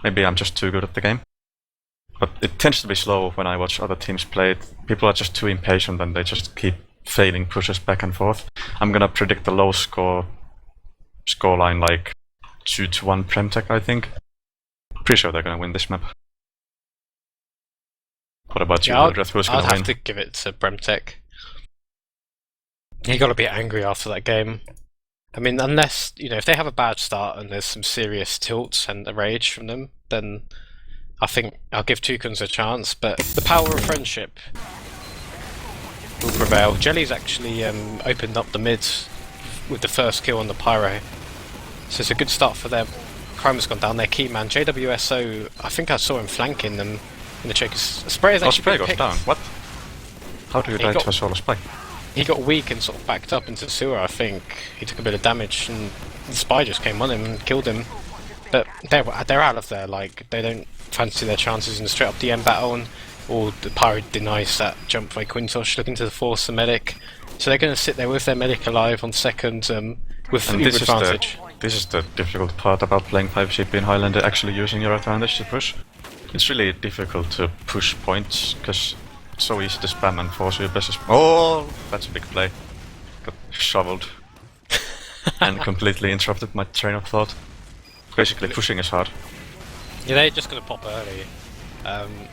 Speaker 2: Maybe I'm just too good at the game. But it tends to be slow when I watch other teams play it. People are just too impatient and they just keep failing pushes back and forth. I'm gonna predict a low scoreline like 2-1 PremTech, I think. Pretty sure they're gonna win this map. What about you, Hildreth? Who's gonna win?
Speaker 1: I'd have to give it to PremTech. He got a bit angry after that game. I mean, unless, if they have a bad start and there's some serious tilts and a rage from them, then I think I'll give Toucans a chance, but the power of friendship will prevail. Jelly's actually opened up the mid with the first kill on the Pyro, so it's a good start for them. Crimer's gone down, their key man. JWSO, I think I saw him flanking them in the choke. Sprayer's actually
Speaker 2: Spray goes down, what? How do you die to a solo spy?
Speaker 1: He got weak and sort of backed up into sewer, I think. He took a bit of damage and the spy just came on him and killed him. But they're out of there, like, they don't fancy their chances in the straight up DM battle, or the Pyro denies that jump by Quintosh looking to force the medic. So they're going to sit there with their medic alive on second with uber advantage.
Speaker 2: This is the difficult part about playing 5CP in Highlander, actually using your advantage to push. It's really difficult to push points, because it's so easy to spam and force your best. Oh, that's a big play. Got shoveled. And completely interrupted my train of thought. Basically, pushing is hard.
Speaker 1: Yeah, they're just going to pop early. And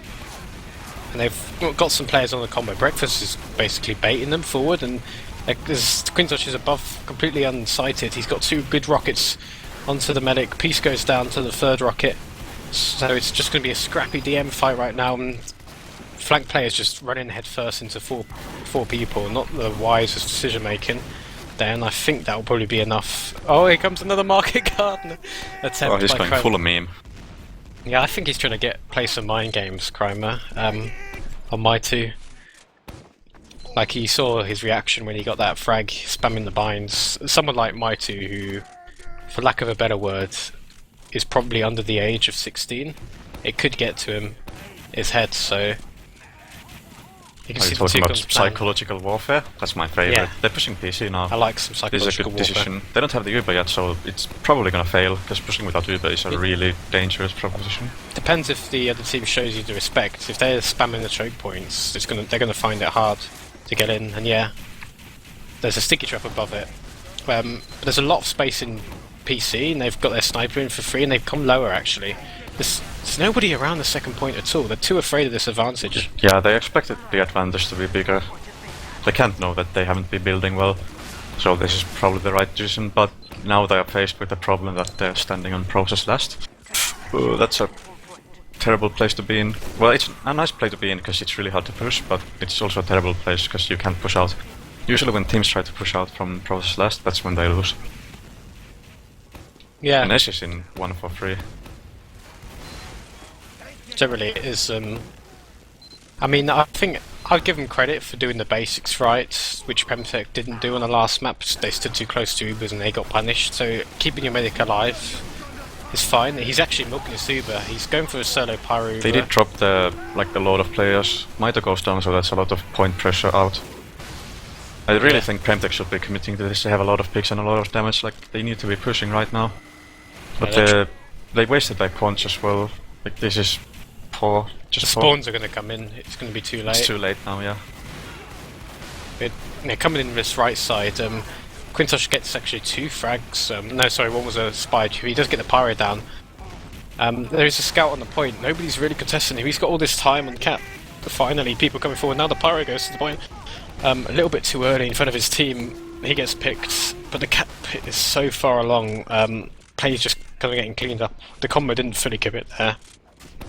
Speaker 1: they've got some players on the combo. Breakfast is basically baiting them forward, and Quintosh is above, completely unsighted. He's got 2 good rockets onto the medic. Peace goes down to the 3rd rocket. So it's just going to be a scrappy DM fight right now, and flank players just running head first into four people. Not the wisest decision making. Then I think that will probably be enough. Oh, here comes another market garden attempt.
Speaker 2: Oh, he's going full of meme.
Speaker 1: Yeah, I think he's trying to play some mind games, Crimer, on Muuki. Like, he saw his reaction when he got that frag spamming the binds. Someone like Muuki, who, for lack of a better word, is probably under the age of 16. It could get to him, his head, so... You can
Speaker 2: Are you talking about psychological warfare? That's my favorite. Yeah. They're pushing PC now.
Speaker 1: I like some psychological warfare.
Speaker 2: This is a good decision. They don't have the Uber yet, so it's probably gonna fail, because pushing without Uber is a really dangerous proposition.
Speaker 1: Depends if the other team shows you the respect. If they're spamming the choke points, they're gonna find it hard to get in, and yeah. There's a sticky trap above it. There's a lot of space in PC, and they've got their sniper in for free, and they've come lower actually. There's nobody around the second point at all. They're too afraid of this advantage.
Speaker 2: Yeah, they expected the advantage to be bigger. They can't know that they haven't been building well, so this is probably the right decision, but now they are faced with the problem that they're standing on process last. That's a terrible place to be in. Well, it's a nice place to be in because it's really hard to push, but it's also a terrible place because you can't push out. Usually when teams try to push out from process last, that's when they lose.
Speaker 1: Yeah.
Speaker 2: And Ash is in 1 for 3.
Speaker 1: Generally it is, I mean, I think I'd give them credit for doing the basics right, which PremTech didn't do on the last map. They stood too close to Ubers and they got punished, so keeping your medic alive is fine. He's actually milking his Uber, he's going for a solo Pyro Uber.
Speaker 2: They did drop the load of players. Muuki goes down, so that's a lot of point pressure out. I really think PremTech should be committing to this. They have a lot of picks and a lot of damage, like they need to be pushing right now. But they wasted their punch as well. Like, this is poor.
Speaker 1: The spawns are going to come in, it's going to be too late.
Speaker 2: It's too late now, yeah.
Speaker 1: They're coming in this right side. Quintosh gets actually 2 frags. No, sorry, one was a spy. He does get the Pyro down. There is a scout on the point. Nobody's really contesting him. He's got all this time on cap. But finally, people coming forward. Now the Pyro goes to the point. A little bit too early in front of his team. He gets picked, but the cap pit is so far along. play's just kind of getting cleaned up. The combo didn't fully commit there.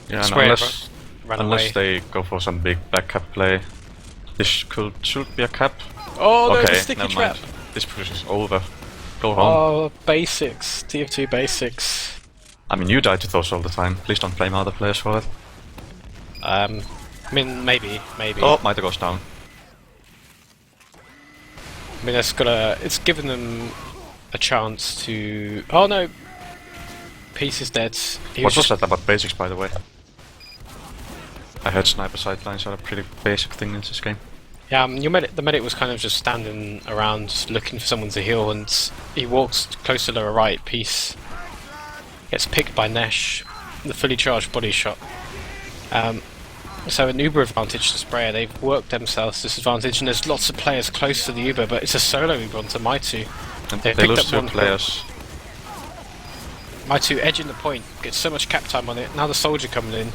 Speaker 2: Yeah, and
Speaker 1: Spray
Speaker 2: unless
Speaker 1: away.
Speaker 2: they go for some big back cap play, this should be a cap.
Speaker 1: Oh, there's
Speaker 2: Okay,
Speaker 1: a sticky
Speaker 2: never
Speaker 1: trap.
Speaker 2: mind. This push is over. Go home.
Speaker 1: Oh, basics. TF2 basics.
Speaker 2: I mean, you die to those all the time. Please don't blame other players for it.
Speaker 1: I mean, maybe.
Speaker 2: Oh, Maita goes down.
Speaker 1: I mean, it's given them a chance to. Oh no, Peace is dead.
Speaker 2: What was that about basics, by the way? I heard sniper sidelines are a pretty basic thing in this game.
Speaker 1: Yeah, the medic was kind of just standing around looking for someone to heal, and he walks close to lower right. Peace gets picked by Nesh, the fully charged body shot. So an Uber advantage to Sprayer. They've worked themselves this advantage, and there's lots of players close to the Uber, but it's a solo Uber onto Muuki.
Speaker 2: And
Speaker 1: They've
Speaker 2: they
Speaker 1: picked
Speaker 2: lose
Speaker 1: up
Speaker 2: 2
Speaker 1: one
Speaker 2: players.
Speaker 1: Muuki edging the point, gets so much cap time on it. Now the soldier coming in,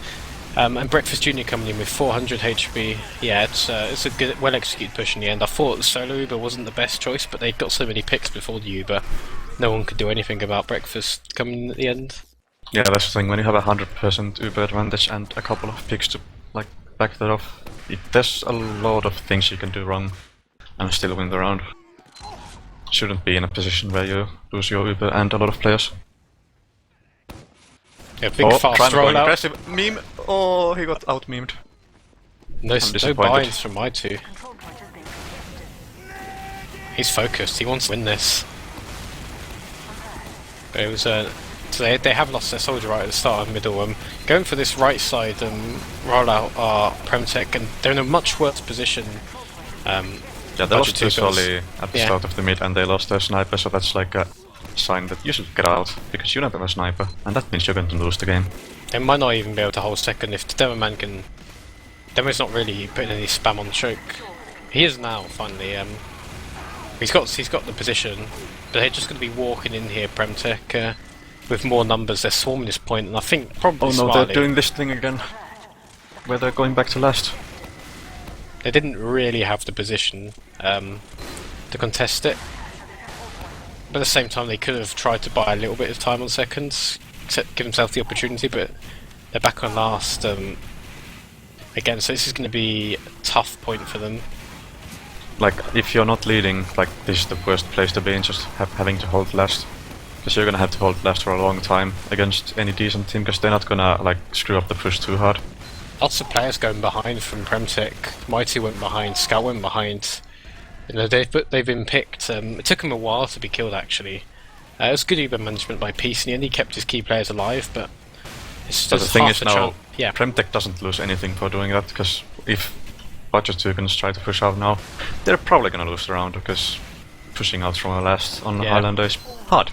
Speaker 1: and Breakfast Junior coming in with 400 HP. Yeah, it's a good, well executed push in the end. I thought the solo Uber wasn't the best choice, but they got so many picks before the Uber. No one could do anything about Breakfast coming in at the end.
Speaker 2: Yeah, that's the thing. When you have 100% Uber advantage and a couple of picks to like back that off, there's a lot of things you can do wrong and still win the round. Shouldn't be in a position where you lose your Uber and a lot of players.
Speaker 1: Yeah, big fast rollout.
Speaker 2: Impressive meme. Oh, he got out memed.
Speaker 1: No
Speaker 2: disappointed.
Speaker 1: binds from Muuki. He's focused. He wants to win this. But it was so they have lost their soldier right at the start of middle. Going for this right side rollout are PremTech, and they're in a much worse position.
Speaker 2: Yeah, they lost their
Speaker 1: Toucans.
Speaker 2: Solly at the start of the mid and they lost their sniper, so that's like a sign that you should get out, because you don't have a sniper, and that means you're going to lose the game.
Speaker 1: They might not even be able to hold second if the Demoman can. Demo's not really putting any spam on choke. He is now, finally. He's got the position, but they're just going to be walking in here, PremTech, with more numbers. They're swarming this point, and I think probably
Speaker 2: Oh no,
Speaker 1: smartly.
Speaker 2: they're doing this thing again, where they're going back to last.
Speaker 1: They didn't really have the position to contest it. But at the same time, they could have tried to buy a little bit of time on seconds, give themselves the opportunity, but they're back on last again, so this is going to be a tough point for them.
Speaker 2: Like, if you're not leading, like, this is the worst place to be in, just having to hold last. Because you're gonna have to hold last for a long time against any decent team, because they're not gonna, like, screw up the push too hard.
Speaker 1: Lots of players going behind from PremTech. Muuki went behind, Scout went behind. You know, they've been picked. It took him a while to be killed, actually. It was good Uber management by Peace, and he kept his key players alive, but it's
Speaker 2: But
Speaker 1: just
Speaker 2: the thing
Speaker 1: half
Speaker 2: is
Speaker 1: a
Speaker 2: now,
Speaker 1: chance. Yeah,
Speaker 2: PremTech doesn't lose anything for doing that, because if budget Toucans try to push out now, they're probably gonna lose the round, because pushing out from a last on Highlander is hard.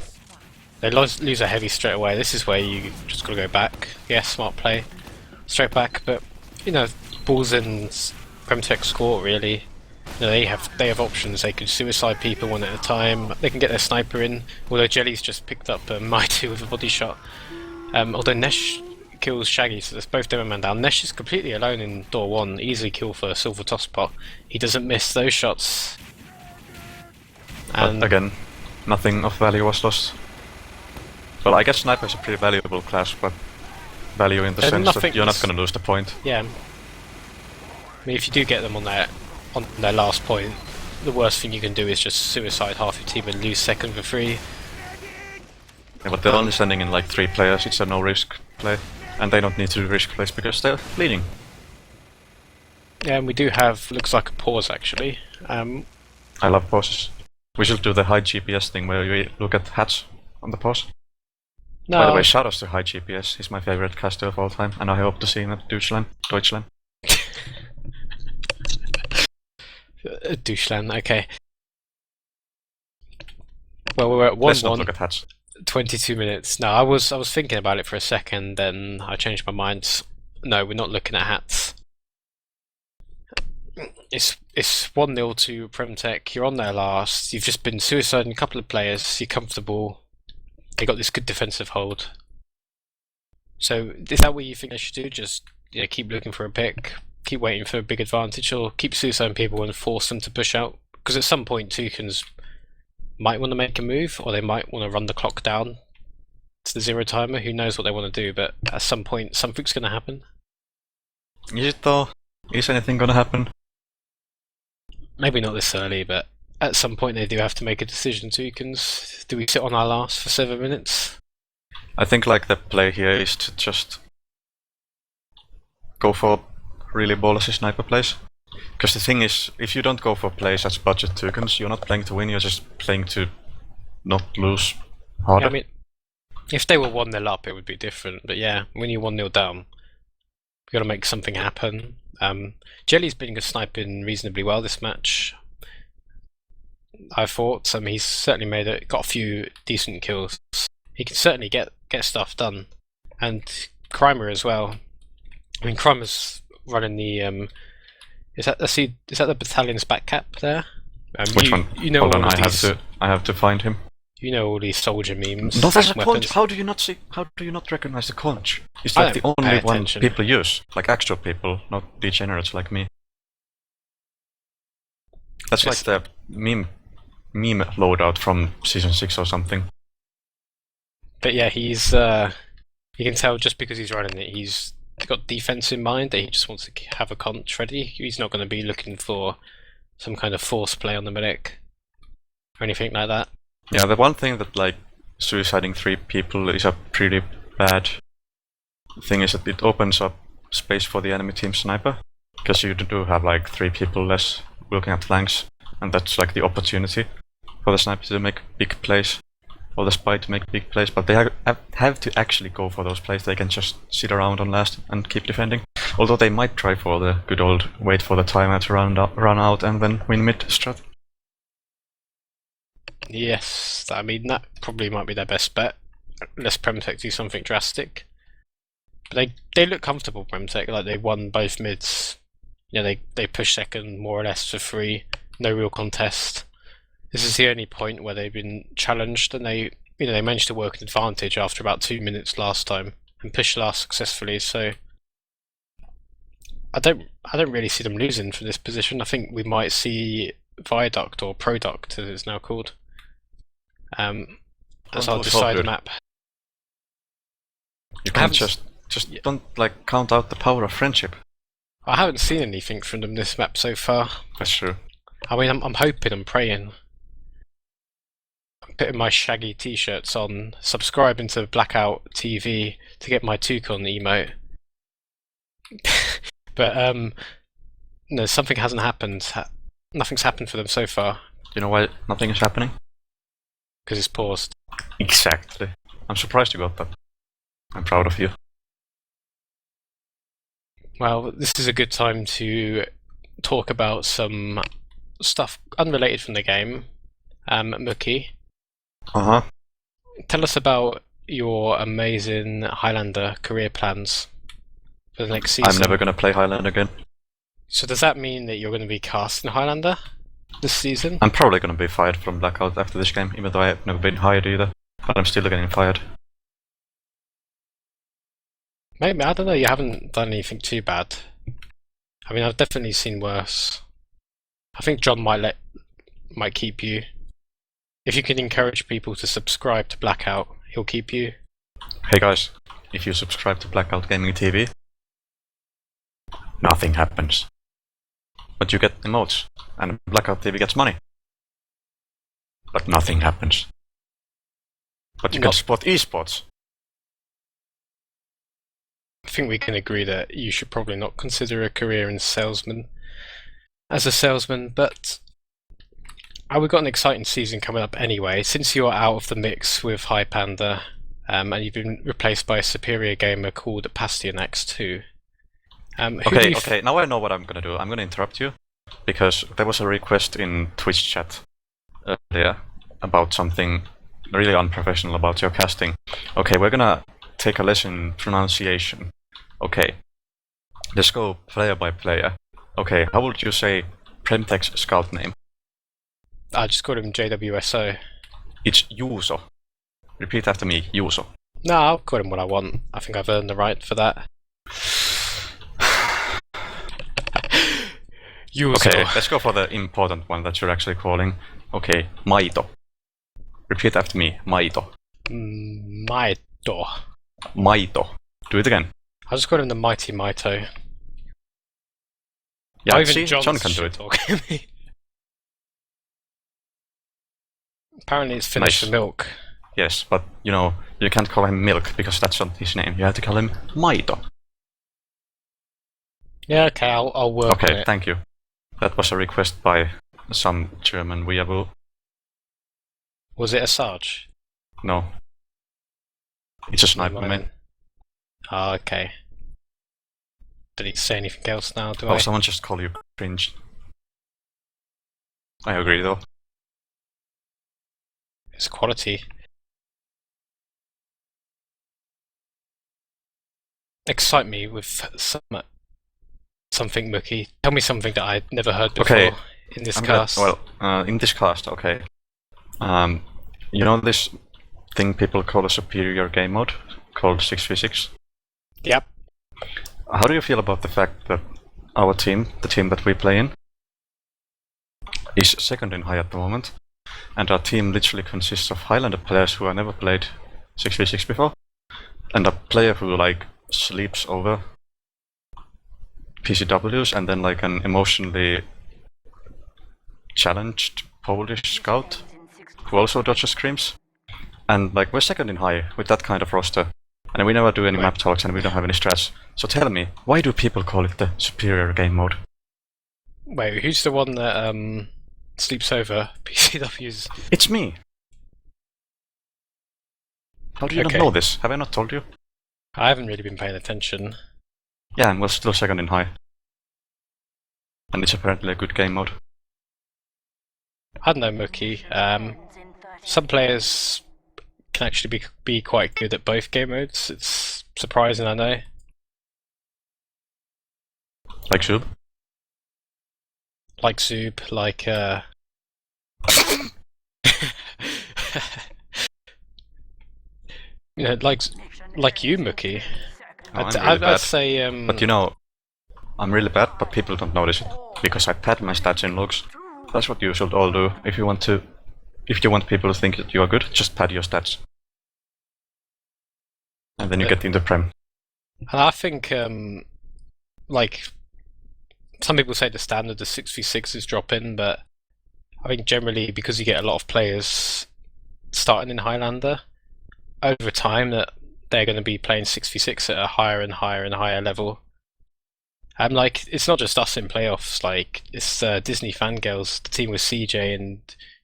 Speaker 1: they lose a heavy straight away. This is where you just gotta go back. Yeah, smart play. Straight back, but, you know, balls in PremTech score, really. You know, they have options. They could suicide people one at a time. They can get their sniper in. Although Jelly's just picked up Muuki with a body shot. Although Nesh kills Shaggy, so there's both Demoman down. Nesh is completely alone in door 1. Easily kill for a silver toss pot. He doesn't miss those shots.
Speaker 2: But again, nothing of value was lost. Well, I guess sniper is a pretty valuable class, but value in the sense that you're not gonna lose the point.
Speaker 1: Yeah. I mean, if you do get them on their last point, the worst thing you can do is just suicide half your team and lose second for free.
Speaker 2: Yeah, but they're only sending in like 3 players, it's a no risk play. And they don't need to risk plays because they're leading.
Speaker 1: Yeah, and we do have, looks like a pause actually.
Speaker 2: I love pauses. We should do the high GPS thing where we look at hats on the pause.
Speaker 1: No,
Speaker 2: By the way, shout outs to High GPS, he's my favorite caster of all time, and I hope to see him at Deutschland.
Speaker 1: Doucheland, okay. Well, we're at 1-1.
Speaker 2: Let's not look at hats.
Speaker 1: 22 minutes. No, I was thinking about it for a second, then I changed my mind. No, we're not looking at hats. It's 1-0 to PremTech. You're on there last. You've just been suiciding a couple of players. You're comfortable. They got this good defensive hold. So is that what you think they should do? Just keep looking for a pick, keep waiting for a big advantage, or keep suiciding people and force them to push out? Because at some point Toucans might want to make a move, or they might want to run the clock down. to the zero timer. Who knows what they want to do, but at some point, something's going to happen.
Speaker 2: Is it though? Is anything gonna happen?
Speaker 1: Maybe not this early, but at some point they do have to make a decision. Toucans, do we sit on our last for 7 minutes?
Speaker 2: I think like the play here is to just go for really ballsy sniper plays. Because the thing is, if you don't go for plays as budget Toucans, you're not playing to win, you're just playing to not lose harder.
Speaker 1: Yeah, I mean, if they were 1-0 up, it would be different. But yeah, when you're 1-0 down, you've got to make something happen. Jelly's been sniping reasonably well this match, I thought. He's certainly got a few decent kills. He can certainly get stuff done. And Crimer as well. I mean, Crimer's running the... Is that the battalion's back cap there?
Speaker 2: Which one?
Speaker 1: You know,
Speaker 2: hold on, I have to find him.
Speaker 1: You know all these soldier memes.
Speaker 2: No, there's a conch. How do you not recognize the conch? It's like the only one people use, like actual people, not degenerates like me. That's like the meme loadout from season 6 or something.
Speaker 1: But yeah, he's you can tell just because he's running it, he's got defense in mind, that he just wants to have a conch ready. He's not going to be looking for some kind of force play on the medic or anything like that.
Speaker 2: Yeah, the one thing that like suiciding 3 people is a pretty bad thing is that it opens up space for the enemy team sniper, because you do have like 3 people less looking at flanks, and that's like the opportunity for the sniper to make big plays, or the spy to make big plays, but they have to actually go for those plays. They can just sit around on last and keep defending, although they might try for the good old wait for the timer to run out and then win mid strat.
Speaker 1: Yes, I mean that probably might be their best bet, unless PremTech do something drastic. But they look comfortable, PremTech, like they won both mids. You know, they push second more or less for free, no real contest. This is the only point where they've been challenged, and they managed to work an advantage after about 2 minutes last time and push last successfully. So I don't really see them losing from this position. I think we might see Viaduct or Product, as it's now called. As I'll decide the map.
Speaker 2: You can't just don't like count out the power of friendship.
Speaker 1: I haven't seen anything from them this map so far.
Speaker 2: That's true.
Speaker 1: I mean, I'm hoping, I'm praying. I'm putting my Shaggy t-shirts on, subscribing to BlackOut TV to get my Toucan emote. But no, something hasn't happened. Nothing's happened for them so far.
Speaker 2: You know why nothing is happening?
Speaker 1: Because it's paused.
Speaker 2: Exactly. I'm surprised you got that. I'm proud of you.
Speaker 1: Well, this is a good time to talk about some stuff unrelated from the game. Muuki, tell us about your amazing Highlander career plans for the next season.
Speaker 2: I'm never going to play Highlander again.
Speaker 1: So does that mean that you're going to be cast in Highlander this season?
Speaker 2: I'm probably going to be fired from BlackOut after this game, even though I have never been hired either. But I'm still getting fired.
Speaker 1: Maybe, I don't know, you haven't done anything too bad. I mean, I've definitely seen worse. I think John might keep you. If you can encourage people to subscribe to BlackOut, he'll keep you.
Speaker 2: Hey guys, if you subscribe to BlackOut Gaming TV, nothing happens. But you get emotes, and BlackOut TV gets money. But nothing happens. But you can support esports.
Speaker 1: I think we can agree that you should probably not consider a career as a salesman, but we've got an exciting season coming up anyway. Since you're out of the mix with High Panda, and you've been replaced by a superior gamer called Pastionax 2.
Speaker 2: Okay, now I know what I'm gonna do. I'm gonna interrupt you, because there was a request in Twitch chat earlier about something really unprofessional about your casting. Okay, we're gonna take a lesson in pronunciation. Okay, let's go player by player. Okay, how would you say PremTech's scout name?
Speaker 1: I just called him JWSO.
Speaker 2: It's Juuso. Repeat after me, Juuso.
Speaker 1: No, I'll call him what I want. I think I've earned the right for that. Juuso.
Speaker 2: Okay, let's go for the important one that you're actually calling. Okay, Maito. Repeat after me, Maito.
Speaker 1: Door.
Speaker 2: Maito. Do it again.
Speaker 1: I just call him the Mighty Maito.
Speaker 2: Yeah,
Speaker 1: Not even
Speaker 2: see,
Speaker 1: John's
Speaker 2: John can do it.
Speaker 1: talking me. Apparently it's Finnish
Speaker 2: Nice.
Speaker 1: for milk.
Speaker 2: Yes, but you know, you can't call him Milk because that's not his name. You have to call him Maito.
Speaker 1: Yeah, okay, I'll work on
Speaker 2: Okay,
Speaker 1: it.
Speaker 2: thank you. That was a request by some German weeaboo.
Speaker 1: Was it a Sarge?
Speaker 2: No. It's a
Speaker 1: Never
Speaker 2: sniper,
Speaker 1: mind
Speaker 2: man.
Speaker 1: then. Ah, okay. Did he say anything else now, do
Speaker 2: Oh,
Speaker 1: I?
Speaker 2: someone just call you cringe. I agree, though.
Speaker 1: It's quality. Excite me with something, Muuki. Tell me something that I'd never heard before
Speaker 2: Okay,
Speaker 1: in this
Speaker 2: I'm gonna-
Speaker 1: cast.
Speaker 2: in this cast, okay. You know this thing people call a superior game mode called 6v6?
Speaker 1: Yep.
Speaker 2: How do you feel about the fact that our team, the team that we play in, is second in high at the moment, and our team literally consists of Highlander players who have never played 6v6 before, and a player who like sleeps over PCWs, and then like an emotionally challenged Polish scout who also dodges screams. And like we're second in high with that kind of roster, and we never do any map talks and we don't have any strats. So tell me, why do people call it the superior game mode?
Speaker 1: Wait, who's the one that sleeps over PCWs?
Speaker 2: It's me! How do you not
Speaker 1: Okay.
Speaker 2: know this? Have I not told you?
Speaker 1: I haven't really been paying attention.
Speaker 2: Yeah, and we're still second in high. And it's apparently a good game mode.
Speaker 1: I don't know, Muuki. Some players can actually be quite good at both game modes. It's surprising, I know.
Speaker 2: Like Zub?
Speaker 1: Like Zub, like you know, like you, Muuki.
Speaker 2: No, I'm really bad.
Speaker 1: I'd say
Speaker 2: But you know, I'm really bad, but people don't notice it. Because I pad my stats in logs. That's what you should all do. If you want people to think that you are good, just pad your stats. And then you get into Prem.
Speaker 1: and I think like some people say the standard of 6v6 is dropping, but I think generally because you get a lot of players starting in Highlander, over time that they're going to be playing 6v6 at a higher and higher and higher level. And like, it's not just us in playoffs, like, it's Disney Fangirls, the team with CJ and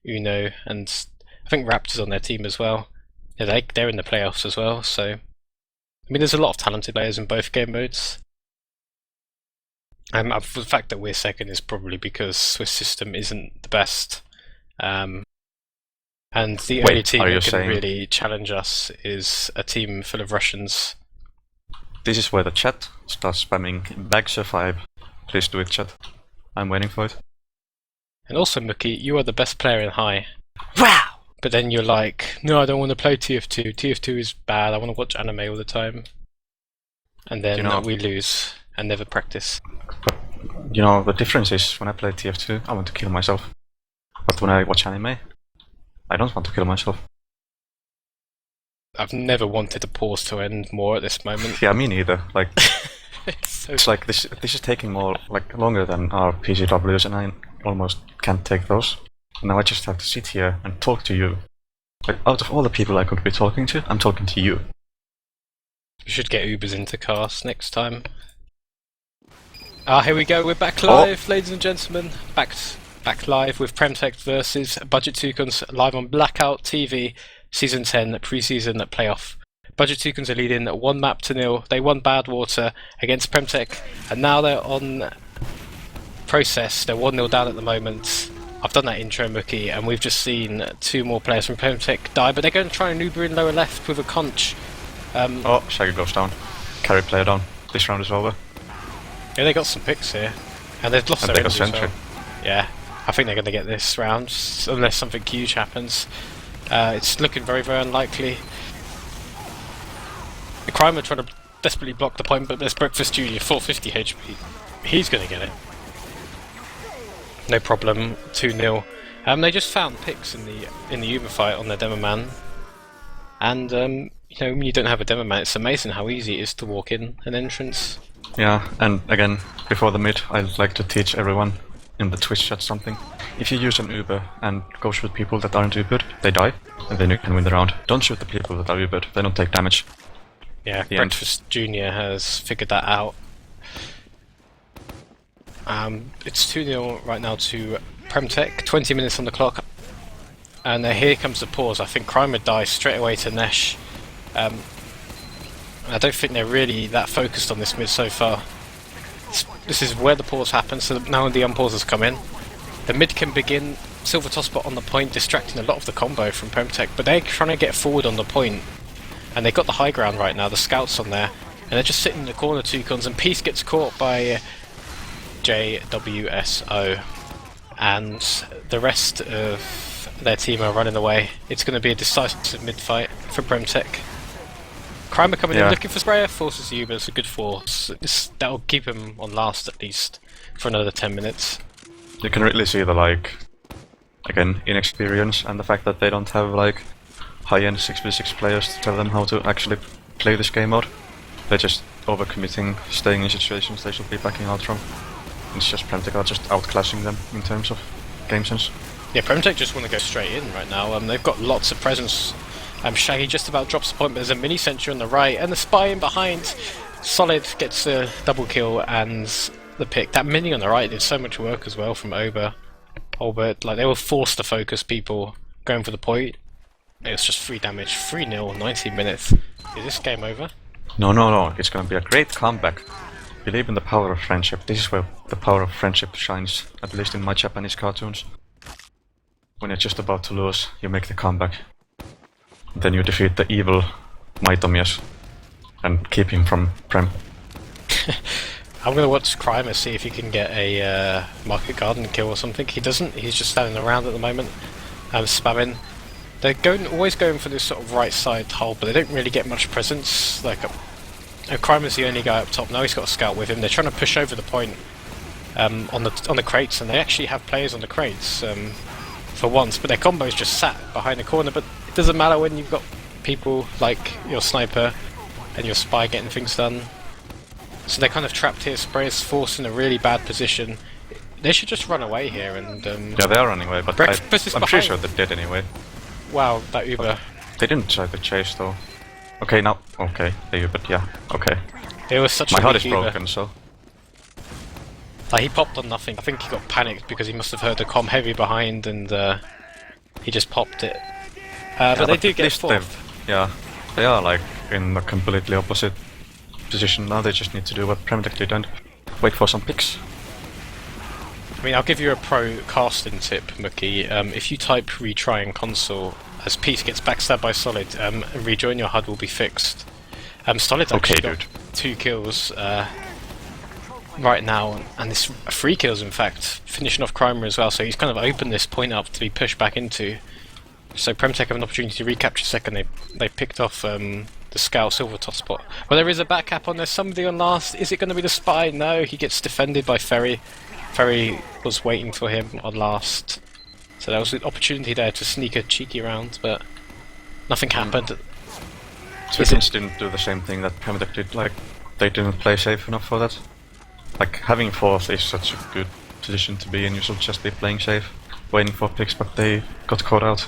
Speaker 1: Uno, and I think Raptors on their team as well. Yeah, they're in the playoffs as well, so I mean there's a lot of talented players in both game modes. The fact that we're second is probably because Swiss system isn't the best. And the only team
Speaker 2: are you
Speaker 1: that can
Speaker 2: saying-
Speaker 1: really challenge us is a team full of Russians.
Speaker 2: This is where the chat starts spamming bags of 5. Please do it, chat. I'm waiting for it.
Speaker 1: And also, Muuki, you are the best player in high. Wow! But then you're like, no, I don't want to play TF2. TF2 is bad. I want to watch anime all the time. And then
Speaker 2: You know-
Speaker 1: we lose and never practice.
Speaker 2: But, you know, the difference is when I play TF2, I want to kill myself. But when I watch anime, I don't want to kill myself.
Speaker 1: I've never wanted the pause to end more at this moment.
Speaker 2: Yeah, me neither. Like,
Speaker 1: It's
Speaker 2: it's like this is taking more, like, longer than our PCWs, and I almost can't take those. And now I just have to sit here and talk to you. Like, out of all the people I could be talking to, I'm talking to you.
Speaker 1: We should get Ubers into cast next time. Ah, here we go. We're back live, ladies and gentlemen. Back live with PremTech versus Budget Toucans live on BlackOut TV, Season 10 Preseason playoff. Budget Toucans are leading 1-0. They won Badwater against PremTech, and now they're on Process. They're 1-0 down at the moment. I've done that intro, Muuki, and we've just seen 2 more players from PremTech die, but they're going to try an Uber in lower left with a conch.
Speaker 2: Oh, Shaggy goes down. Carry player down. This round is over.
Speaker 1: Yeah, they got some picks here, and they've lost
Speaker 2: And
Speaker 1: their
Speaker 2: they got
Speaker 1: energy as
Speaker 2: sentry.
Speaker 1: well. Yeah, I think they're going to get this round, unless something huge happens. It's looking very, very unlikely. The Crime are trying to desperately block the point, but there's Breakfast Junior, 450 HP. He's going to get it. No problem, 2-0. They just found picks in the Uber fight on their demo man, And you know, when you don't have a demo man, it's amazing how easy it is to walk in an entrance.
Speaker 2: Yeah, and again, before the mid, I'd like to teach everyone in the Twitch chat something. If you use an Uber and go shoot people that aren't Ubered, they die, and then you can win the round. Don't shoot the people that are Ubered, they don't take damage.
Speaker 1: Yeah, Breakfast Junior has figured that out. It's 2-0 right now to PremTech, 20 minutes on the clock. And here comes the pause. I think Crime would die straight away to Nesh. I don't think they're really that focused on this mid so far. This is where the pause happens, so now the unpause has come in. The mid can begin, Silver Tosspot on the point, distracting a lot of the combo from PremTech, but they're trying to get forward on the point. And they've got the high ground right now, the scouts on there. And they're just sitting in the corner, Toucans, and Peace gets caught by JWSO. And the rest of their team are running away. It's going to be a decisive mid-fight for PremTech. Crime are coming in looking for Sprayer, forces you, but it's a good force. That'll keep him on last at least for another 10 minutes.
Speaker 2: You can really see the, like, again, inexperience and the fact that they don't have, like, high-end 6v6 players to tell them how to actually play this game out. They're just overcommitting, staying in situations they should be backing out from. It's just PremTech are just outclassing them in terms of game sense.
Speaker 1: Yeah, PremTech just want to go straight in right now. They've got lots of presence. Shaggy just about drops the point, but there's a mini sentry on the right, and the spy in behind. Solid gets a double kill and the pick. That mini on the right did so much work as well from Albert. Like, they were forced to focus people going for the point. It was just 3 damage, 3-0, 19 minutes. Is this game over?
Speaker 2: No. It's gonna be a great comeback. Believe in the power of friendship. This is where the power of friendship shines, at least in my Japanese cartoons. When you're just about to lose, you make the comeback. Then you defeat the evil Muuki and keep him from Prem.
Speaker 1: I'm gonna watch Crime and see if he can get a Market Garden kill or something. He doesn't, he's just standing around at the moment, spamming. They're always going for this sort of right side hole, but they don't really get much presence. Like, Crime is the only guy up top. Now he's got a scout with him. They're trying to push over the point on the crates, and they actually have players on the crates for once, but their combo's just sat behind the corner. But it doesn't matter when you've got people like your sniper and your spy getting things done. So they're kind of trapped here. Sprayer's forced in a really bad position. They should just run away here and...
Speaker 2: yeah, they are running away, but I'm pretty sure they did anyway.
Speaker 1: Wow, that Uber.
Speaker 2: But they didn't try to chase though. Okay, now, okay, they Ubered, yeah, okay.
Speaker 1: It was such
Speaker 2: My
Speaker 1: a
Speaker 2: heart is
Speaker 1: Uber.
Speaker 2: broken, so...
Speaker 1: Like, he popped on nothing. I think he got panicked because he must have heard the comm heavy behind and he just popped it. But they do get fourth.
Speaker 2: Yeah, they are like in a completely opposite position now. They just need to do what PremTech did and wait for some picks.
Speaker 1: I mean, I'll give you a pro casting tip, Muuki. If you type retry in console, as Peace gets backstabbed by Solid, rejoin your HUD will be fixed. Solid's actually got 2 kills right now, and this 3 kills in fact, finishing off Crimer as well, so he's kind of opened this point up to be pushed back into. So PremTech have an opportunity to recapture second. They picked off the scout Silver Tosspot. Well, there is a back cap on there, somebody on last. Is it going to be the spy? No, he gets defended by Ferry. Ferry was waiting for him on last. So there was an opportunity there to sneak a cheeky round, but nothing happened.
Speaker 2: Toucans didn't do the same thing that PremTech did, like, they didn't play safe enough for that. Like, having fourth is such a good position to be in, you should just be playing safe, waiting for picks, but they got caught out.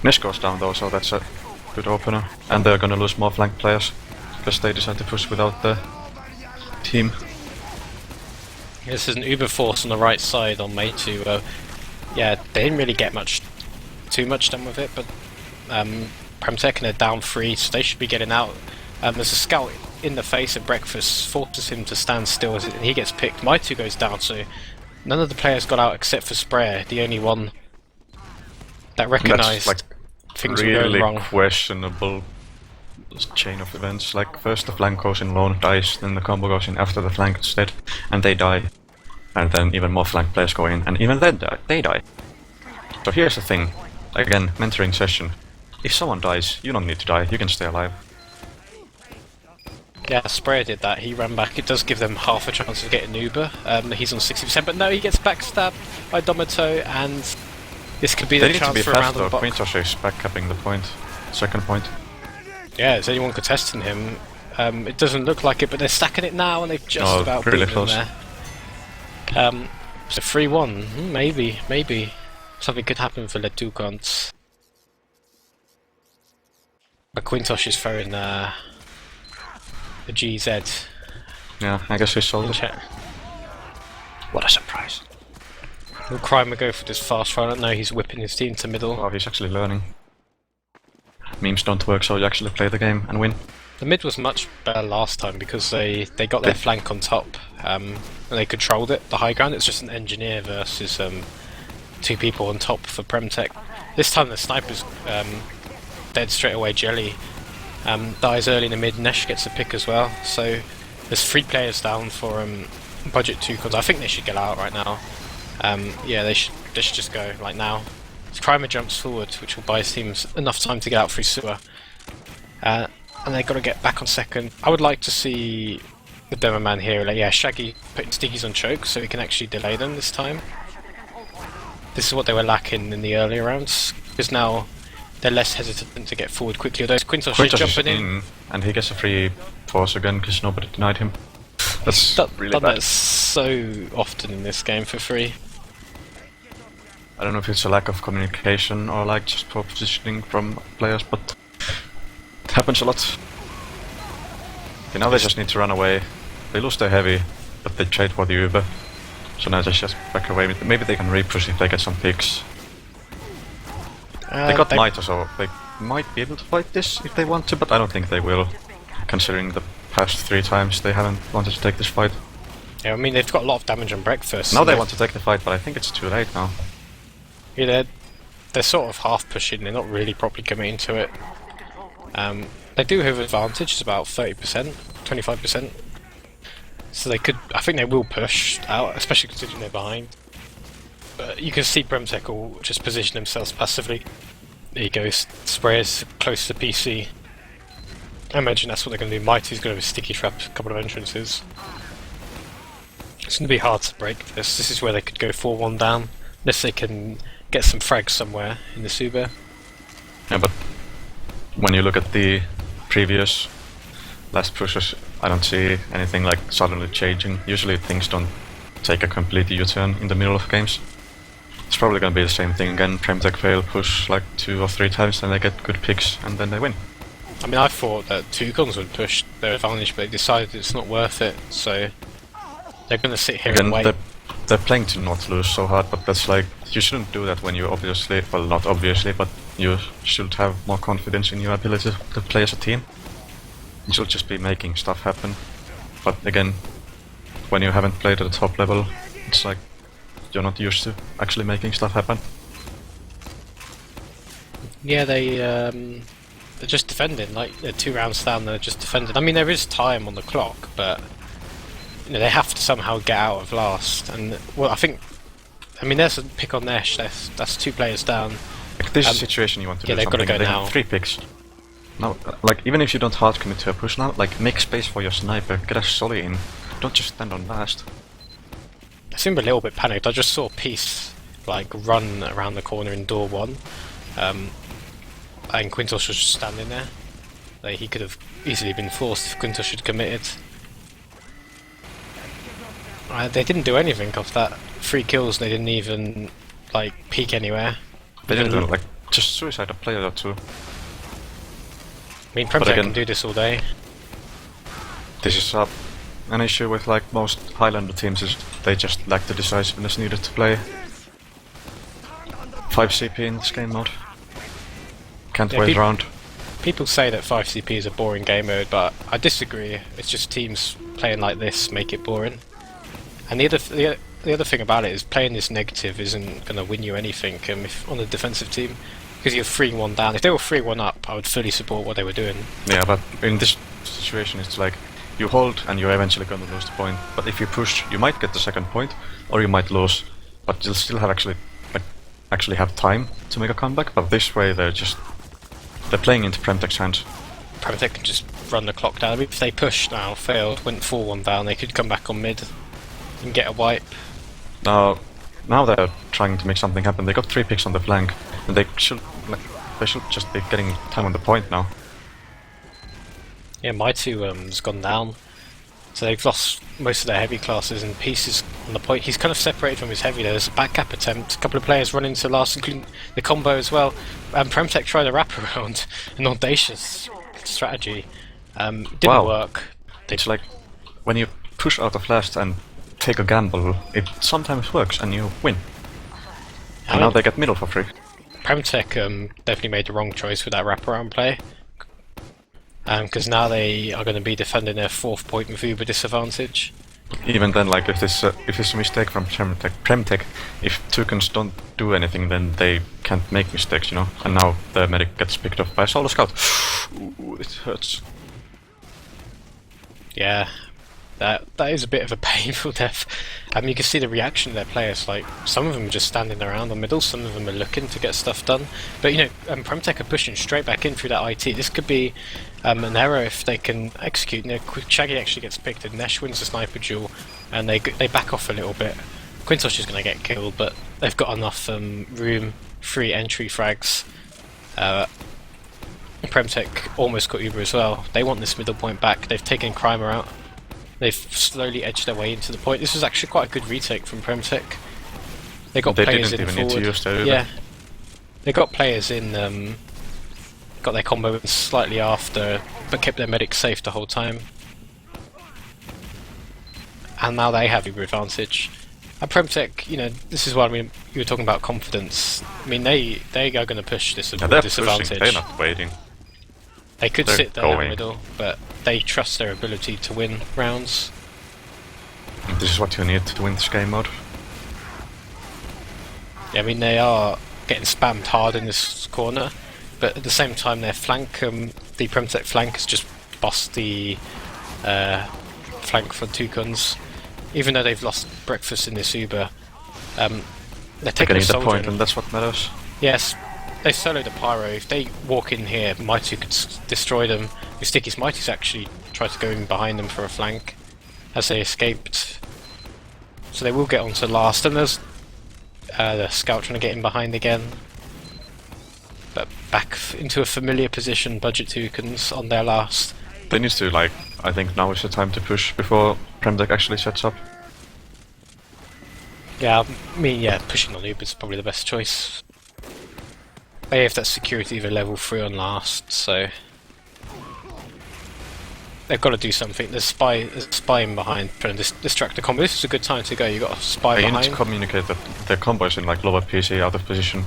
Speaker 2: Nesh goes down though, so that's a good opener. And they're gonna lose more flank players, because they decide to push without the team.
Speaker 1: This is an Uber force on the right side on Domaytoe. Yeah, they didn't really get too much done with it, but PremTech and they're down 3, so they should be getting out. There's a scout in the face of Breakfast, forces him to stand still, and he gets picked. Domaytoe goes down, so none of the players got out except for Sprayer, the only one that recognised like things were going wrong.
Speaker 2: Really questionable chain of events. Like, first the flank goes in lone, dies, then the combo goes in after the flank instead, and they die. And then even more flank players go in, and even then they die. So here's the thing, again, mentoring session. If someone dies, you don't need to die, you can stay alive.
Speaker 1: Yeah, Sprayer did that, he ran back. It does give them half a chance of getting Uber. He's on 60%, but no, he gets backstabbed by Domaytoe, and this could be the chance for a round of the box.
Speaker 2: Queen Tosh is backcapping the point. second point.
Speaker 1: Yeah, is anyone contesting him? It doesn't look like it, but they're stacking it now, and they've just about
Speaker 2: really
Speaker 1: beaten him
Speaker 2: close.
Speaker 1: there. So 3-1, maybe. Something could happen for the Toucans. But Quintos is throwing the GZ.
Speaker 2: Yeah, I guess he's sold
Speaker 1: in
Speaker 2: it.
Speaker 1: chat.
Speaker 2: What a surprise.
Speaker 1: Will Crime go for this fast run? No, he's whipping his team to middle.
Speaker 2: Oh, he's actually learning. Memes don't work, so you actually play the game and win.
Speaker 1: The mid was much better last time because they got their flank on top and they controlled it, the high ground. It's just an engineer versus two people on top for PremTech. This time the sniper's dead straight away. Jelly dies early in the mid. Nesh gets a pick as well. So there's 3 players down for budget Toucans. I think they should get out right now. Yeah, they should just go like now. Crimer jumps forward, which will buy his teams enough time to get out through sewer. And they've got to get back on second. I would like to see the demo man here. Like, yeah, Shaggy putting stickies on choke so he can actually delay them this time. This is what they were lacking in the earlier rounds, because now they're less hesitant to get forward quickly. Although Quintos is jumping in.
Speaker 2: And he gets a free force again because nobody denied him. That's really
Speaker 1: done
Speaker 2: bad.
Speaker 1: that so often in this game for free.
Speaker 2: I don't know if it's a lack of communication or like just poor positioning from players, but it happens a lot. Okay, now they just need to run away. They lose their heavy, but they trade for the Uber. So now they just back away. Maybe they can re-push if they get some picks. They got Muuki, so they might be able to fight this if they want to, but I don't think they will, considering the past 3 times they haven't wanted to take this fight.
Speaker 1: Yeah, I mean they've got a lot of damage on breakfast.
Speaker 2: Now they want to take the fight, but I think it's too late now.
Speaker 1: Yeah, they're sort of half pushing, they're not really properly committing to it. They do have advantage, it's about 30%, 25%. So they could, I think they will push out, especially considering they're behind. But you can see PremTech will just position themselves passively. There you go, sprayers close to PC. I imagine that's what they're going to do. Mighty's going to have a sticky trap, a couple of entrances. It's going to be hard to break this. This is where they could go 4-1 down, unless they can get some frags somewhere in the Suba.
Speaker 2: Yeah, but when you look at the previous last pushes, I don't see anything like suddenly changing. Usually things don't take a complete U-turn in the middle of games. It's probably gonna be the same thing again. PremTech fail, push like 2 or 3 times, and they get good picks, and then they win.
Speaker 1: I mean, I thought that Toucans would push their advantage, but they decided it's not worth it, so they're gonna sit here
Speaker 2: Again,
Speaker 1: and wait.
Speaker 2: they're playing to not lose so hard, but that's like, you shouldn't do that when you obviously, well not obviously, but you should have more confidence in your ability to play as a team. You should just be making stuff happen. But again, when you haven't played at the top level, it's like you're not used to actually making stuff happen.
Speaker 1: Yeah, they're just defending, like they're 2 rounds down, they're just defending. I mean, there is time on the clock, but you know, they have to somehow get out of last. And well, I mean, there's a pick on Nesh. That's 2 players down.
Speaker 2: Like this is a situation you want to do
Speaker 1: they've
Speaker 2: something.
Speaker 1: got to go
Speaker 2: they
Speaker 1: now.
Speaker 2: have 3 picks. Now, like even if you don't hard commit to a push now, like make space for your sniper, get a solly in. Don't just stand on last.
Speaker 1: I seem a little bit panicked. I just saw Peace like run around the corner in door 1, and Quintos was just standing there. Like, he could have easily been forced if Quintos had committed. They didn't do anything off that 3 kills. They didn't even like peek anywhere.
Speaker 2: They didn't do like just suicide a player or 2.
Speaker 1: I mean, PremTech can do this all day.
Speaker 2: This is an issue with like most Highlander teams, is they just lack the decisiveness needed to play 5 CP in this game mode. Can't wait around.
Speaker 1: People say that 5 CP is a boring game mode, but I disagree. It's just teams playing like this make it boring. And the other thing about it is playing this negative isn't going to win you anything if on a defensive team, because you're 3-1 down. If they were 3-1 up, I would fully support what they were doing.
Speaker 2: Yeah, but in this situation it's like you hold and you're eventually going to lose the point. But if you push, you might get the second point, or you might lose, but you'll still have actually have time to make a comeback. But this way they're playing into PremTech's hands.
Speaker 1: PremTech can just run the clock down. I mean, if they pushed now, failed, went 4-1 down, they could come back on mid and get a wipe.
Speaker 2: Now they're trying to make something happen. They got 3 picks on the flank, and they should They should just be getting time on the point now.
Speaker 1: Yeah, Muuki has gone down. So they've lost most of their heavy classes, and Peace is on the point. He's kind of separated from his heavy. There's a backgap attempt. A couple of players run into last, including the combo as well. And PremTech tried a wraparound. An audacious strategy. Didn't work.
Speaker 2: It's like when you push out of last and take a gamble, it sometimes works and you win. And now they get middle for free.
Speaker 1: PremTech definitely made the wrong choice with that wraparound play. Because now they are going to be defending their 4th point with Uber disadvantage.
Speaker 2: Even then, like if it's a mistake from PremTech, if Toucans don't do anything, then they can't make mistakes, you know. And now the medic gets picked off by a solo scout. Ooh, it hurts.
Speaker 1: Yeah, that is a bit of a painful death. You can see the reaction of their players. Like some of them are just standing around the middle, some of them are looking to get stuff done. But you know, PremTech are pushing straight back in through that IT. This could be an error if they can execute. You know, Shaggy actually gets picked, and Nesh wins the sniper duel, and they back off a little bit. Quintosh is going to get killed, but they've got enough room, 3 entry frags. PremTech almost got Uber as well. They want this middle point back. They've taken Crimer out. They've slowly edged their way into the point. This was actually quite a good retake from PremTech. They got players in forward. Need to use their Uber. Yeah, they got players in. Got their combo in slightly after, but kept their medic safe the whole time. And now they have Uber advantage. And PremTech, you know, this is what I mean. You were talking about confidence. I mean, they are going to push this disadvantage.
Speaker 2: Pushing, they're not waiting.
Speaker 1: They could sit there in the middle, but they trust their ability to win rounds.
Speaker 2: And this is what you need to win this game mode.
Speaker 1: Yeah, I mean, they are getting spammed hard in this corner, but at the same time their flank, the PremTech flank has just bossed the flank for Toucans. Even though they've lost breakfast in this Uber, they're taking
Speaker 2: the point, and that's what matters.
Speaker 1: Yes. They soloed the Pyro. If they walk in here, Muuki could destroy them. With Sticky's, Mighty's actually tried to go in behind them for a flank as they escaped. So they will get onto last, and there's the Scout trying to get in behind again. But back into a familiar position, Budget Toucans on their last.
Speaker 2: They need to, like, I think now is the time to push before PremTech actually sets up.
Speaker 1: Yeah, I mean, yeah, pushing on Uber is probably the best choice. They have that security of a level 3 on last, so they've got to do something. There's spying behind trying to distract the combo. This is a good time to go. You got a spy behind.
Speaker 2: You need to communicate that their combo is in like lower PC, out of position.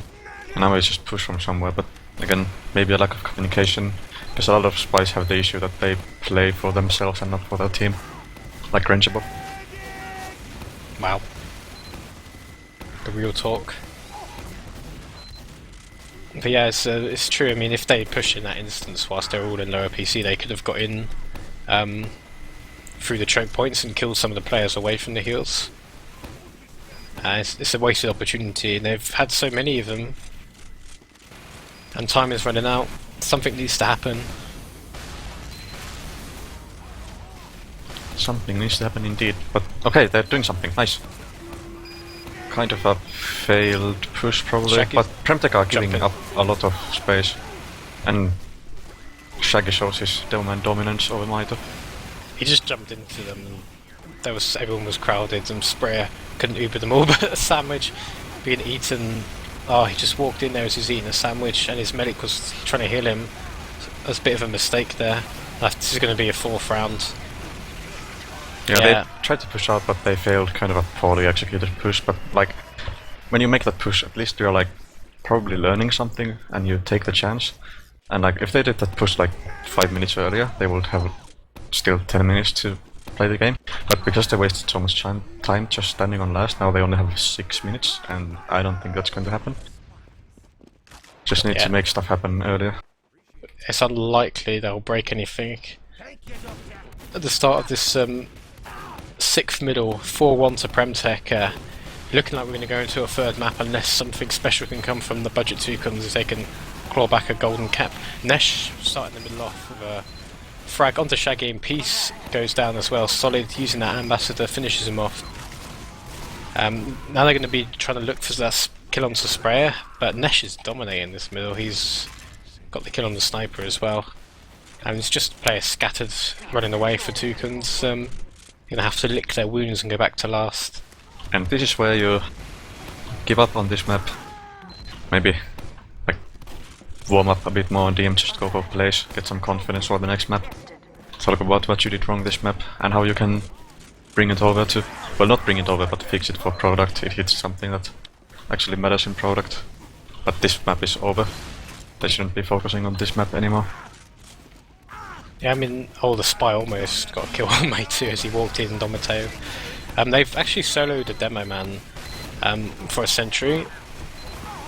Speaker 2: And now it's just push from somewhere. But again, maybe a lack of communication, because a lot of spies have the issue that they play for themselves and not for their team, like Rangeable.
Speaker 1: Wow, the real talk. But yeah, it's true. I mean, if they push in that instance whilst they're all in lower PC, they could have got in through the choke points and killed some of the players away from the heals. It's a wasted opportunity, and they've had so many of them. And time is running out. Something needs to happen.
Speaker 2: Something needs to happen indeed. But okay, they're doing something. Nice. Kind of a failed push probably,
Speaker 1: Shaggy
Speaker 2: but PremTech are giving up a lot of space, and Shaggy shows his domain dominance over Domaytoe.
Speaker 1: He just jumped into them, and everyone was crowded, and Sprayer couldn't Uber them all, but a sandwich being eaten. Oh, he just walked in there as he was eating a sandwich, and his medic was trying to heal him. That's a bit of a mistake there. This is going to be a 4th round.
Speaker 2: Yeah, they tried to push out, but they failed. Kind of a poorly executed push. But like, when you make that push, at least you're like probably learning something, and you take the chance. And like, if they did that push like 5 minutes earlier, they would have still 10 minutes to play the game. But because they wasted so much time just standing on last, now they only have 6 minutes, and I don't think that's going to happen. Just need to make stuff happen earlier.
Speaker 1: It's unlikely they'll break anything. At the start of this 6th middle, 4-1 to PremTech, looking like we're going to go into a 3rd map unless something special can come from the Budget Toucans, if they can claw back a golden cap. Nesh starting the middle off with a frag onto Shaggy, and Peace goes down as well. Solid using that ambassador, finishes him off. Now they're going to be trying to look for that kill onto Sprayer, but Nesh is dominating this middle. He's got the kill on the sniper as well. And it's just players scattered, running away for Toucans. Gonna have to lick their wounds and go back to last.
Speaker 2: And this is where you give up on this map. Maybe like warm up a bit more on DM, just go for plays, get some confidence for the next map. Talk about what you did wrong this map and how you can bring it over to, well, not bring it over, but fix it for product. It hits something that actually matters in product. But this map is over. They shouldn't be focusing on this map anymore.
Speaker 1: Yeah, I mean, the spy almost got a kill on Muuki as he walked in Domaytoe. They've actually soloed a demo man for a sentry.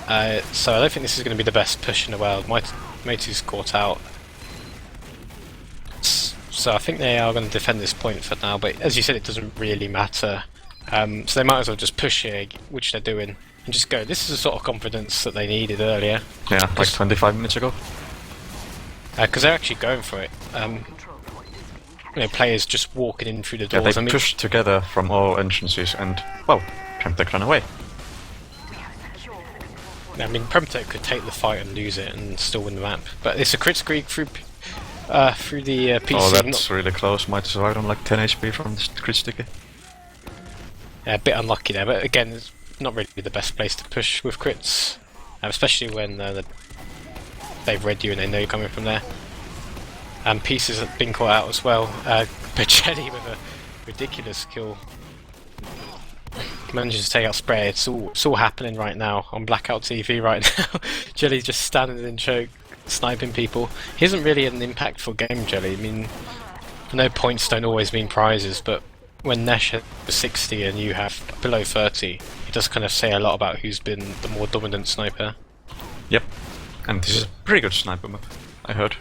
Speaker 1: So I don't think this is going to be the best push in the world. Muuki's caught out. So I think they are going to defend this point for now, but as you said, it doesn't really matter. So they might as well just push here, which they're doing, and just go. This is the sort of confidence that they needed earlier.
Speaker 2: Yeah, like 25 minutes ago.
Speaker 1: Because they're actually going for it. Players just walking in through the doors.
Speaker 2: Yeah, they pushed together from all entrances and, well, PremTech ran away.
Speaker 1: I mean, PremTech could take the fight and lose it and still win the map, but it's a crit streak through the PC.
Speaker 2: Oh, that's really close. Might survive on like 10 HP from this crit sticky.
Speaker 1: Yeah, a bit unlucky there, but again, it's not really the best place to push with crits, especially when they've read you and they know you're coming from there. And pieces have been caught out as well. But Jelly with a ridiculous kill manages to take out Spray. It's all happening right now on BlackOut TV right now. Jelly's just standing in choke, sniping people. He isn't really an impactful game, Jelly. I mean, I know points don't always mean prizes, but when Nesh has 60 and you have below 30, it does kind of say a lot about who's been the more dominant sniper.
Speaker 2: Yep. And this is a pretty good sniper map, I heard.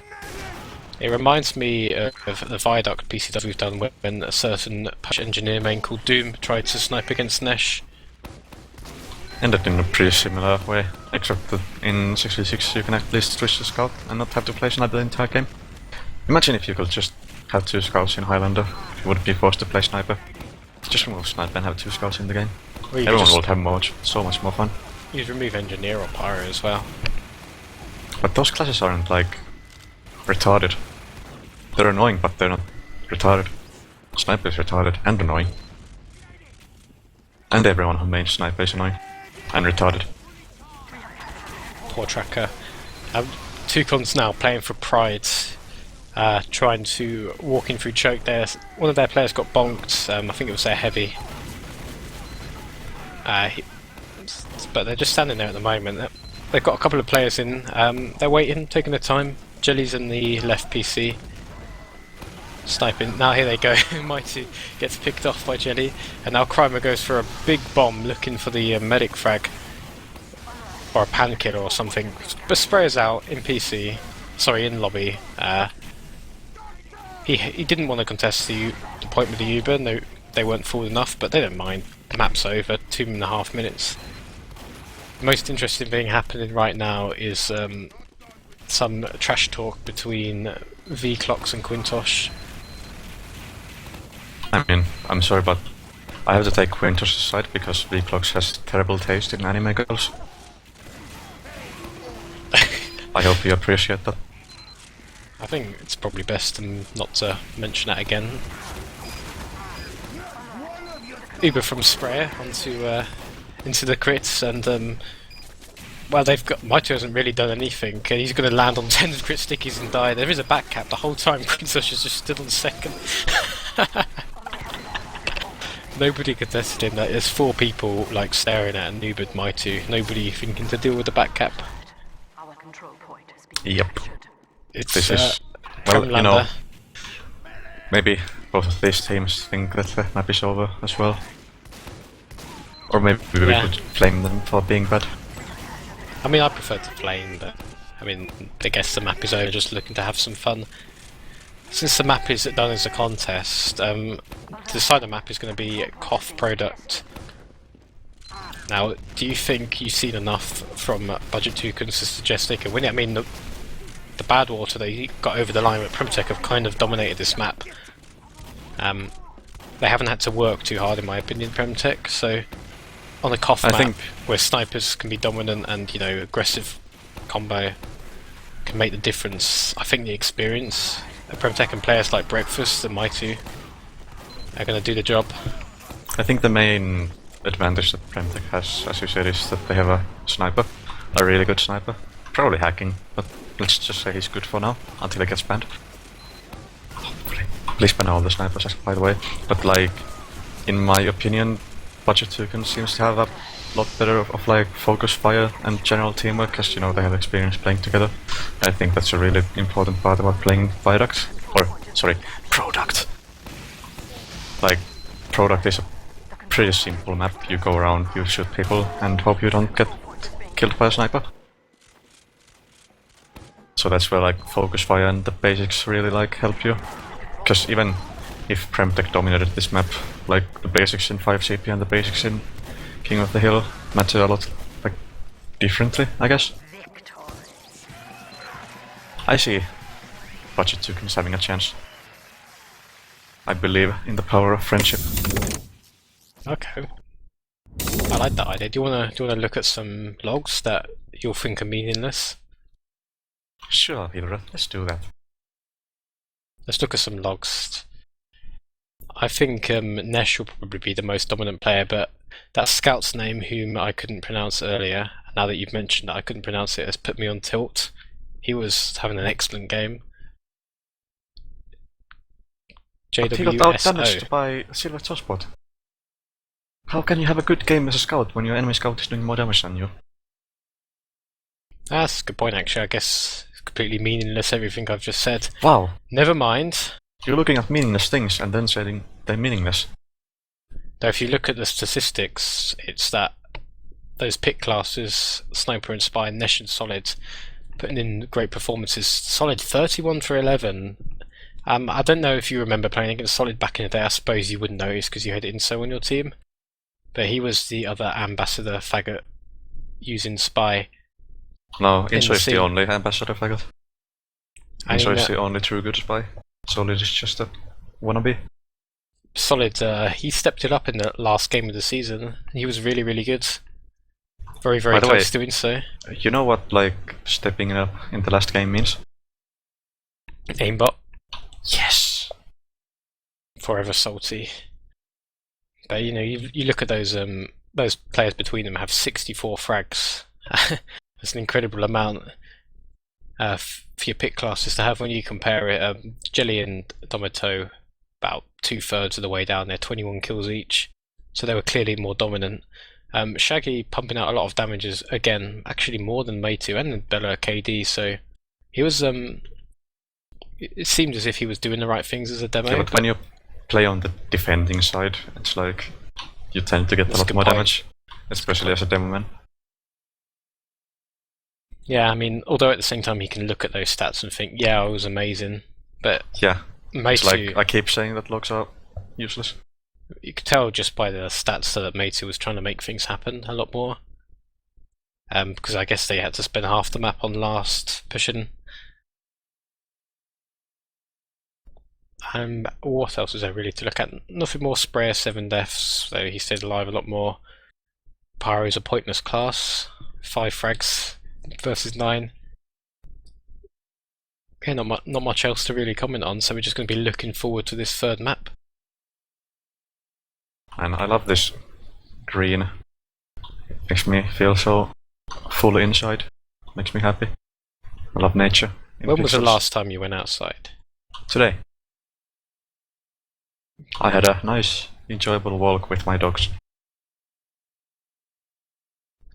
Speaker 1: It reminds me of the Viaduct PC that we've done when a certain patch engineer main called Doom tried to snipe against Nesh.
Speaker 2: Ended in a pretty similar way, except that in 66 you can at least switch to scout and not have to play sniper the entire game. Imagine if you could just have 2 scouts in Highlander, you wouldn't be forced to play sniper. Just remove sniper and have 2 scouts in the game. Everyone would have so much more fun.
Speaker 1: You'd remove engineer or pyro as well.
Speaker 2: But those classes aren't like retarded. They're annoying, but they're not retarded. Sniper is retarded and annoying. And everyone who mains sniper is annoying and retarded.
Speaker 1: Poor tracker. Toucans now playing for pride, trying to walk in through choke there. One of their players got bonked, I think it was their heavy. But they're just standing there at the moment. They've got a couple of players in, they're waiting, taking their time. Jelly's in the left PC. Sniping. Now here they go. Mighty gets picked off by Jelly, and now Crimer goes for a big bomb looking for the medic frag. Or a pan killer or something. But Sprayer's out in PC. Sorry, in lobby. He didn't want to contest the point with the Uber, no, they weren't forward enough, but they don't mind. The map's over, 2.5 minutes. The most interesting thing happening right now is some trash talk between Vclox and Quintosh.
Speaker 2: I mean, I'm sorry, but I have to take Quintosh's side because Vclox has terrible taste in anime girls. I hope you appreciate that.
Speaker 1: I think it's probably best not to mention that again. Uber from Sprayer onto into the crits, and well, they've got Muuki hasn't really done anything. He's going to land on 10 crit stickies and die. There is a back cap the whole time. Quintosh is just still on second. Nobody contested him. There's 4 people like staring at a noobered Muuki. Nobody thinking to deal with the back cap.
Speaker 2: Yep.
Speaker 1: It's
Speaker 2: well, you know, maybe both of these teams think that the map is over as well. Or maybe we could blame them for being bad.
Speaker 1: I mean, I prefer to flame, but I mean, I guess the map is over, just looking to have some fun. Since the map is done as a contest, to decide the map is going to be a cough product. Now, do you think you've seen enough from Budget Toucans to suggest they can win it? I mean, the bad water they got over the line with PremTech have kind of dominated this map. They haven't had to work too hard, in my opinion, PremTech, so on a cough map where snipers can be dominant and, you know, aggressive combo, can make the difference. I think the experience of PremTech and players like Breakfast and Muuki are going to do the job.
Speaker 2: I think the main advantage that PremTech has, as you said, is that they have a sniper, a really good sniper. Probably hacking, but let's just say he's good for now, until he gets banned. Hopefully. Please ban all the snipers, by the way. But like, in my opinion, Budget Toucans seems to have a lot better of like focus fire and general teamwork, because you know they have experience playing together. I think that's a really important part about playing Viaduct, or sorry, Product. Like, Product is a pretty simple map. You go around, you shoot people, and hope you don't get killed by a sniper. So that's where like focus fire and the basics really like help you. Because even if PremTech dominated this map, like the basics in 5 CP and the basics in King of the Hill matter a lot like differently, I guess. I see Budget Toucans having a chance. I believe in the power of friendship.
Speaker 1: Okay. I like that idea. Do you wanna look at some logs that you'll think are meaningless?
Speaker 2: Sure, Hildreth, let's do that.
Speaker 1: Let's look at some logs. I think Nesh will probably be the most dominant player, but that scout's name, whom I couldn't pronounce earlier, now that you've mentioned that I couldn't pronounce it, has put me on tilt. He was having an excellent game.
Speaker 2: He got outdamaged by Silver Tosspot. How can you have a good game as a scout when your enemy scout is doing more damage than you?
Speaker 1: That's a good point, actually. I guess it's completely meaningless, everything I've just said.
Speaker 2: Wow.
Speaker 1: Never mind.
Speaker 2: You're looking at meaningless things and then saying they're meaningless.
Speaker 1: Though if you look at the statistics, it's that those pick classes, Sniper and Spy, Nesh and Solid, putting in great performances. Solid 31 for 11. I don't know if you remember playing against Solid back in the day. I suppose you wouldn't notice because you had Inso on your team. But he was the other ambassador faggot using Spy.
Speaker 2: No, Inso is the only ambassador faggot. Inso is the only true good spy. Solid is just a wannabe.
Speaker 1: Solid, he stepped it up in the last game of the season. He was really, really good. Very, very close to doing so.
Speaker 2: You know what, like, stepping it up in the last game means?
Speaker 1: Aimbot.
Speaker 2: Yes!
Speaker 1: Forever salty. But you know, you look at those players between them have 64 frags. That's an incredible amount for your pick classes to have when you compare it. Jelly and Domaytoe about 2/3 of the way down there, 21 kills each. So they were clearly more dominant. Shaggy pumping out a lot of damages again, actually more than Muuki and Bella KD. So he was. It seemed as if he was doing the right things as a demo.
Speaker 2: Yeah, but when you play on the defending side, it's like you tend to get a lot more damage, especially as a demo man.
Speaker 1: Yeah, I mean, although at the same time he can look at those stats and think, yeah, I was amazing, but
Speaker 2: yeah,
Speaker 1: Muuki,
Speaker 2: it's like I keep saying that logs are useless.
Speaker 1: You could tell just by the stats that Muuki was trying to make things happen a lot more. Because I guess they had to spend half the map on last pushing. What else is there really to look at? Nothing more. Sprayer 7 deaths, though he stayed alive a lot more. Pyro's a pointless class. 5 frags versus 9. Yeah, not much else to really comment on, so we're just going to be looking forward to this third map.
Speaker 2: And I love this green. It makes me feel so full inside. Makes me happy. I love nature.
Speaker 1: When was the last time you went outside?
Speaker 2: Today. I had a nice, enjoyable walk with my dogs.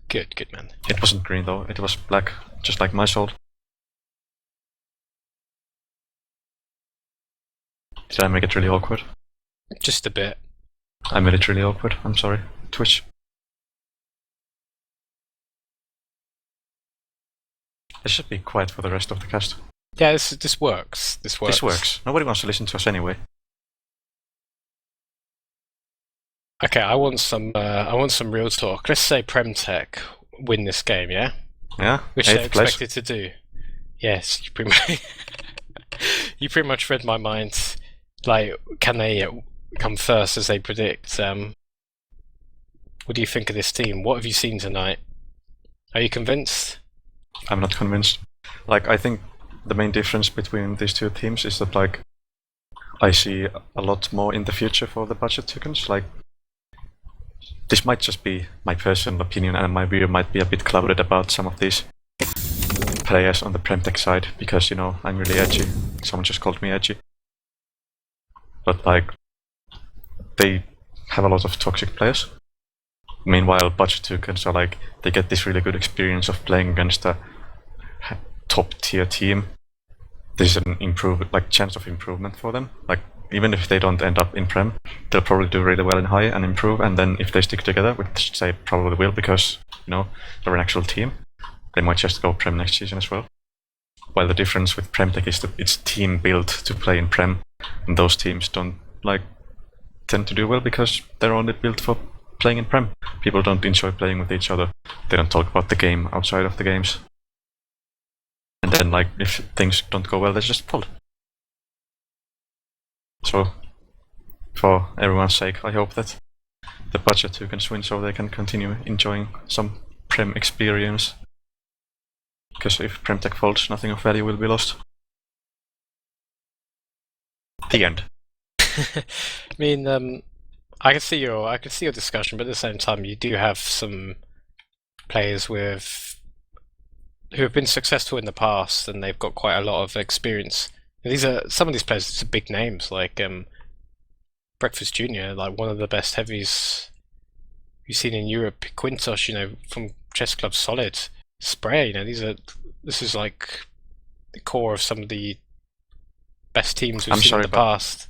Speaker 1: Good man.
Speaker 2: It wasn't green though, it was black, just like my soul. Did I make it really awkward?
Speaker 1: Just a bit.
Speaker 2: I made it really awkward, I'm sorry. Twitch. This should be quiet for the rest of the cast.
Speaker 1: Yeah, this works. This works.
Speaker 2: Nobody wants to listen to us anyway.
Speaker 1: Okay, I want some real talk. Let's say PremTech win this game, yeah?
Speaker 2: Yeah.
Speaker 1: Which they're expected to do. Yes, you pretty much read my mind. Like, can they come first as they predict? What do you think of this team? What have you seen tonight? Are you convinced?
Speaker 2: I'm not convinced. Like, I think the main difference between these two teams is that, like, I see a lot more in the future for the budget Toucans. Like, this might just be my personal opinion, and my view might be a bit clouded about some of these players on the PremTech side, because, you know, I'm really edgy. Someone just called me edgy. But, like, they have a lot of toxic players. Meanwhile, budget Toucans are like, they get this really good experience of playing against a top tier team. There's an chance of improvement for them. Like, even if they don't end up in Prem, they'll probably do really well in high and improve, and then if they stick together, which they probably will because, you know, they're an actual team, they might just go Prem next season as well. While the difference with PremTech is that it's team built to play in Prem, and those teams don't, like, tend to do well because they're only built for playing in Prem. People don't enjoy playing with each other. They don't talk about the game outside of the games. And then, like, if things don't go well, they just fold. So, for everyone's sake, I hope that the budget Toucans win so they can continue enjoying some Prem experience. Because if PremTech folds, nothing of value will be lost. The end.
Speaker 1: I mean, I can see your discussion, but at the same time, you do have some players who have been successful in the past, and they've got quite a lot of experience. Some of these players are big names, like Breakfast Junior, like one of the best heavies you've seen in Europe. Quintos, you know, from Chess Club Solid. Spray, you know, this is like the core of some of the best teams we've seen in the past.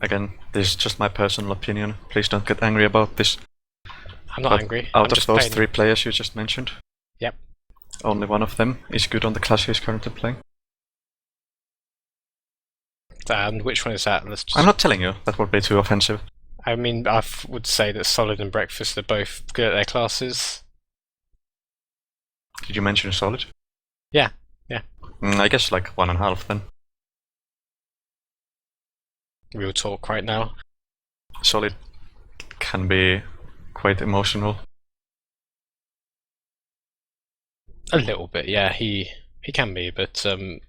Speaker 2: Again, this is just my personal opinion. Please don't get angry about this.
Speaker 1: I'm not angry.
Speaker 2: Out of those three players you just mentioned,
Speaker 1: yep,
Speaker 2: only one of them is good on the class he's currently playing.
Speaker 1: And which one is that?
Speaker 2: I'm not telling you. That would be too offensive.
Speaker 1: I mean, I would say that Solid and Breakfast are both good at their classes.
Speaker 2: Did you mention Solid?
Speaker 1: Yeah.
Speaker 2: I guess like 1.5 then.
Speaker 1: Real talk right now.
Speaker 2: Solid can be quite emotional.
Speaker 1: A little bit, yeah. He can be, but Solid.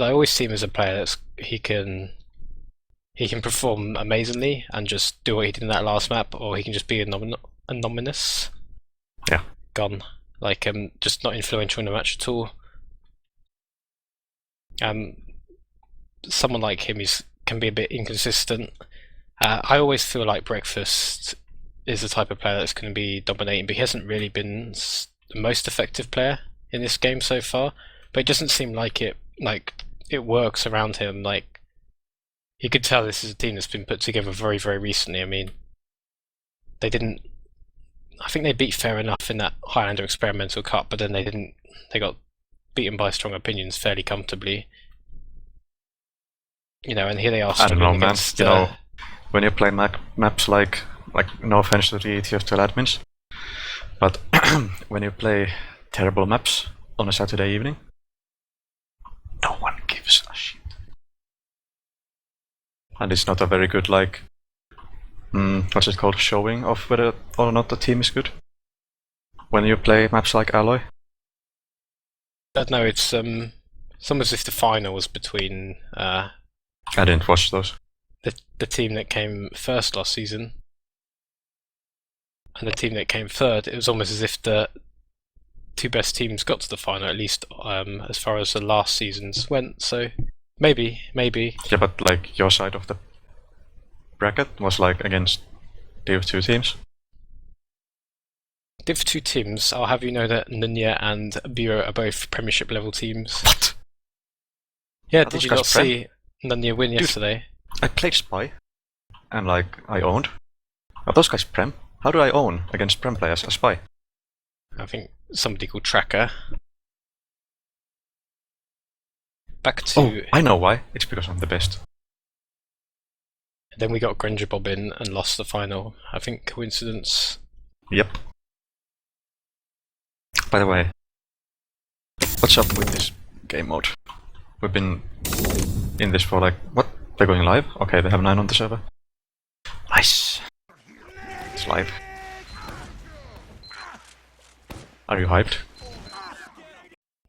Speaker 1: I always see him as a player he can perform amazingly and just do what he did in that last map, or he can just be anonymous.
Speaker 2: Yeah.
Speaker 1: Gone. Like just not influential in a match at all. Someone like him can be a bit inconsistent. I always feel like Breakfast is the type of player that's going to be dominating, but he hasn't really been the most effective player in this game so far. But it doesn't seem like it works around him. Like, you could tell this is a team that's been put together very, very recently. I mean, I think they beat Fair Enough in that Highlander Experimental Cup, but then they got beaten by Strong Opinions fairly comfortably. You know, and here they are.
Speaker 2: I don't know, man. You know, when you play maps like no offense to the ETF2L admins, but when you play terrible maps on a Saturday evening, no one gives a shit. And it's not a very good, like, what's it called, showing of whether or not the team is good. When you play maps like Alloy.
Speaker 1: No, it's almost as if the final was between
Speaker 2: I didn't watch those.
Speaker 1: The team that came first last season and the team that came third. It was almost as if the two best teams got to the final, at least as far as the last seasons went. So maybe.
Speaker 2: Yeah, but like your side of the bracket was like against Div 2 teams.
Speaker 1: Div 2 teams. I'll have you know that Nunya and Bureau are both Premiership level teams.
Speaker 2: What?
Speaker 1: Yeah, did you not see Nunya win yesterday?
Speaker 2: I played Spy, and like I owned. Are those guys Prem? How do I own against Prem players as Spy?
Speaker 1: I think somebody called Tracker. Back to.
Speaker 2: Oh, I know why. It's because I'm the best.
Speaker 1: Then we got Granger Bob in and lost the final. I think coincidence.
Speaker 2: Yep. By the way, what's up with this game mode? We've been in this for like, what? They're going live? Okay, they have 9 on the server. Nice. It's live. Are you hyped?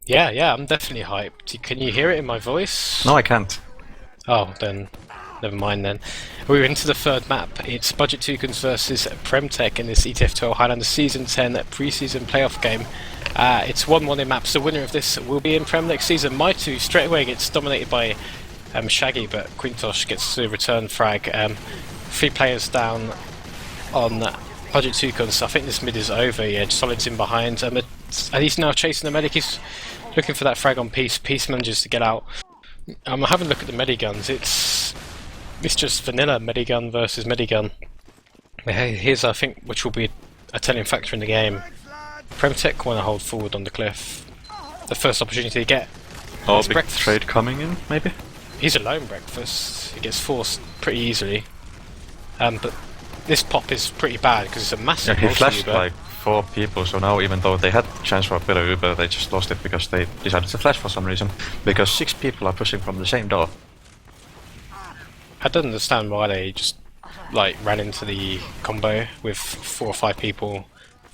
Speaker 1: Yeah, I'm definitely hyped. Can you hear it in my voice?
Speaker 2: No, I can't.
Speaker 1: Oh, then never mind then. We're into the third map. It's Budget Toucans versus PremTech in this ETF2L Highlander Season 10 Preseason playoff game. It's 1-1 in maps. The winner of this will be in Prem next season. Muuki straight away gets dominated by Shaggy, but Quintos gets the return frag. 3 players down on Budget Toucans. I think this mid is over. Yeah, Solid's in behind. And he's now chasing the medic. He's looking for that frag on Peace. Peace manages to get out. I'm having a look at the mediguns. It's just vanilla medigun versus medigun. Here's, I think, which will be a telling factor in the game. PremTech want to hold forward on the cliff. The first opportunity they get.
Speaker 2: Oh, big breakfast. Trade coming in, maybe?
Speaker 1: He's alone breakfast. He gets forced pretty easily. But this pop is pretty bad because it's a massive.
Speaker 2: Yeah, he flashed like 4 people, so now even though they had chance for a better Uber, they just lost it because they decided to flash for some reason. Because 6 people are pushing from the same door.
Speaker 1: I don't understand why they just like ran into the combo with 4 or 5 people.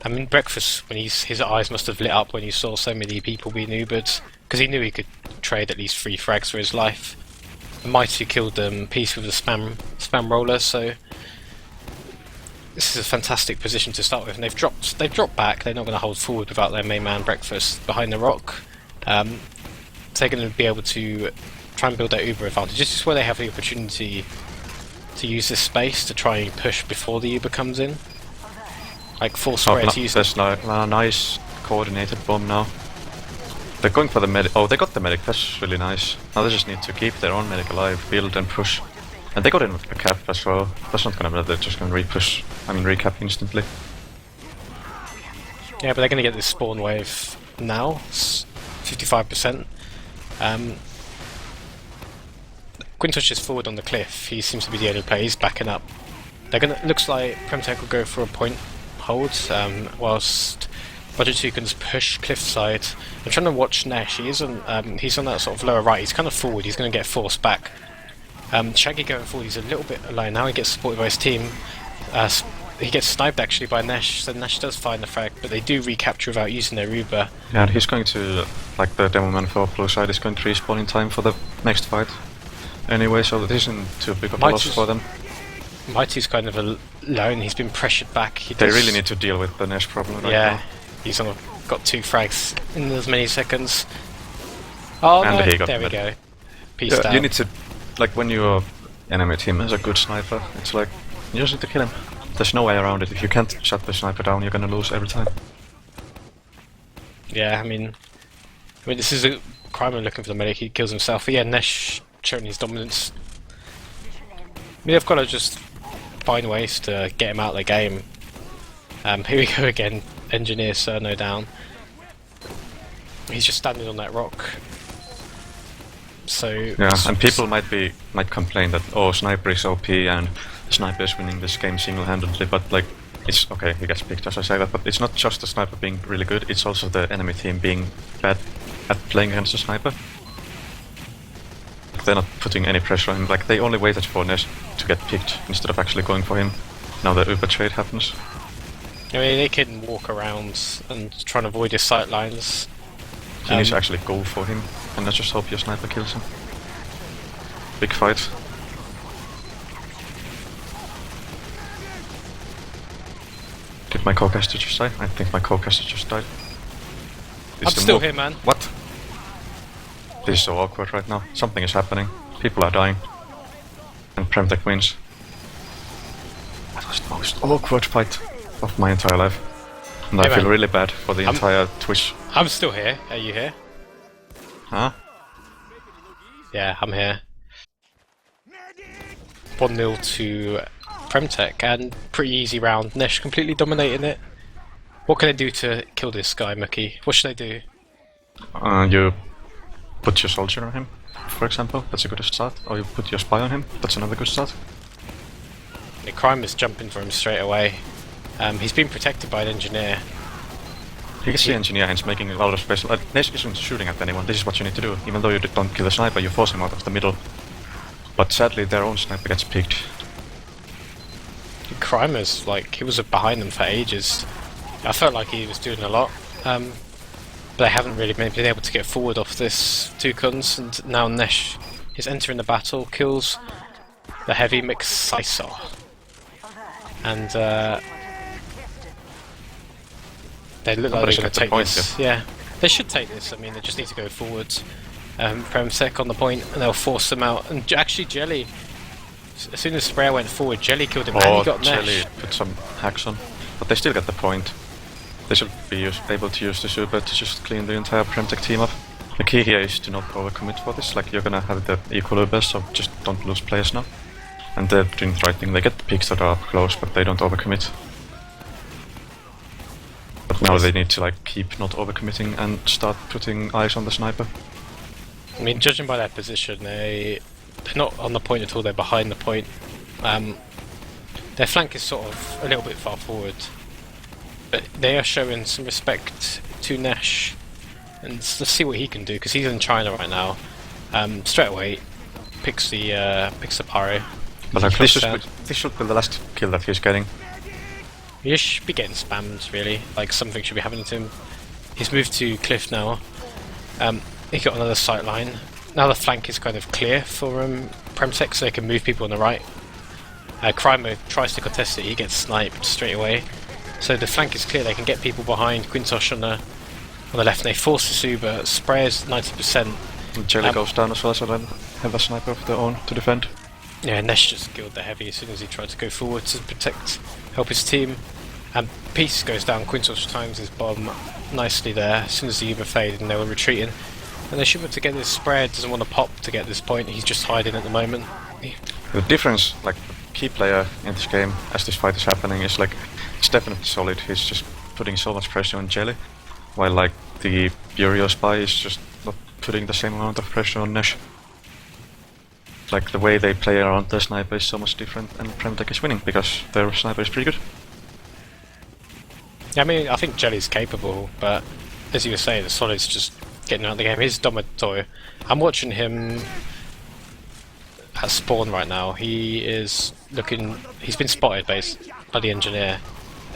Speaker 1: I mean, breakfast, when his eyes must have lit up when he saw so many people being Ubered, because he knew he could trade at least 3 frags for his life. Muuki killed Peace with a spam roller, so this is a fantastic position to start with. And they've dropped back. They're not going to hold forward without their main man breakfast behind the rock. They're going to be able to try and build that Uber advantage. This is where they have the opportunity to use this space to try and push before the Uber comes in. Like full square to use.
Speaker 2: There's a nice coordinated bomb now. They're going for the medic. Oh, they got the medic. That's really nice. Now they just need to keep their own medic alive, build and push. And they got in with the cap as well. That's not gonna matter. They're just gonna repush. I mean, recap instantly.
Speaker 1: Yeah, but they're gonna get this spawn wave now. It's 55%. Quintos is forward on the cliff. He seems to be the only player. He's backing up. They're gonna. Looks like PremTech will go for a point hold, whilst Budget Toucans push cliffside. I'm trying to watch Nesh. He's on that sort of lower right. He's kind of forward. He's going to get forced back. Shaggy going forward. He's a little bit alone now. He gets supported by his team. He gets sniped actually by Nesh. So Nesh does find the frag, but they do recapture without using their Uber.
Speaker 2: Yeah, and he's going to, like the demo man for blue side, is going to respawn in time for the next fight. Anyway, so this isn't too big of a loss for them.
Speaker 1: Mighty's kind of alone. He's been pressured back.
Speaker 2: They really need to deal with the Nesh problem right now.
Speaker 1: He's got 2 frags in as many seconds. Oh
Speaker 2: and
Speaker 1: no, there we go. Peace out.
Speaker 2: You need to, like when your enemy team has a good sniper, it's like, you just need to kill him. There's no way around it. If you can't shut the sniper down, you're gonna lose every time.
Speaker 1: Yeah, I mean this is a Crimer looking for the medic. He kills himself. But yeah, Nesh showing his dominance. I mean, they've got to just find ways to get him out of the game. Here we go again. Engineer Cirno down. He's just standing on that rock. So
Speaker 2: yeah, and people might complain that sniper is OP and the sniper is winning this game single-handedly, but like it's okay, he gets picked as I say that, but it's not just the sniper being really good, it's also the enemy team being bad at playing against the sniper. They're not putting any pressure on him, like they only waited for Nesh to get picked instead of actually going for him. Now the Uber trade happens.
Speaker 1: I mean, they can walk around and try and avoid his sight lines.
Speaker 2: You need to actually go for him, and not just hope your sniper kills him. Big fight. Did my co-caster just die? I think my co-caster just died.
Speaker 1: I'm still here, man.
Speaker 2: What? This is so awkward right now. Something is happening. People are dying. And PremTech wins. That was the most awkward fight of my entire life. And I feel really bad for the entire Twitch.
Speaker 1: I'm still here. Are you here?
Speaker 2: Huh?
Speaker 1: Yeah, I'm here. 1-0 to PremTech, and pretty easy round. Nesh completely dominating it. What can I do to kill this guy, Muuki? What should I do?
Speaker 2: You put your soldier on him, for example. That's a good start. Or you put your spy on him. That's another good start.
Speaker 1: The crime is jumping for him straight away. He's been protected by an engineer.
Speaker 2: He gets the engineer and he's making a lot of special. Nesh isn't shooting at anyone. This is what you need to do. Even though you don't kill the sniper, you force him out of the middle. But sadly, their own sniper gets picked.
Speaker 1: Crimer's like, he was behind them for ages. I felt like he was doing a lot. But they haven't really been able to get forward off this Toucans, and now Nesh is entering the battle, kills the heavy Mixisor. And they look like they're going to take this. Yeah, they should take this. I mean, they just need to go forward. PremTech on the point, and they'll force them out. And actually, Jelly, as soon as Sprayer went forward, Jelly killed him, and he got
Speaker 2: Jelly
Speaker 1: Nesh.
Speaker 2: put some hacks on, but they still get the point. They should be able to use the super to just clean the entire PremTech team up. The key here is to not overcommit for this, like you're gonna have the equal best, so just don't lose players now. And they're doing the right thing, they get the picks that are up close, but they don't overcommit. But now they need to like keep not overcommitting and start putting eyes on the sniper.
Speaker 1: I mean, judging by their position, they're not on the point at all, they're behind the point. Their flank is sort of a little bit far forward. But they are showing some respect to Nesh, and let's see what he can do, because he's in China right now. Straight away, picks the pyro.
Speaker 2: But like, this should be the last kill that he's getting.
Speaker 1: He should be getting spammed, really. Like, something should be happening to him. He's moved to Cliff now. He got another sight line. Now the flank is kind of clear for PremTech, so they can move people on the right. Crimo tries to contest it, he gets sniped straight away. So the flank is clear, they can get people behind. Quintosh on the left, and they force the Suba. Sprayer's 90%.
Speaker 2: And Jelly goes down as well, so then have a sniper of their own to defend.
Speaker 1: Yeah, Nesh just killed the heavy as soon as he tried to go forward to help his team. And Peace goes down, Quintosh times his bomb nicely there as soon as the Uber faded and they were retreating. And they should be able to get this. Sprayer doesn't want to pop to get this point, he's just hiding at the moment.
Speaker 2: The difference, like, key player in this game, as this fight is happening, is like, it's definitely Solid, he's just putting so much pressure on Jelly, while like, the Bureau Spy is just not putting the same amount of pressure on Nesh. Like, the way they play around the sniper is so much different, and PremTech is winning, because their sniper is pretty good.
Speaker 1: Yeah, I mean, I think Jelly's capable, but as you were saying, the Solid's just getting out of the game. Here's Domaytoe. I'm watching him at spawn right now. He is looking... He's been spotted by the engineer.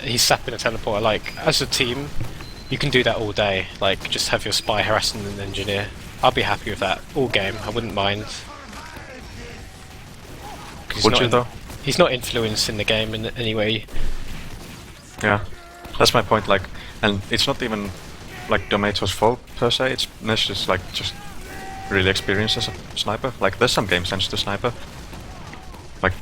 Speaker 1: He's sapping a teleporter. Like, as a team, you can do that all day. Like, just have your spy harassing an engineer. I'll be happy with that all game. I wouldn't mind.
Speaker 2: Would you, though?
Speaker 1: He's not influencing the game in any way.
Speaker 2: Yeah, that's my point, like, and it's not even like Domaytoe's fault per se, it's Nesh is like just really experienced as a sniper. Like, there's some game sense to sniper. Like,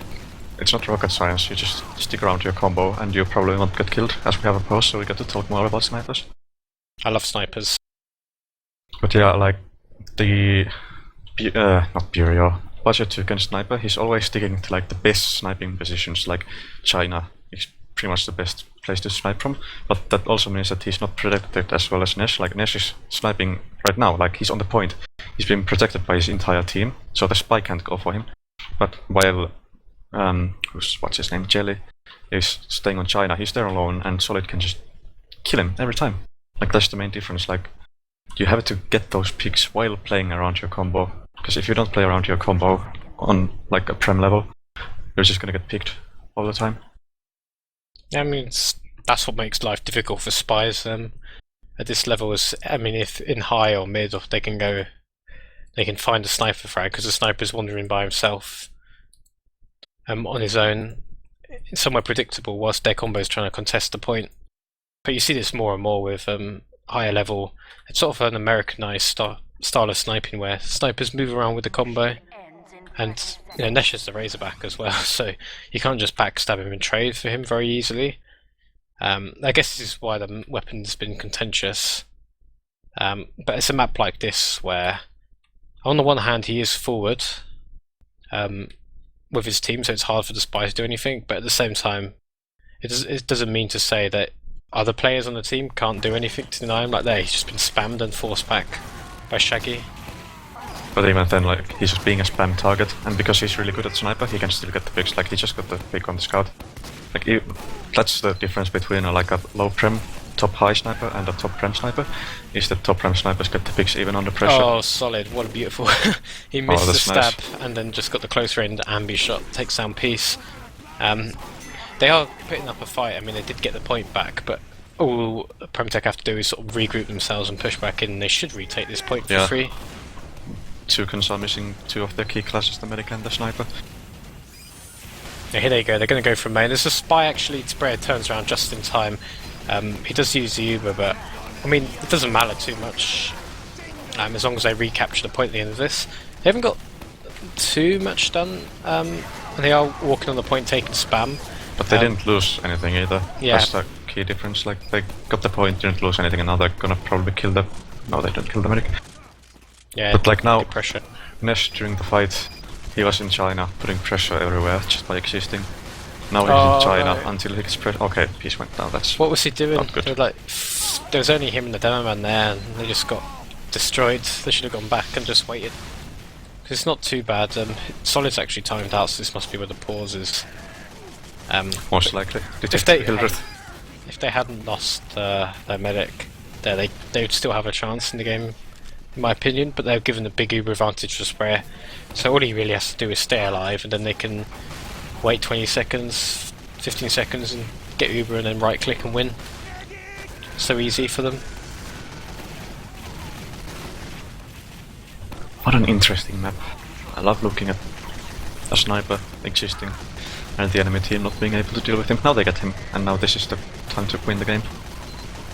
Speaker 2: it's not rocket science, you just stick around your combo and you probably won't get killed, as we have a post, so we get to talk more about snipers.
Speaker 1: I love snipers.
Speaker 2: But yeah, like, the not Bureau, budget against sniper, he's always sticking to like the best sniping positions, like China is pretty much the best place to snipe from, but that also means that he's not protected as well as Nesh. Like, Nesh is sniping right now, like, he's on the point, he's being protected by his entire team, so the spy can't go for him. But while what's his name, Jelly, is staying on China, he's there alone, and Solid can just kill him every time. Like, that's the main difference. Like, you have to get those picks while playing around your combo, because if you don't play around your combo on like a Prem level, you're just gonna get picked all the time.
Speaker 1: Yeah, I mean, that's what makes life difficult for spies at this level. Is, I mean, if in high or mid, or they can find a sniper frag, because the sniper's wandering by himself on his own, somewhere predictable, whilst their combo's trying to contest the point. But you see this more and more with higher level. It's sort of an Americanized style of sniping where snipers move around with the combo, and you know, Nesh is the Razorback as well, so you can't just backstab him and trade for him very easily. I guess this is why the weapon's been contentious, but it's a map like this where on the one hand he is forward with his team, so it's hard for the spies to do anything, but at the same time it doesn't mean to say that other players on the team can't do anything to deny him. Like there, he's just been spammed and forced back by Shaggy.
Speaker 2: But even then, like, he's just being a spam target, and because he's really good at sniper, he can still get the picks. Like, he just got the pick on the scout. Like, that's the difference between like a low prem top high sniper and a top prem sniper, is that top prem snipers get the picks even under pressure.
Speaker 1: Oh, Solid, what a beautiful... he missed the stab nice. And then just got the close range ambi shot, takes down Peace. They are putting up a fight. I mean, they did get the point back, but all PremTech have to do is sort of regroup themselves and push back in. They should retake this point for
Speaker 2: Yeah.
Speaker 1: free.
Speaker 2: Toucans are missing 2 of their key classes, the medic and the sniper.
Speaker 1: Yeah, here they go. They're going to go from main. There's a spy actually. Sprayer turns around just in time. He does use the Uber, but I mean it doesn't matter too much as long as they recapture the point at the end of this. They haven't got too much done, and they are walking on the point taking spam.
Speaker 2: But they didn't lose anything either.
Speaker 1: Yeah.
Speaker 2: That's the key difference. Like, they got the point, didn't lose anything, and now they're gonna probably kill the... No, they didn't kill the medic.
Speaker 1: Yeah,
Speaker 2: But like now,
Speaker 1: good pressure.
Speaker 2: Nesh during the fight, he was in China, putting pressure everywhere just by existing. Now he's
Speaker 1: Oh,
Speaker 2: in China
Speaker 1: right.
Speaker 2: until he gets pressure. Okay, peace went down, that's...
Speaker 1: What was he doing?
Speaker 2: Not good.
Speaker 1: They were like, there was only him and the demo man there, and they just got destroyed. They should have gone back and just waited. Because it's not too bad. Solid's actually timed out, so this must be where the pause is.
Speaker 2: Most likely.
Speaker 1: If they
Speaker 2: Hildreth.
Speaker 1: if they hadn't lost their medic, there they would still have a chance in the game, in my opinion. But they're given a big Uber advantage for Sprayer, so all he really has to do is stay alive, and then they can wait 20 seconds, 15 seconds, and get Uber, and then right click and win. So easy for them.
Speaker 2: What an interesting map. I love looking at a sniper existing and the enemy team not being able to deal with him. Now they get him, and now this is the time to win the game.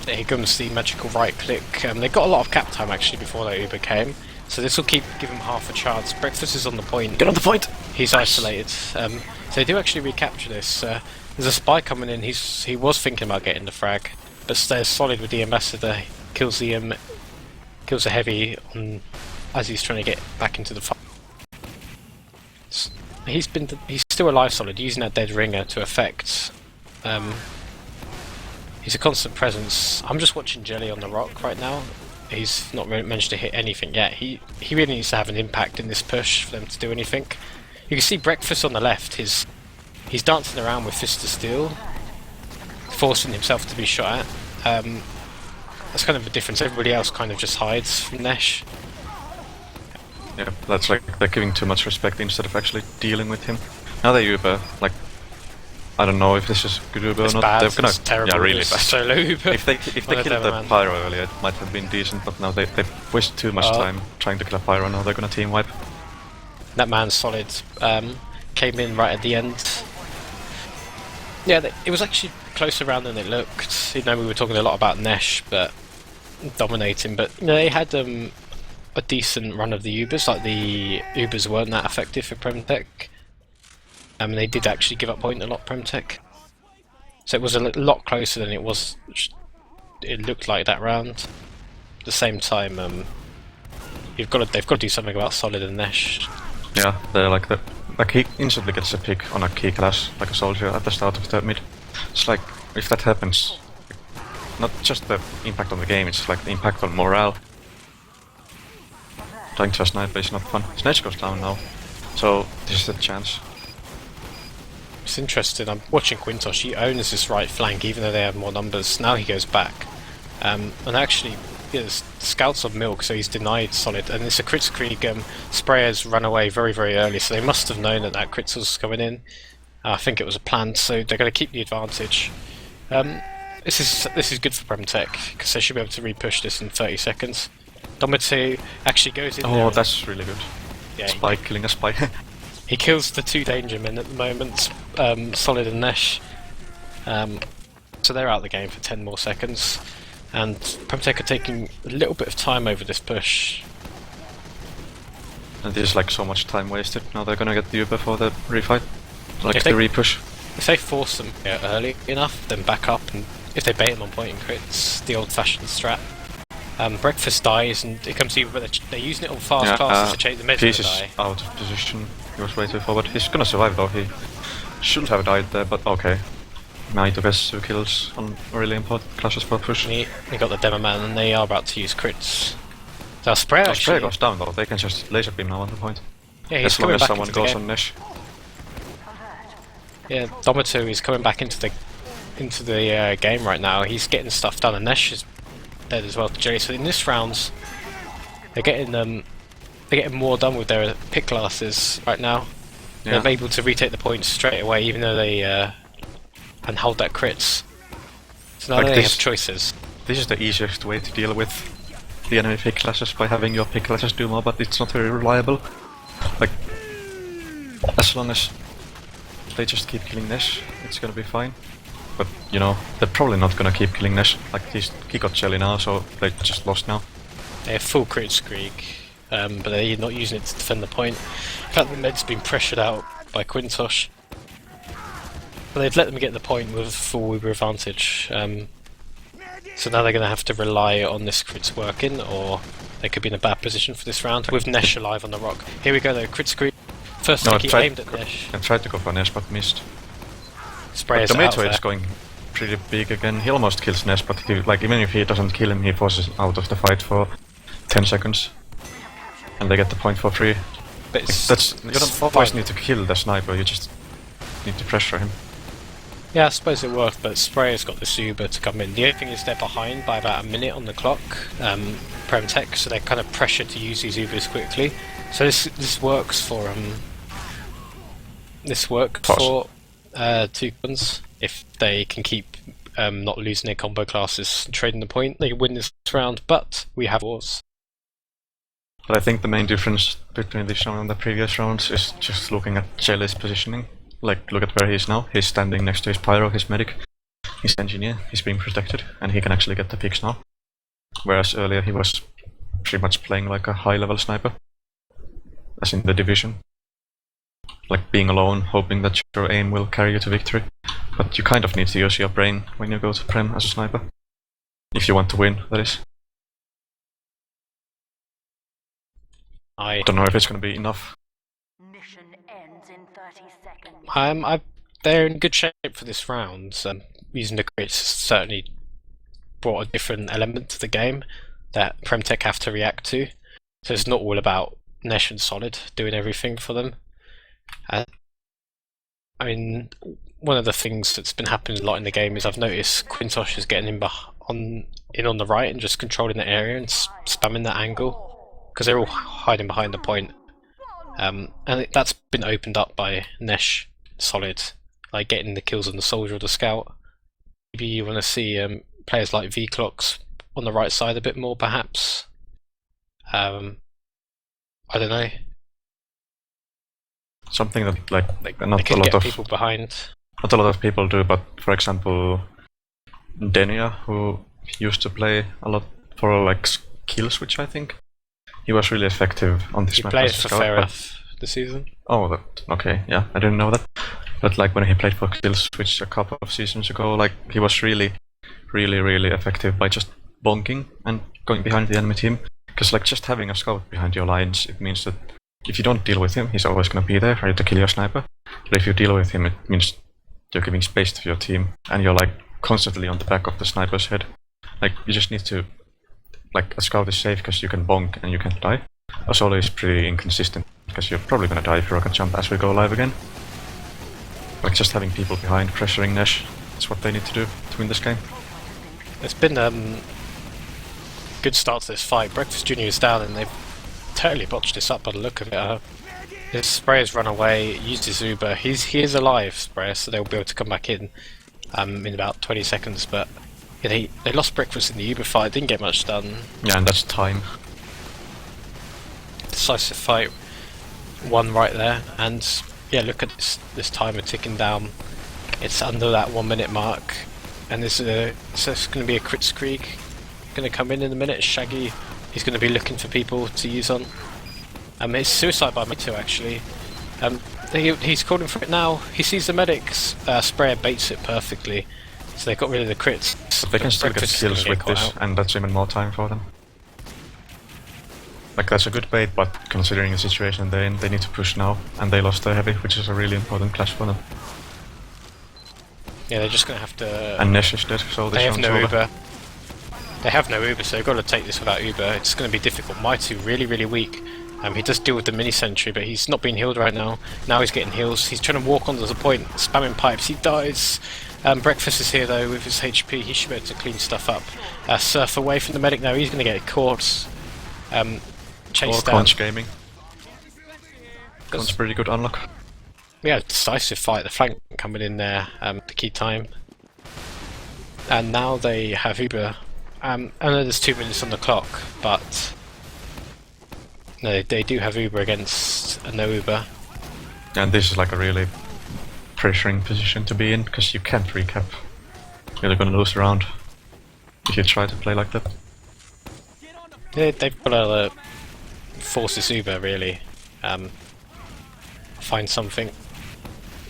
Speaker 1: Here comes the magical right click. They got a lot of cap time actually before that Uber came, so this will give him half a chance. Breakfast is on the point.
Speaker 2: Get on the point!
Speaker 1: He's isolated. So they do actually recapture this. There's a spy coming in. He was thinking about getting the frag, but stays solid with the ambassador. Kills the heavy as he's trying to get back into the fight. He's still alive, solid, using that dead ringer to affect. He's a constant presence. I'm just watching Jelly on the rock right now. He's not managed to hit anything yet. He really needs to have an impact in this push for them to do anything. You can see Breakfast on the left. He's dancing around with Fist of Steel, forcing himself to be shot at. That's kind of the difference. Everybody else kind of just hides from Nesh.
Speaker 2: Yeah, that's like they're giving too much respect instead of actually dealing with him. Now they Uber, like, I don't know if this is good Uber
Speaker 1: It's
Speaker 2: or not.
Speaker 1: bad.
Speaker 2: They're gonna,
Speaker 1: It's terrible.
Speaker 2: yeah, really
Speaker 1: It's
Speaker 2: bad.
Speaker 1: solo Uber.
Speaker 2: If they
Speaker 1: on a
Speaker 2: killed
Speaker 1: demo
Speaker 2: the
Speaker 1: man.
Speaker 2: Pyro earlier, it might have been decent, but now they wasted too much time trying to kill a Pyro. Now they're gonna team wipe.
Speaker 1: That man's solid. Came in right at the end. Yeah, it was actually closer round than it looked. You know, we were talking a lot about Nesh, but dominating. But you know, they had a decent run of the Ubers. Like the Ubers weren't that effective for PremTech. They did actually give up point a lot, PremTech. So it was a lot closer than it was. It looked like that round. At the same time, they've got to do something about Solid and Nesh.
Speaker 2: Yeah, they're like the... Like, he instantly gets a pick on a key class, like a soldier, at the start of the mid. It's like, if that happens, not just the impact on the game, it's like the impact on morale. Trying to a sniper is not fun. Snatch goes down now, so this is the chance.
Speaker 1: It's interesting. I'm watching Quintos. He owns this right flank, even though they have more numbers. Now he goes back, and actually, yeah, the scouts on Milk, so he's denied Solid. And it's a Kritzkrieg. Sprayers run away very, very early, so they must have known that Kritz was coming in. I think it was a plan, so they're going to keep the advantage. This is good for PremTech because they should be able to repush this in 30 seconds. Domaytoe actually goes in there.
Speaker 2: Oh, that's really good.
Speaker 1: Yeah,
Speaker 2: Spy killing a spy.
Speaker 1: he kills the two danger men at the moment, Solid and Nesh. So they're out of the game for 10 more seconds. And PremTech are taking a little bit of time over this push.
Speaker 2: And there's like so much time wasted. Now they're gonna get the Uber for the refight. Like
Speaker 1: If
Speaker 2: the
Speaker 1: they-
Speaker 2: repush.
Speaker 1: If they force them early enough, then back up, and if they bait them on point and crits, the old-fashioned strat. Breakfast dies, and it comes to you, but they're using it on fast classes to change the mid
Speaker 2: Peace
Speaker 1: to
Speaker 2: is
Speaker 1: die.
Speaker 2: out of position. He was way too forward. He's gonna survive though. He should have died there, but okay. Now he took us 2 kills on really important classes for push.
Speaker 1: He got the demo man, and they are about to use crits. So Sprayer
Speaker 2: Oh,
Speaker 1: actually.
Speaker 2: Sprayer goes down though. They can just laser beam now on the point.
Speaker 1: Yeah, he's
Speaker 2: As long
Speaker 1: coming
Speaker 2: as
Speaker 1: back
Speaker 2: someone
Speaker 1: into the
Speaker 2: goes
Speaker 1: game.
Speaker 2: on Nesh.
Speaker 1: Yeah, Domaytoe is coming back into the game right now. He's getting stuff done, and Nesh is dead as well to Jelly. So in this round, they're getting more done with their pick classes right now.
Speaker 2: Yeah.
Speaker 1: They're able to retake the points straight away, even though they and hold that crits. So now
Speaker 2: Like
Speaker 1: they
Speaker 2: this-
Speaker 1: have choices.
Speaker 2: This is the easiest way to deal with the enemy pick classes, by having your pick classes do more, but it's not very reliable. Like, as long as they just keep killing Nesh, it's gonna be fine. But, you know, they're probably not gonna keep killing Nesh. Like, he got Jelly now, so they just lost now.
Speaker 1: They have full crit streak, but they're not using it to defend the point. In fact, the med's been pressured out by Quintosh. But they've let them get the point with full Uber advantage. So now they're going to have to rely on this crit working, or they could be in a bad position for this round. With Nesh alive on the rock. Here we go though, crit screen. First
Speaker 2: No,
Speaker 1: no, he aimed at Nesh.
Speaker 2: I tried to go for Nesh, but missed.
Speaker 1: Sprayers
Speaker 2: But
Speaker 1: out
Speaker 2: Domaytoe
Speaker 1: there.
Speaker 2: is going pretty big again. He almost kills Nesh, but like, even if he doesn't kill him, he forces him out of the fight for 10 seconds. And they get the point for free.
Speaker 1: But it's,
Speaker 2: You
Speaker 1: it's
Speaker 2: don't always
Speaker 1: fine.
Speaker 2: need to kill the sniper, you just need to pressure him.
Speaker 1: Yeah, I suppose it worked, but Sprayer's got this Uber to come in. The only thing is they're behind by about a minute on the clock, PremTech, so they're kind of pressured to use these Ubers quickly. So this works for Toucans if they can keep not losing their combo classes, trading the point. They win this round, but we have wars.
Speaker 2: But I think the main difference between this round and the previous rounds is just looking at Jelly's positioning. Like, look at where he is now. He's standing next to his pyro, his medic, his engineer. He's being protected, and he can actually get the picks now. Whereas earlier he was pretty much playing like a high-level sniper, as in the division. Like being alone, hoping that your aim will carry you to victory. But you kind of need to use your brain when you go to Prem as a sniper. If you want to win, that is.
Speaker 1: I
Speaker 2: Don't know if it's gonna be enough.
Speaker 3: Mission ends in 30 seconds.
Speaker 1: they're in good shape for this round. Using the crits certainly brought a different element to the game that PremTech have to react to. So it's not all about Nesh and Solid doing everything for them. I mean, one of the things that's been happening a lot in the game is I've noticed Quintosh is getting in on the right and just controlling the area and spamming that angle, because they're all hiding behind the point. And that's been opened up by Nesh Solid, like getting the kills on the soldier or the scout. Maybe you want to see players like Vclox on the right side a bit more, perhaps. I don't know.
Speaker 2: Something that like
Speaker 1: They
Speaker 2: not a
Speaker 1: could
Speaker 2: lot
Speaker 1: get
Speaker 2: of
Speaker 1: people behind.
Speaker 2: not a lot of people do, but for example, Denia, who used to play a lot for like kill switch, I think. He was really effective on this
Speaker 1: He
Speaker 2: map.
Speaker 1: played
Speaker 2: as a
Speaker 1: for
Speaker 2: scout, but-
Speaker 1: Ferreth this season.
Speaker 2: Oh, that okay, yeah, I didn't know that. But like when he played for kill switch a couple of seasons ago, like he was really effective by just bonking and going behind the enemy team. Because like just having a scout behind your lines, it means that if you don't deal with him, he's always gonna be there ready to kill your sniper. But if you deal with him, it means you're giving space to your team, and you're like constantly on the back of the sniper's head. Like you just need to, like a scout is safe because you can bonk and you can die. A solo is pretty inconsistent because you're probably gonna die if you rocket jump as we go live again. Like just having people behind pressuring Nesh, that's what they need to do to win this game.
Speaker 1: It's been good start to this fight. Breakfast Jr. is down and they've totally botched this up by the look of it. His Sprayer's run away, used his Uber. He is alive, Sprayer, so they'll be able to come back in about 20 seconds. But yeah, they lost Breakfast in the Uber fight, didn't get much done.
Speaker 2: Yeah, and that's time.
Speaker 1: Decisive fight, one right there, and yeah, look at this timer ticking down. It's under that 1 minute mark, and so it's going to be a crit streak. Going to come in a minute. Shaggy, he's going to be looking for people to use on. It's suicide by Muuki actually. He's calling for it now. He sees the medics. Sprayer baits it perfectly, so they got rid of the crits.
Speaker 2: But they can still get
Speaker 1: Breakfast is
Speaker 2: kills
Speaker 1: gonna
Speaker 2: with
Speaker 1: get
Speaker 2: this,
Speaker 1: caught out.
Speaker 2: and that's even more time for them. Like that's a good bait, but considering the situation they're in, they need to push now, and they lost their heavy, which is a really important clash for them.
Speaker 1: Yeah, they're just going to have to.
Speaker 2: And Nesh is dead, so this
Speaker 1: They have
Speaker 2: one's
Speaker 1: no
Speaker 2: over.
Speaker 1: Uber. They have no Uber, so they've got to take this without Uber. It's going to be difficult. Muuki really weak. He does deal with the mini sentry, but he's not being healed right now. Now he's getting heals. He's trying to walk onto the point, spamming pipes. He dies. Breakfast is here though with his HP. He should be able to clean stuff up. Surf away from the medic now. He's going to get caught.
Speaker 2: Or
Speaker 1: Chased down.
Speaker 2: Conch Gaming. Conch pretty good unlock.
Speaker 1: Yeah, decisive fight. The flank coming in there. The key time. and now they have Uber. I know there's 2 minutes on the clock, but no, they do have Uber against a no Uber.
Speaker 2: And this is like a really pressuring position to be in, because you can't recap. You're gonna lose a round if you try to play like that.
Speaker 1: Yeah, they've got to force this Uber, really. Find something.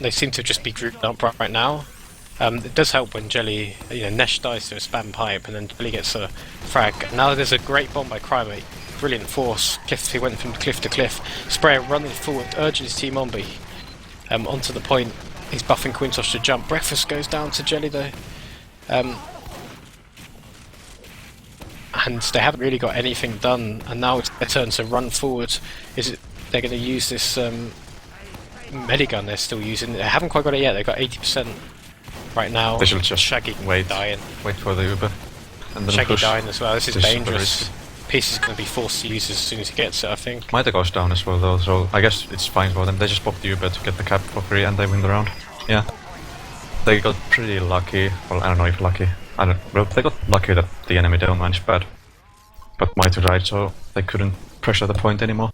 Speaker 1: They seem to just be grouped up right now. It does help when Jelly, Nesh dies to a spam pipe and then Jelly gets a frag. Now there's a great bomb by Crymate. Brilliant force. He went from cliff to cliff. Sprayer running forward, urging his team on, but onto the point. He's buffing Quintosh to jump. Breakfast goes down to Jelly though. And they haven't really got anything done, and now it's their turn to run forward. They're going to use this medigun they're still using? They haven't quite got it yet, they've got 80% right now.
Speaker 2: They should just
Speaker 1: Shaggy
Speaker 2: wait for the Uber. And then
Speaker 1: Shaggy dying as well, this is dangerous.
Speaker 2: Risky.
Speaker 1: Peace is going to be forced to use it as soon as he gets it, I think.
Speaker 2: Mida goes down as well though, so I guess it's fine for them. They just pop the Uber to get the cap for free and they win the round. Yeah. They got pretty lucky. Well, I don't know if lucky. Well, they got lucky that the enemy down is bad. But Mida died, so they couldn't pressure the point anymore.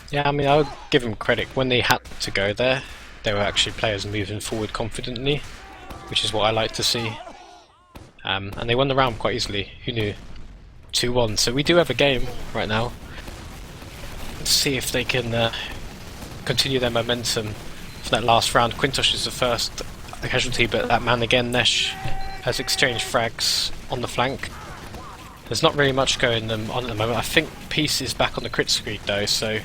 Speaker 1: Yeah, I mean, I would give them credit. When they had to go there, they were actually players moving forward confidently, which is what I like to see. And they won the round quite easily. Who knew? 2-1. So we do have a game right now. Let's see if they can continue their momentum for that last round. Quintosh is the first casualty, but that man again, Nesh, has exchanged frags on the flank. There's not really much going on at the moment. I think Peace is back on the crit streak though, so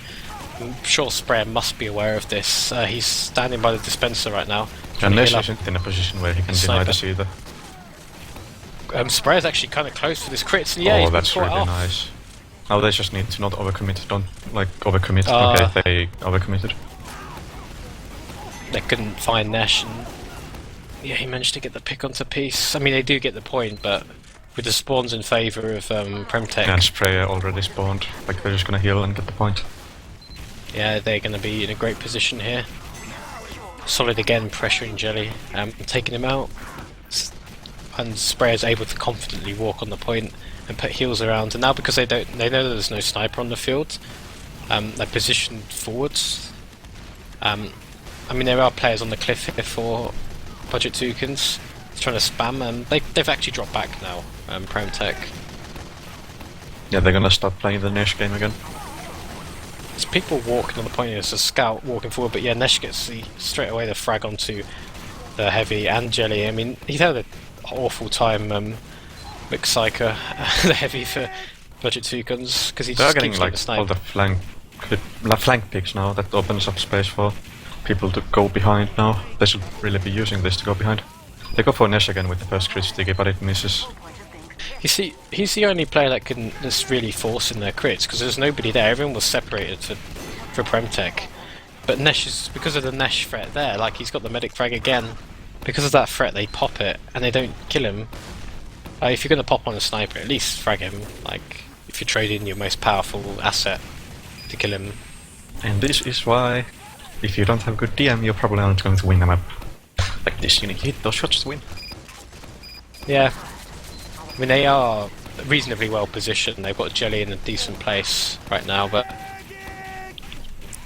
Speaker 1: I'm sure Sprayer must be aware of this. He's standing by the dispenser right now.
Speaker 2: And Nesh isn't in a position where he can deny this either.
Speaker 1: Sprayer's actually kind of close for this crit, so yeah,
Speaker 2: oh, that's really nice. Now they just need to not overcommit. Don't overcommit. Okay, they overcommitted.
Speaker 1: They couldn't find Nesh, and yeah, he managed to get the pick onto Peace. I mean, they do get the point, but with the spawns in favour of PremTech.
Speaker 2: And Sprayer already spawned. Like they're just gonna heal and get the point.
Speaker 1: Yeah, they're gonna be in a great position here. Solid again, pressuring Jelly, taking him out. And Sprayer's able to confidently walk on the point and put heals around. And now because they know there's no sniper on the field, they're positioned forwards. I mean, there are players on the cliff here for Budget Toucans trying to spam, and they've actually dropped back now. PremTech.
Speaker 2: Yeah, they're gonna start playing the Nesh game again.
Speaker 1: There's people walking on the point. There's a scout walking forward, but yeah, Nesh gets straight away the frag onto the heavy and Jelly. I mean, he's had an awful time, McPsyker, the heavy for Budget Toucans, because he just
Speaker 2: getting
Speaker 1: keeps
Speaker 2: like
Speaker 1: the snipe.
Speaker 2: all the flank picks now. That opens up space for people to go behind now. They should really be using this to go behind. They go for Nesh again with the first crit sticky, but it misses.
Speaker 1: You see, he's the only player that can just really force in their crits, because there's nobody there. Everyone was separated for PremTech. But Nesh is, because of the Nesh threat there, like he's got the medic frag again. Because of that threat, they pop it, and they don't kill him. If you're going to pop on a sniper, at least frag him. Like, if you're trading your most powerful asset to kill him.
Speaker 2: And this is why, if you don't have good DM, you're probably not going to win a map. Like this, you need to hit those shots to win. Yeah.
Speaker 1: I mean, they are reasonably well positioned. They've got Jelly in a decent place right now, but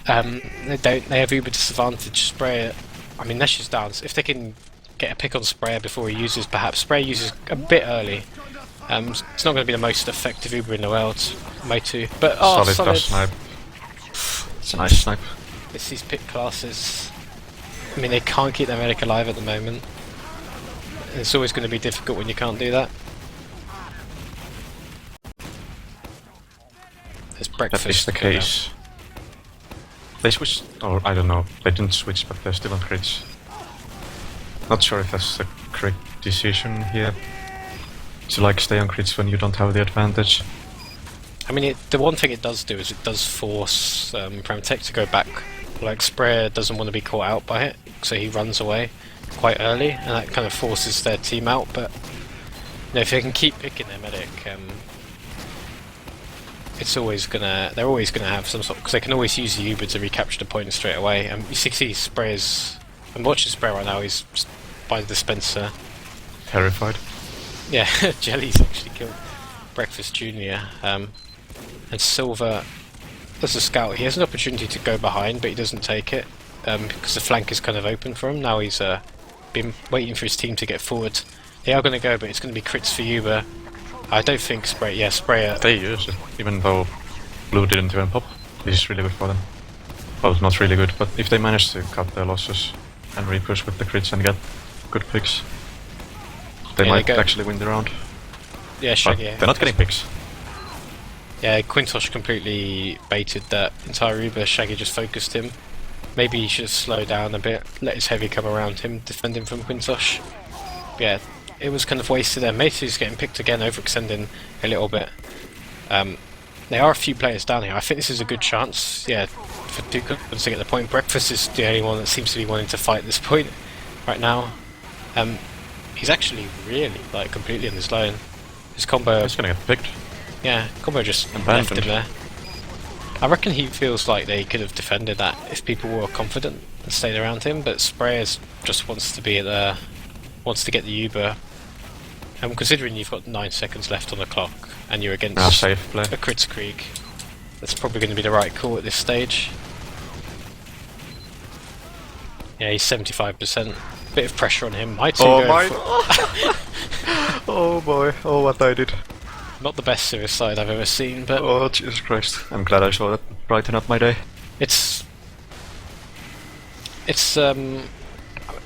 Speaker 1: they have uber disadvantage. Sprayer, I mean, Nesh is down. So if they can get a pick on Sprayer before he uses, perhaps Sprayer uses a bit early. It's not going to be the most effective Uber in the world, Domaytoe. But solid.
Speaker 2: Snipe. It's a nice snipe.
Speaker 1: It's these pick classes. I mean, they can't keep their medic alive at the moment. It's always going to be difficult when you can't do that. There's breakfast.
Speaker 2: That is the case. They switched, or I don't know, they didn't switch, but they're still on crits. Not sure if that's the correct decision here. To like stay on crits when you don't have the advantage.
Speaker 1: I mean, the one thing it does do is it does force PremTech to go back. Like, Sprayer doesn't want to be caught out by it, so he runs away quite early, and that kind of forces their team out. But if they can keep picking their medic, it's always they're always gonna have some sort, because they can always use the Uber to recapture the point straight away. You see Sprayer's, I'm watching Sprayer right now. He's by the dispenser.
Speaker 2: terrified.
Speaker 1: Yeah, Jelly's actually killed Breakfast Junior. And Silver, as a scout, he has an opportunity to go behind, but he doesn't take it because the flank is kind of open for him. Now he's been waiting for his team to get forward. They are going to go, but it's going to be crits for you. But I don't think Sprayer.
Speaker 2: They use it, even though Blue didn't even pop. This is really good for them. Well, not really good, but if they manage to cut their losses and repush with the crits and get good picks, they might actually win the round.
Speaker 1: Yeah, Shaggy.
Speaker 2: They're not getting picks.
Speaker 1: Yeah, Quintosh completely baited that entire Uber. Shaggy just focused him. Maybe he should slow down a bit, let his heavy come around him, defend him from Quintosh. But yeah, it was kind of wasted there. Mate's getting picked again, overextending a little bit. There are a few players down here. I think this is a good chance, yeah, for Toucans to get the point. Breakfast is the only one that seems to be wanting to fight this point right now. He's actually really, like, completely on his own. His combo...
Speaker 2: He's gonna get picked.
Speaker 1: Yeah, combo just
Speaker 2: Abandoned.
Speaker 1: left him there. I reckon he feels like they could have defended that if people were confident and stayed around him, but Sprayers just wants to be there, wants to get the Uber. And considering you've got 9 seconds left on the clock and you're against
Speaker 2: safe play.
Speaker 1: a Kritzkrieg, that's probably going to be the right call at this stage. Yeah, he's 75%. Bit of pressure on him.
Speaker 2: Oh boy, oh what I did.
Speaker 1: Not the best suicide I've ever seen, but...
Speaker 2: Oh Jesus Christ, I'm glad I saw that. Brighten up my day.
Speaker 1: It's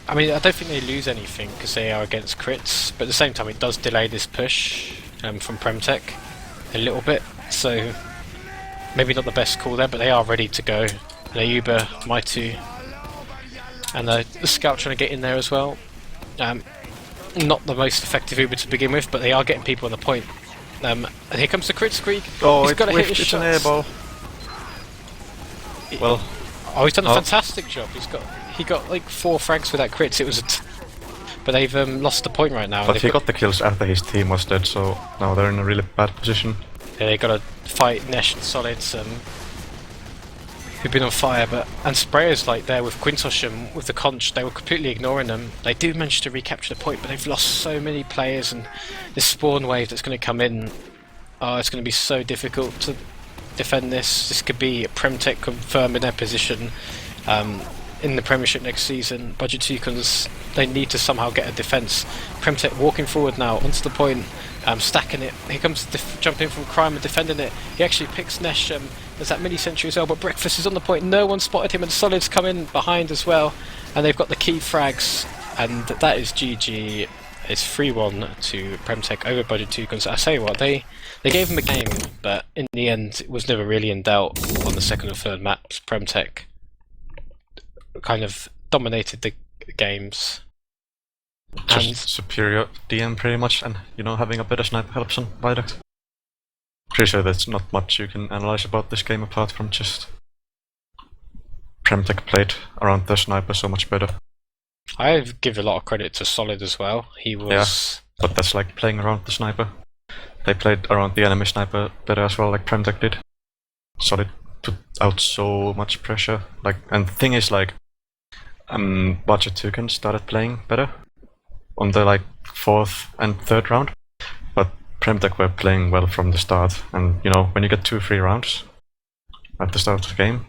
Speaker 1: I mean, I don't think they lose anything because they are against crits, but at the same time it does delay this push from PremTech a little bit, so maybe not the best call there, but they are ready to go. And a Uber, Muuki, and the scout trying to get in there as well. Not the most effective Uber to begin with, but they are getting people on the point. And here comes the Kritzkrieg.
Speaker 2: Oh,
Speaker 1: he's got to hit his
Speaker 2: it's
Speaker 1: shots.
Speaker 2: an airball. Well,
Speaker 1: oh, he's done a fantastic job. He got like 4 frags with that crits. It was but they've lost the point right now.
Speaker 2: But he got the kills after his team was dead, so now they're in a really bad position.
Speaker 1: Yeah, they got to fight Nesh and Solids, who've been on fire. And Sprayers like there with Quintosh and with the conch, they were completely ignoring them. They do manage to recapture the point, but they've lost so many players, and this spawn wave that's going to come in, oh, it's going to be so difficult to defend this. This could be PremTech confirming their position in the Premiership next season. Budget Toucans, they need to somehow get a defence. PremTech walking forward now onto the point, stacking it. Here comes jumping from Crime and defending it. He actually picks Nesh. There's that mini sentry as well, but Breakfast is on the point. No one spotted him, and Solids come in behind as well, and they've got the key frags, and that is GG. It's 3-1 to PremTech over Budget Toucans. I say what, they gave him a game, but in the end it was never really in doubt on the second or third maps. PremTech kind of dominated the games.
Speaker 2: Just superior DM pretty much, and you know, having a better sniper helps on Viaduct. Pretty sure there's not much you can analyze about this game apart from just PremTech played around the sniper so much better.
Speaker 1: I give a lot of credit to Solid as well. He was...
Speaker 2: Yeah, but that's like playing around the sniper. They played around the enemy sniper better as well, like PremTech did. Solid put out so much pressure. And the thing is, Budget Toucans started playing better on the 4th and 3rd round, but PremTech were playing well from the start. And you know, when you get 2 free rounds at the start of the game,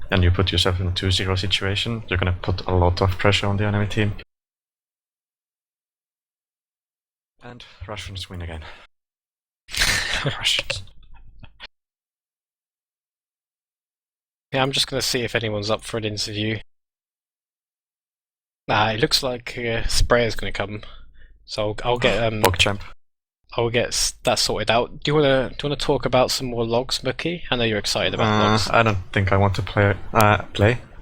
Speaker 2: and you put yourself in a 2-0 situation, you're gonna put a lot of pressure on the enemy team. And Russians win again. Russians.
Speaker 1: Yeah, I'm just gonna see if anyone's up for an interview. It looks like Sprayer's gonna come, so I'll get
Speaker 2: PogChamp.
Speaker 1: I'll get that sorted out. Do you wanna talk about some more logs, Muuki? I know you're excited about logs.
Speaker 2: I don't think I want to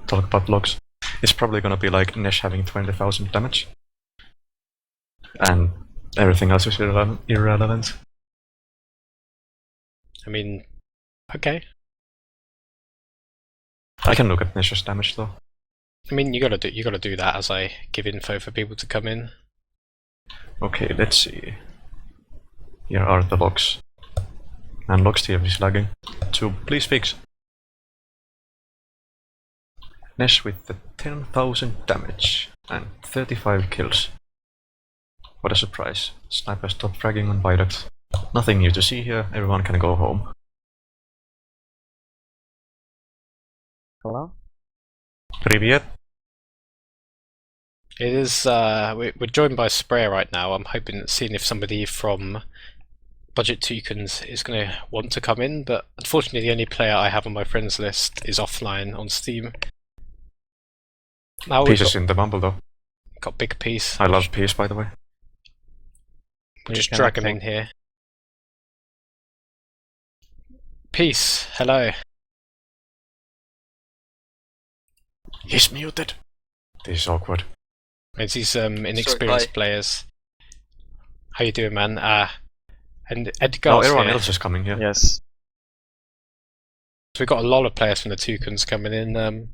Speaker 2: talk about logs. It's probably gonna be like Nesh having 20,000 damage, and everything else is irrelevant.
Speaker 1: I mean, okay.
Speaker 2: I can look at Nesh's damage though.
Speaker 1: I mean, you gotta do that as I give info for people to come in.
Speaker 2: Okay, let's see. Here are the logs. And logs TF is lagging. So please fix. Nesh with the 10,000 damage and 35 kills. What a surprise. Sniper stopped fragging on Viaduct. Nothing new to see here, everyone can go home.
Speaker 4: Hello?
Speaker 2: Привет.
Speaker 1: It is. We're joined by Sprayer right now. I'm seeing if somebody from Budget Toucans is going to want to come in, but unfortunately, the only player I have on my friends list is offline on Steam. Now
Speaker 2: Peace is in the bumble though.
Speaker 1: got Big Piece.
Speaker 2: I love Peace, by the way.
Speaker 1: We'll just drag him in here. Peace, hello.
Speaker 2: He's muted. This is awkward.
Speaker 1: It's these inexperienced players. How you doing, man? And Edgar.
Speaker 2: Oh, everyone else is coming here.
Speaker 4: Yes.
Speaker 1: So we've got a lot of players from the Toucans coming in.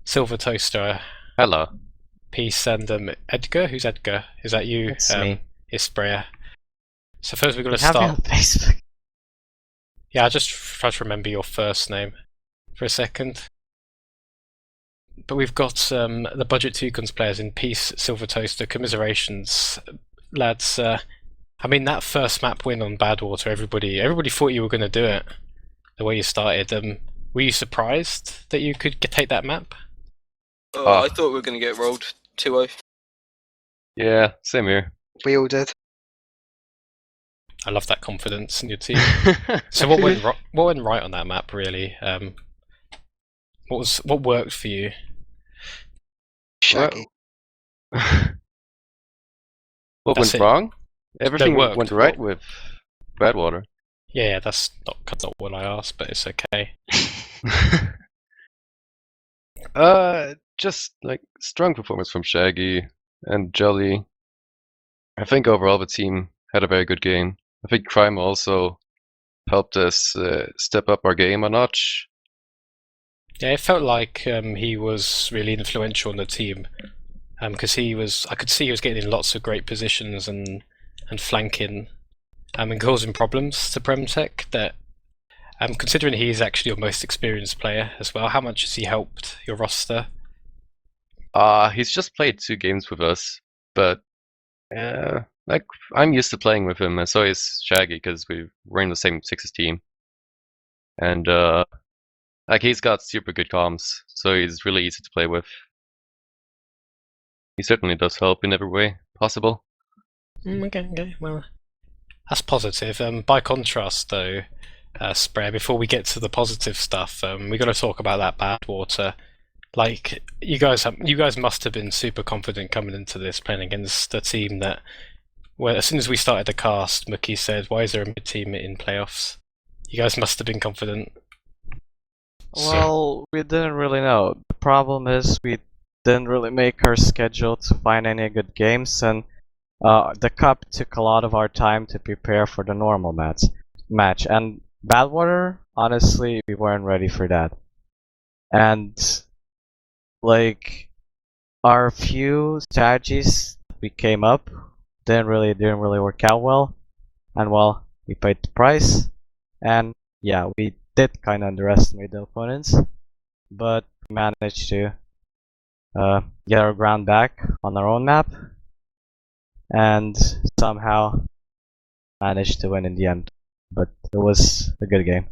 Speaker 1: Silver Toaster.
Speaker 4: Hello.
Speaker 1: Peace and Edgar. Who's Edgar? Is that you?
Speaker 4: It's me.
Speaker 1: It's Sprayer. So first we've got to
Speaker 4: Have me
Speaker 1: start.
Speaker 4: on Facebook.
Speaker 1: Yeah, I just try to remember your first name for a second. But we've got the Budget Toucans players in Peace, Silver Toaster, commiserations, lads. I mean, that first map win on Badwater, everybody thought you were going to do it. The way you started, were you surprised that you could take that map?
Speaker 5: I thought we were going to get rolled 2-0.
Speaker 4: Yeah, same here.
Speaker 6: We all did.
Speaker 1: I love that confidence in your team. So what went right on that map, really? What worked for you?
Speaker 6: Shaggy.
Speaker 4: What
Speaker 1: That's
Speaker 4: went
Speaker 1: it.
Speaker 4: wrong? Everything
Speaker 1: worked.
Speaker 4: went right with Badwater.
Speaker 1: Yeah, that's not what I asked, but it's okay.
Speaker 4: Just like strong performance from Shaggy and Jolly. I think overall the team had a very good game. I think Crime also helped us step up our game a notch.
Speaker 1: Yeah, it felt like he was really influential in the team because I could see he was getting in lots of great positions and flanking and causing problems to PremTech. That considering he's actually your most experienced player as well, how much has he helped your roster?
Speaker 4: He's just played 2 games with us, but like I'm used to playing with him, and so is Shaggy because we're in the same Sixes team, and like he's got super good comms, so he's really easy to play with. He certainly does help in every way possible.
Speaker 1: Okay, well, that's positive. By contrast, though, Spray, before we get to the positive stuff, we got to talk about that Badwater. Like you guys must have been super confident coming into this, playing against a team that, well, as soon as we started the cast, Muuki said, "Why is there a mid team in playoffs?" You guys must have been confident.
Speaker 7: Well, we didn't really know. The problem is we didn't really make our schedule to find any good games, and the cup took a lot of our time to prepare for the normal match. And Badwater, honestly, we weren't ready for that. And like our few strategies we came up didn't really work out well, and well, we paid the price, and yeah, we did kind of underestimate the opponents, but we managed to get our ground back on our own map and somehow managed to win in the end. But it was a good game.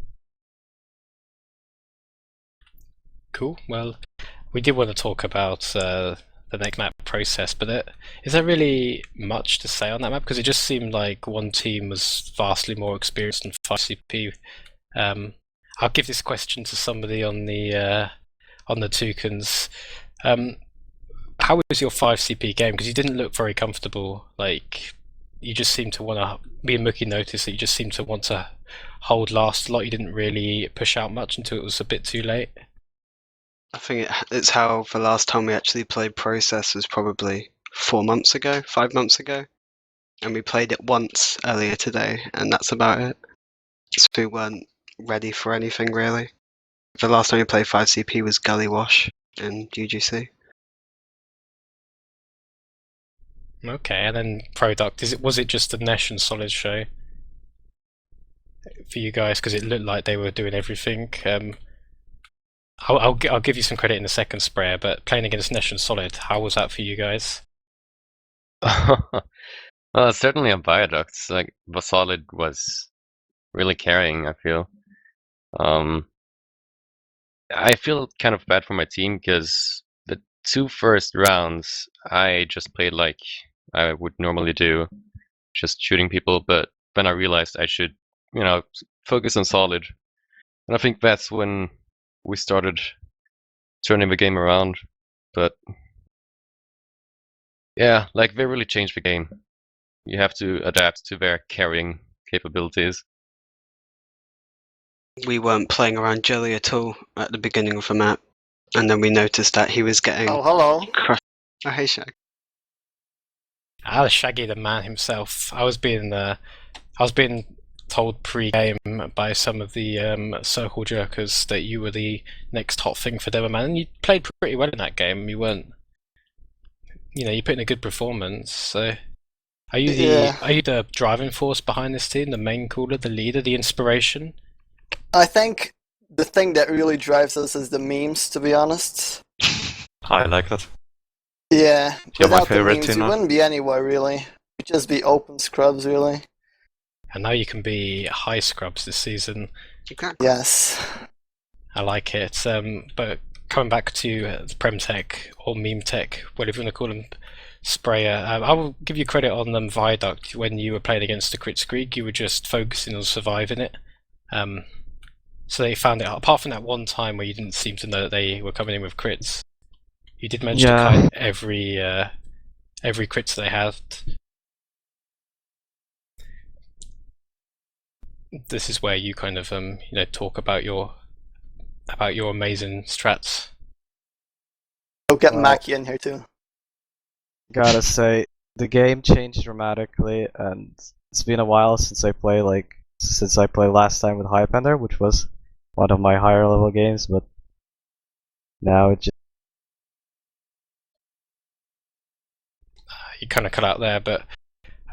Speaker 1: Cool. Well, we did want to talk about the next map process, but is there really much to say on that map? Because it just seemed like one team was vastly more experienced than 5CP. I'll give this question to somebody on the Toucans. How was your 5CP game? Because you didn't look very comfortable. Like you just seemed to want to. Me and Muuki noticed that you just seemed to want to hold last a lot. You didn't really push out much until it was a bit too late.
Speaker 6: I think it's how the last time we actually played Process was probably 5 months ago, and we played it once earlier today, and that's about it. So we weren't ready for anything really. The last time we played 5CP was Gully Wash in UGC.
Speaker 1: Okay, and then Product, was it just a Nesh and Solid show for you guys? Because it looked like they were doing everything. I'll give you some credit in a second, Sprayer, but playing against Nesh and Solid, how was that for you guys?
Speaker 4: Well, certainly on Viaducts, like Vasolid was really carrying, I feel. I feel kind of bad for my team because the 2 first rounds I just played like I would normally do, just shooting people, but then I realized I should, focus on Solid. And I think that's when we started turning the game around. But yeah, like they really changed the game. You have to adapt to their carrying capabilities.
Speaker 6: We weren't playing around Jelly at all at the beginning of the map, and then we noticed that he was getting
Speaker 8: hello.
Speaker 6: crushed. Oh, hey, Shag.
Speaker 1: Shaggy the man himself. I was being told pre-game by some of the circle jerkers that you were the next hot thing for Demoman, and you played pretty well in that game. You weren't, you put in a good performance. So, are you the driving force behind this team, the main caller, the leader, the inspiration?
Speaker 8: I think the thing that really drives us is the memes, to be honest.
Speaker 2: I like that.
Speaker 8: Yeah,
Speaker 2: You're my
Speaker 8: without the
Speaker 2: favorite,
Speaker 8: memes,
Speaker 2: Tina.
Speaker 8: we wouldn't be anywhere, really. We'd just be open scrubs, really.
Speaker 1: And now you can be high scrubs this season.
Speaker 6: Exactly.
Speaker 8: Yes.
Speaker 1: I like it. But coming back to PremTech or MemeTech, whatever you want to call them, Sprayer, I will give you credit on them Viaduct. When you were playing against the Crit Screek, you were just focusing on surviving it. So they found it, apart from that one time where you didn't seem to know that they were coming in with crits, you did manage to kite every crits they had. This is where you kind of talk about your amazing strats.
Speaker 8: We'll get Muuki in here too.
Speaker 7: Gotta say, the game changed dramatically, and it's been a while since I played last time with Highlander, which was one of my higher level games, but now it just...
Speaker 1: You kind of cut out there, but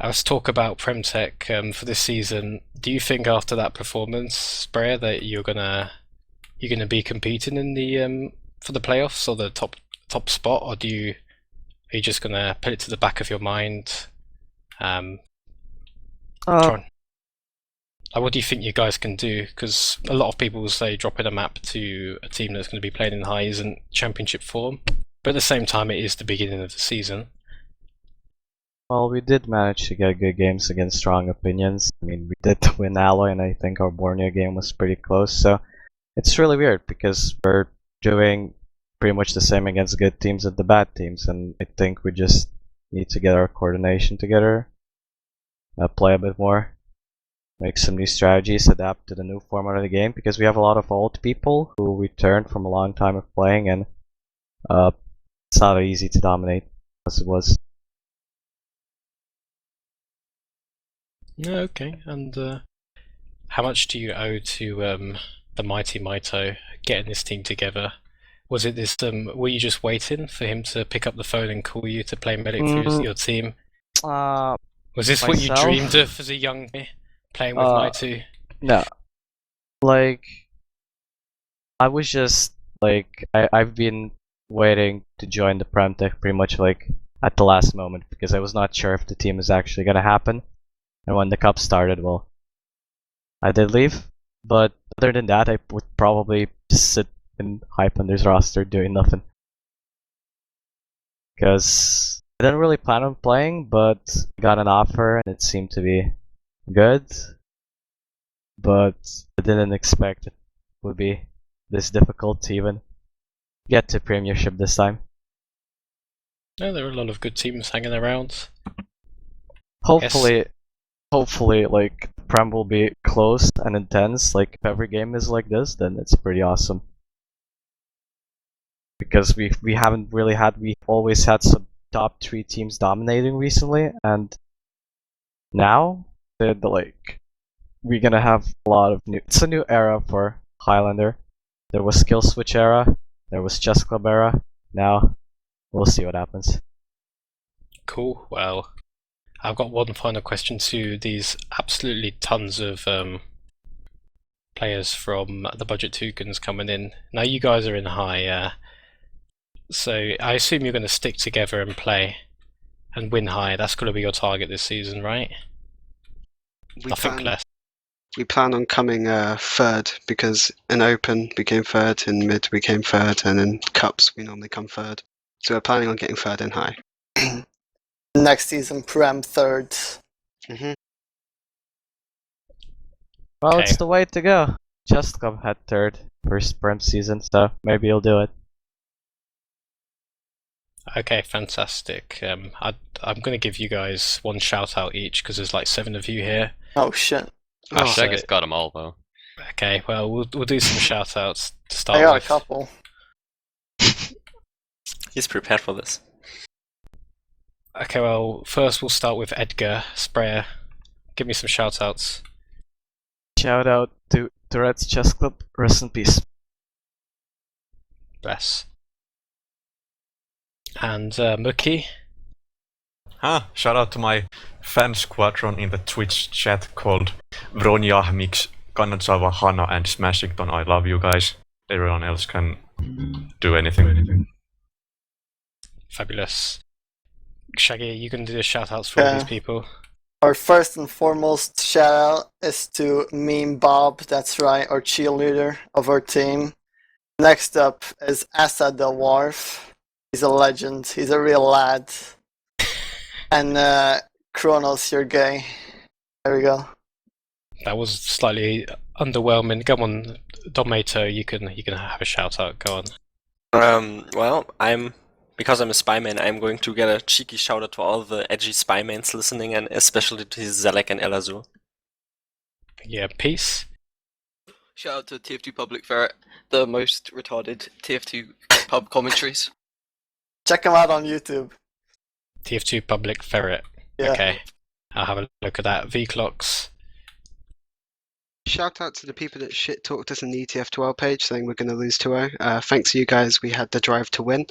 Speaker 1: let's talk about PremTech for this season. Do you think after that performance, Sprayer, that you're gonna be competing in the for the playoffs or the top spot, or are you just gonna put it to the back of your mind? What do you think you guys can do? Because a lot of people will say dropping a map to a team that's going to be playing in high isn't championship form, but at the same time it is the beginning of the season.
Speaker 7: Well, we did manage to get good games against strong opinions. I mean, we did win Alloy, and I think our Borneo game was pretty close, so it's really weird because we're doing pretty much the same against good teams as the bad teams, and I think we just need to get our coordination together, play a bit more, make some new strategies, adapt to the new format of the game, because we have a lot of old people who returned from a long time of playing, and it's not easy to dominate as it was.
Speaker 1: Okay, and how much do you owe to the mighty Muuki getting this team together? Was it this? Were you just waiting for him to pick up the phone and call you to play medic for your team? Was this what you dreamed of as a young guy, playing with Muuki?
Speaker 7: No, like I was just like I've been waiting to join the PremTech pretty much like at the last moment because I was not sure if the team is actually gonna happen. And when the cup started, well, I did leave. But other than that, I would probably just sit in Highlander's roster doing nothing. Because I didn't really plan on playing, but got an offer and it seemed to be good. But I didn't expect it would be this difficult to even get to Premiership this time.
Speaker 1: No, there are a lot of good teams hanging around.
Speaker 7: Hopefully, like, Prem will be close and intense. Like, if every game is like this, then it's pretty awesome. Because we haven't really we've always had some top 3 teams dominating recently, and now we're gonna have a lot of it's a new era for Highlander. There was Skill Switch era, there was Chess Club era, now we'll see what happens.
Speaker 1: Cool, well, I've got one final question to these absolutely tons of players from the budget Toucans coming in. Now you guys are in high, so I assume you're going to stick together and play. and win high. That's going to be your target this season, right? Nothing less.
Speaker 6: We plan on coming third, because in Open we came third, in Mid we came third, and in Cups we normally come third. So we're planning on getting third in High.
Speaker 8: Next season, Prem third.
Speaker 6: Mm-hmm.
Speaker 7: Well,
Speaker 1: Okay.
Speaker 7: it's the way to go. Chess Club had third first Prem season, so maybe you'll do it.
Speaker 1: Okay, fantastic. I'm going to give you guys one shout out each because there's like 7 of you here.
Speaker 8: Oh shit.
Speaker 6: Oh,
Speaker 4: Shaggy's got them all though.
Speaker 1: Okay, well we'll do some shout outs to start
Speaker 8: I got
Speaker 1: with.
Speaker 8: a couple.
Speaker 5: He's prepared for this.
Speaker 1: Okay, well first we'll start with Edgar Sprayer. Give me some shout outs.
Speaker 7: Shout out to Tourette's Chess Club, rest in peace.
Speaker 1: Bless. And Muuki.
Speaker 2: Shout out to my fan squadron in the Twitch chat called Vronjahmix, Kannatsava, Hana, and Smashington. I love you guys. Everyone else can do anything.
Speaker 1: Fabulous. Shaggy, you can do the shout outs for all these people.
Speaker 8: Our first and foremost shout out is to Meme Bob, that's right, our cheerleader of our team. Next up is Asa the Wharf. He's a legend, he's a real lad. And Kronos, you're gay. There we go.
Speaker 1: That was slightly underwhelming. Come on, Domaytoe, you can have a shout out. Go on.
Speaker 5: Well, because I'm a spyman, I'm going to get a cheeky shout out to all the edgy spymans listening, and especially to Zalek and Elazur.
Speaker 1: Yeah, peace.
Speaker 5: Shout out to TF2 Public Ferret, the most retarded TF2 pub commentaries.
Speaker 8: Check him out on YouTube.
Speaker 1: TF2 Public Ferret.
Speaker 8: Yeah.
Speaker 1: Okay, I'll have a look at that. Vclox.
Speaker 6: Shout out to the people that shit talked us in the ETF2L page saying we're going to lose 2-0. Thanks to you guys, we had the drive to win.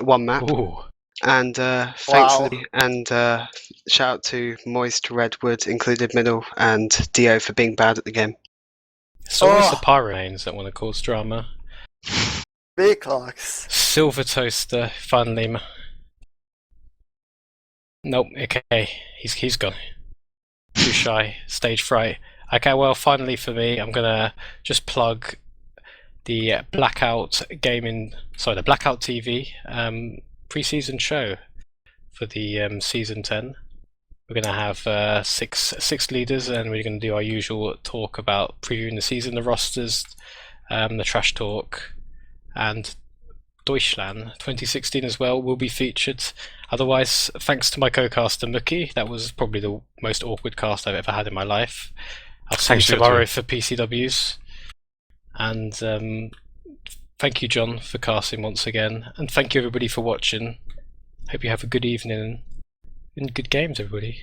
Speaker 6: One map.
Speaker 1: Ooh.
Speaker 6: And thanks
Speaker 8: Wow.
Speaker 6: and shout out to Moist, Redwood, Included Middle, and Dio for being bad at the game.
Speaker 1: It's always
Speaker 8: Oh.
Speaker 1: the pyronanes that want to cause drama.
Speaker 8: Vclox.
Speaker 1: Silver Toaster, finally. Nope, okay, he's gone. Too shy, stage fright. Okay, well, finally for me, I'm gonna just plug the BlackOut the BlackOut TV preseason show for the season 10. We're gonna have six leaders, and we're gonna do our usual talk about previewing the season, the rosters, the trash talk, and Deutschland 2016 as well will be featured. Otherwise, thanks to my co-caster Muuki, that was probably the most awkward cast I've ever had in my life. I'll see you
Speaker 2: Thanks, you
Speaker 1: tomorrow
Speaker 2: too.
Speaker 1: for PCWs. And thank you, John, for casting once again. And thank you, everybody, for watching. Hope you have a good evening and good games, everybody.